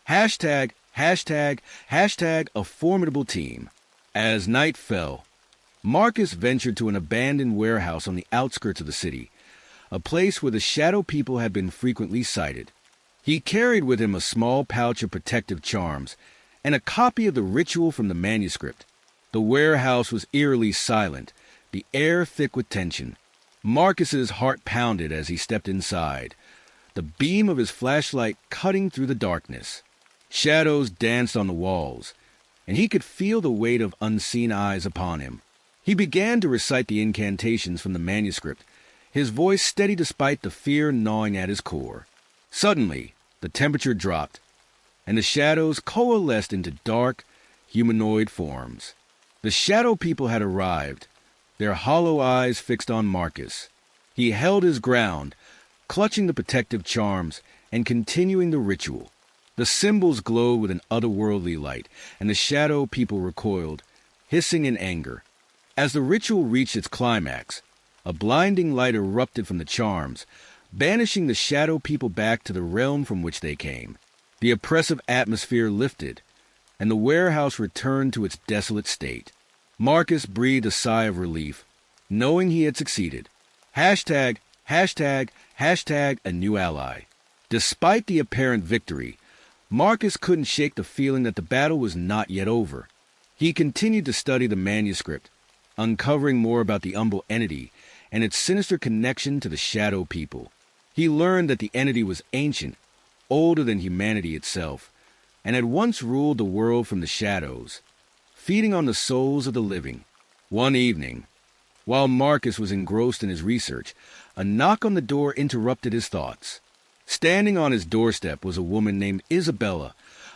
Hashtag a formidable team. As night fell, Marcus ventured to an abandoned warehouse on the outskirts of the city, a place where the Shadow People had been frequently sighted. He carried with him a small pouch of protective charms and a copy of the ritual from the manuscript. The warehouse was eerily silent, the air thick with tension. Marcus's heart pounded as he stepped inside, the beam of his flashlight cutting through the darkness. Shadows danced on the walls, and he could feel the weight of unseen eyes upon him. He began to recite the incantations from the manuscript, his voice steady despite the fear gnawing at his core. Suddenly, the temperature dropped, and the shadows coalesced into dark, humanoid forms. The Shadow People had arrived, their hollow eyes fixed on Marcus. He held his ground, clutching the protective charms and continuing the ritual. The symbols glowed with an otherworldly light, and the Shadow People recoiled, hissing in anger. As the ritual reached its climax, a blinding light erupted from the charms, banishing the Shadow People back to the realm from which they came. The oppressive atmosphere lifted, and the warehouse returned to its desolate state. Marcus breathed a sigh of relief, knowing he had succeeded. Hashtag a new ally. Despite the apparent victory, Marcus couldn't shake the feeling that the battle was not yet over. He continued to study the manuscript, uncovering more about the Umbral Entity and its sinister connection to the Shadow People. He learned that the entity was ancient, older than humanity itself, and had once ruled the world from the shadows, feeding on the souls of the living. One evening, while Marcus was engrossed in his research, a knock on the door interrupted his thoughts. Standing on his doorstep was a woman named Isabella,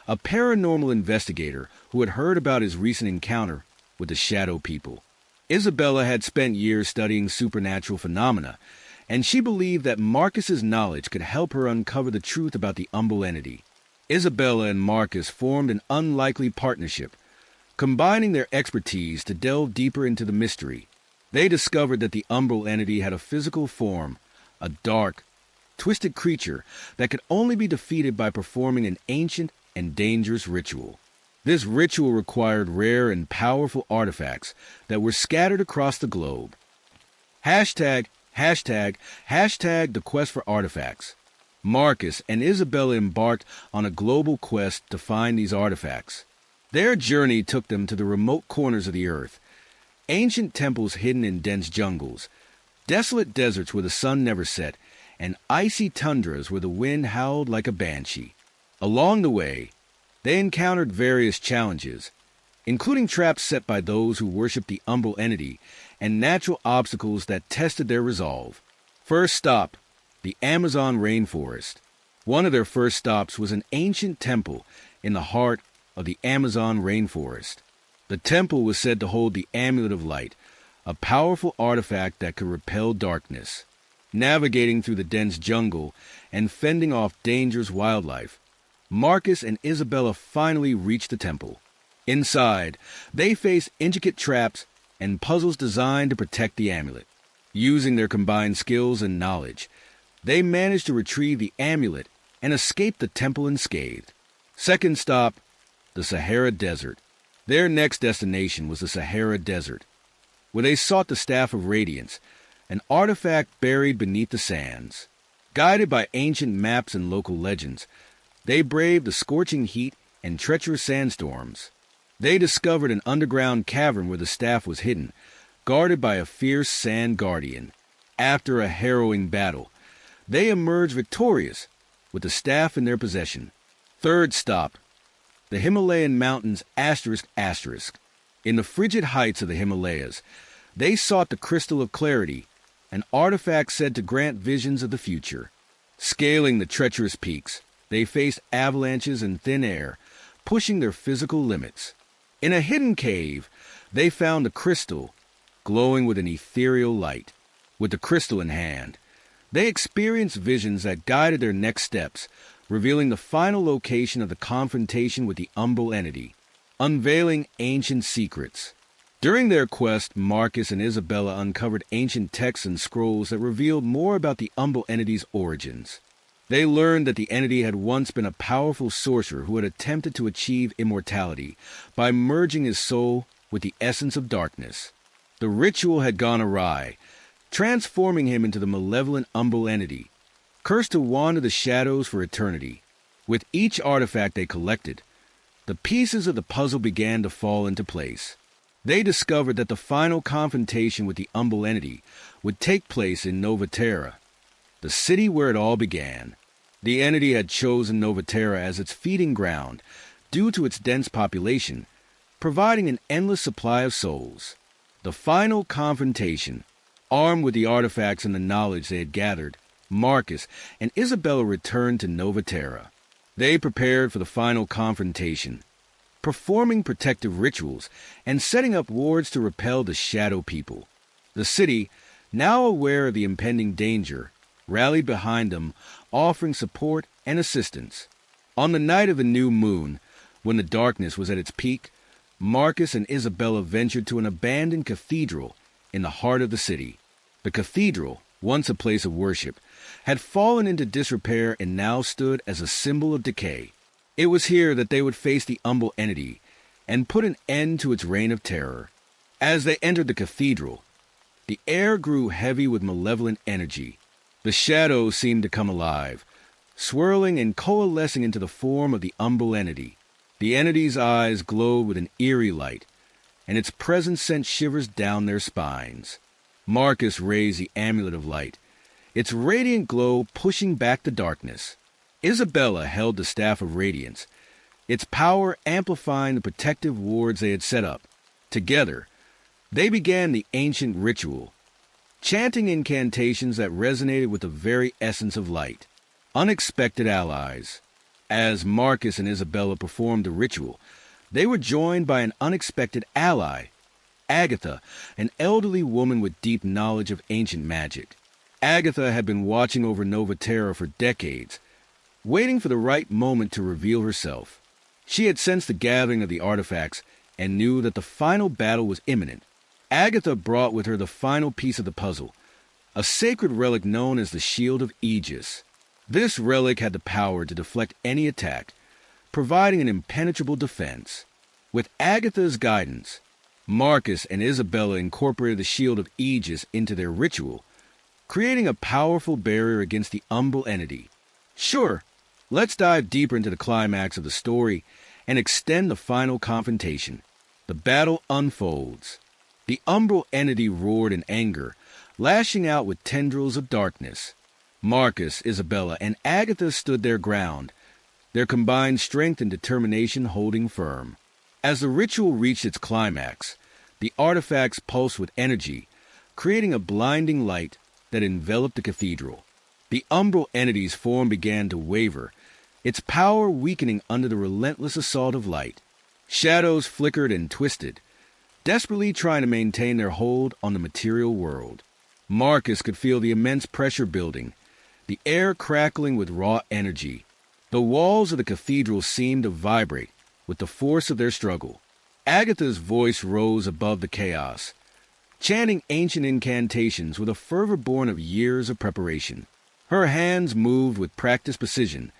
a paranormal investigator who had heard about his recent encounter with the Shadow People. Isabella had spent years studying supernatural phenomena, and she believed that Marcus's knowledge could help her uncover the truth about the Umbral Entity. Isabella and Marcus formed an unlikely partnership, combining their expertise to delve deeper into the mystery. They discovered that the Umbral Entity had a physical form, a dark, twisted creature that could only be defeated by performing an ancient and dangerous ritual. This ritual required rare and powerful artifacts that were scattered across the globe. Hashtag Hashtag the quest for artifacts. Marcus and Isabella embarked on a global quest to find these artifacts. Their journey took them to the remote corners of the earth, ancient temples hidden in dense jungles, desolate deserts where the sun never set, and icy tundras where the wind howled like a banshee. Along the way, they encountered various challenges, including traps set by those who worshiped the umbral entity and natural obstacles that tested their resolve. First stop, the Amazon rainforest. One of their first stops was an ancient temple in the heart of the Amazon rainforest. The temple was said to hold the Amulet of Light, a powerful artifact that could repel darkness. Navigating through the dense jungle and fending off dangerous wildlife, Marcus and Isabella finally reached the temple. Inside, they faced intricate traps and puzzles designed to protect the amulet. Using their combined skills and knowledge, they managed to retrieve the amulet and escape the temple unscathed. Second stop, the Sahara Desert. Their next destination was the Sahara Desert, where they sought the Staff of Radiance, an artifact buried beneath the sands. Guided by ancient maps and local legends, they braved the scorching heat and treacherous sandstorms. They discovered an underground cavern where the staff was hidden, guarded by a fierce sand guardian. After a harrowing battle, they emerged victorious with the staff in their possession. Third stop, the Himalayan mountains ***. In the frigid heights of the Himalayas, they sought the Crystal of Clarity, an artifact said to grant visions of the future. Scaling the treacherous peaks, they faced avalanches and thin air, pushing their physical limits. In a hidden cave, they found a crystal glowing with an ethereal light. With the crystal in hand, they experienced visions that guided their next steps, revealing the final location of the confrontation with the umbral entity, unveiling ancient secrets. During their quest, Marcus and Isabella uncovered ancient texts and scrolls that revealed more about the umbral entity's origins. They learned that the entity had once been a powerful sorcerer who had attempted to achieve immortality by merging his soul with the essence of darkness. The ritual had gone awry, transforming him into the malevolent umbral entity, cursed to wander the shadows for eternity. With each artifact they collected, the pieces of the puzzle began to fall into place. They discovered that the final confrontation with the umbral entity would take place in Nova Terra, the city where it all began. The entity had chosen Nova Terra as its feeding ground due to its dense population, providing an endless supply of souls. The final confrontation. Armed with the artifacts and the knowledge they had gathered, Marcus and Isabella returned to Nova Terra. They prepared for the final confrontation, performing protective rituals and setting up wards to repel the Shadow People. The city, now aware of the impending danger, rallied behind them, offering support and assistance. On the night of the new moon, when the darkness was at its peak, Marcus and Isabella ventured to an abandoned cathedral in the heart of the city. The cathedral, once a place of worship, had fallen into disrepair and now stood as a symbol of decay. It was here that they would face the umbral entity and put an end to its reign of terror. As they entered the cathedral, the air grew heavy with malevolent energy. The shadows seemed to come alive, swirling and coalescing into the form of the umbral entity. The entity's eyes glowed with an eerie light, and its presence sent shivers down their spines. Marcus raised the Amulet of Light, its radiant glow pushing back the darkness. Isabella held the Staff of Radiance, its power amplifying the protective wards they had set up. Together, they began the ancient ritual, chanting incantations that resonated with the very essence of light. Unexpected allies. As Marcus and Isabella performed the ritual, they were joined by an unexpected ally, Agatha, an elderly woman with deep knowledge of ancient magic. Agatha had been watching over Nova Terra for decades, waiting for the right moment to reveal herself. She had sensed the gathering of the artifacts and knew that the final battle was imminent. Agatha brought with her the final piece of the puzzle, a sacred relic known as the Shield of Aegis. This relic had the power to deflect any attack, providing an impenetrable defense. With Agatha's guidance, Marcus and Isabella incorporated the Shield of Aegis into their ritual, creating a powerful barrier against the umbral entity. Sure, let's dive deeper into the climax of the story and extend the final confrontation. The battle unfolds. The umbral entity roared in anger, lashing out with tendrils of darkness. Marcus, Isabella, and Agatha stood their ground, their combined strength and determination holding firm. As the ritual reached its climax, the artifacts pulsed with energy, creating a blinding light that enveloped the cathedral. The umbral entity's form began to waver, its power weakening under the relentless assault of light. Shadows flickered and twisted, desperately trying to maintain their hold on the material world. Marcus could feel the immense pressure building, the air crackling with raw energy. The walls of the cathedral seemed to vibrate with the force of their struggle. Agatha's voice rose above the chaos, chanting ancient incantations with a fervor born of years of preparation. Her hands moved with practiced precision,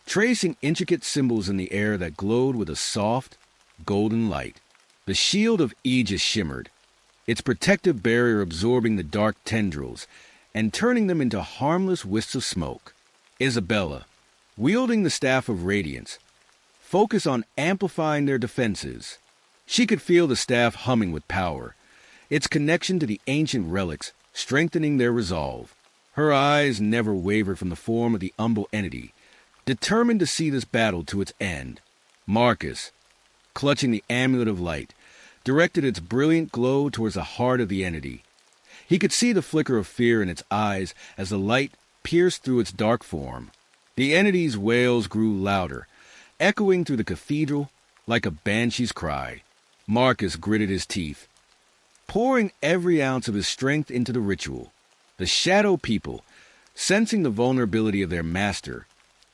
tracing intricate symbols in the air that glowed with a soft, golden light. The shield of Aegis shimmered, its protective barrier absorbing the dark tendrils and turning them into harmless wisps of smoke. Isabella, wielding the Staff of Radiance, focused on amplifying their defenses. She could feel the staff humming with power, its connection to the ancient relics strengthening their resolve. Her eyes never wavered from the form of the umbral entity, determined to see this battle to its end. Marcus, clutching the amulet of light, directed its brilliant glow towards the heart of the entity. He could see the flicker of fear in its eyes as the light pierced through its dark form. The entity's wails grew louder, echoing through the cathedral like a banshee's cry. Marcus gritted his teeth, pouring every ounce of his strength into the ritual. The shadow people, sensing the vulnerability of their master,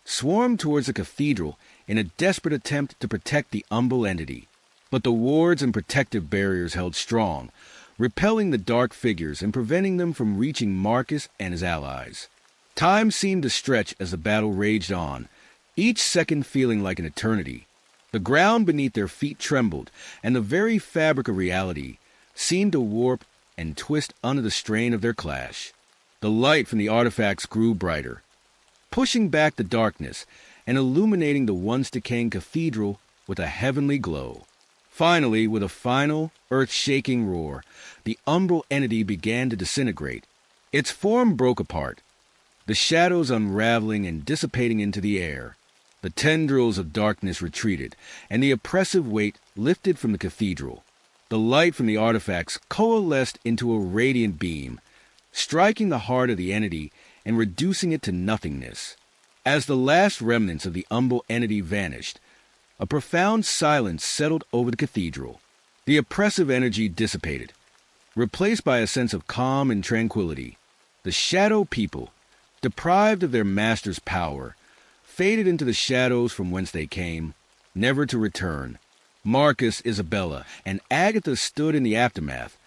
swarmed towards the cathedral in a desperate attempt to protect the umbral entity. But the wards and protective barriers held strong, repelling the dark figures and preventing them from reaching Marcus and his allies. Time seemed to stretch as the battle raged on, each second feeling like an eternity. The ground beneath their feet trembled, and the very fabric of reality seemed to warp and twist under the strain of their clash. The light from the artifacts grew brighter, pushing back the darkness and illuminating the once decaying cathedral with a heavenly glow. Finally, with a final, earth-shaking roar, the umbral entity began to disintegrate. Its form broke apart, the shadows unraveling and dissipating into the air. The tendrils of darkness retreated, and the oppressive weight lifted from the cathedral. The light from the artifacts coalesced into a radiant beam, striking the heart of the entity and reducing it to nothingness. As the last remnants of the umbral entity vanished, a profound silence settled over the cathedral. The oppressive energy dissipated, replaced by a sense of calm and tranquility. The shadow people, deprived of their master's power, faded into the shadows from whence they came, never to return. Marcus, Isabella, and Agatha stood in the aftermath,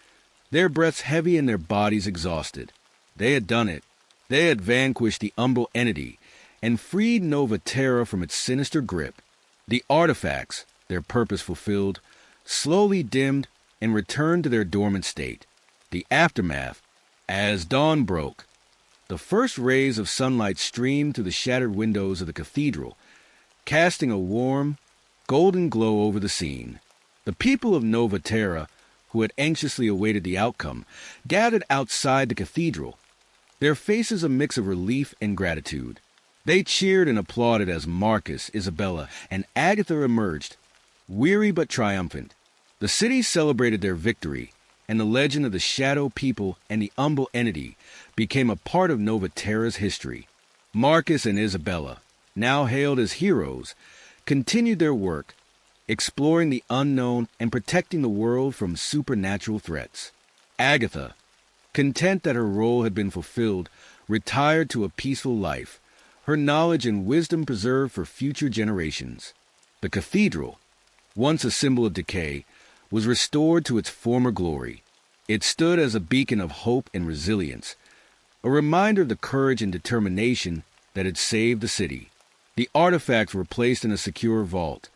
their breaths heavy and their bodies exhausted. They had done it. They had vanquished the umbral entity and freed Nova Terra from its sinister grip. The artifacts, their purpose fulfilled, slowly dimmed and returned to their dormant state. The aftermath, as dawn broke, the first rays of sunlight streamed through the shattered windows of the cathedral, casting a warm, golden glow over the scene. The people of Nova Terra, who had anxiously awaited the outcome, gathered outside the cathedral, their faces a mix of relief and gratitude. They cheered and applauded as Marcus, Isabella, and Agatha emerged, weary but triumphant. The city celebrated their victory, and the legend of the Shadow People and the umbral entity became a part of Nova Terra's history. Marcus and Isabella, now hailed as heroes, continued their work, exploring the unknown and protecting the world from supernatural threats. Agatha, content that her role had been fulfilled, retired to a peaceful life, her knowledge and wisdom preserved for future generations. The cathedral, once a symbol of decay, was restored to its former glory. It stood as a beacon of hope and resilience, a reminder of the courage and determination that had saved the city. The artifacts were placed in a secure vault,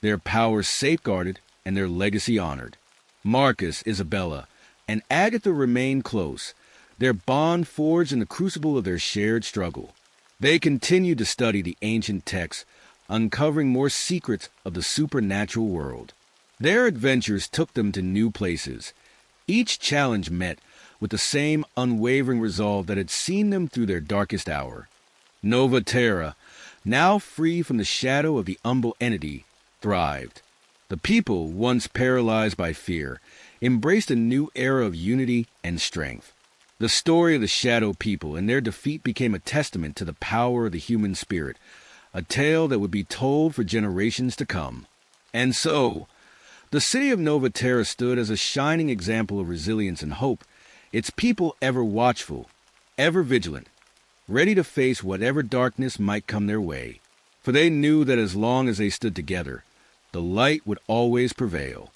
their powers safeguarded and their legacy honored. Marcus, Isabella, and Agatha remained close, their bond forged in the crucible of their shared struggle. They continued to study the ancient texts, uncovering more secrets of the supernatural world. Their adventures took them to new places, each challenge met with the same unwavering resolve that had seen them through their darkest hour. Nova Terra, now free from the shadow of the humble entity, thrived. The people, once paralyzed by fear, embraced a new era of unity and strength. The story of the Shadow People and their defeat became a testament to the power of the human spirit, a tale that would be told for generations to come. And so, the city of Nova Terra stood as a shining example of resilience and hope, its people ever watchful, ever vigilant, ready to face whatever darkness might come their way. For they knew that as long as they stood together, the light would always prevail.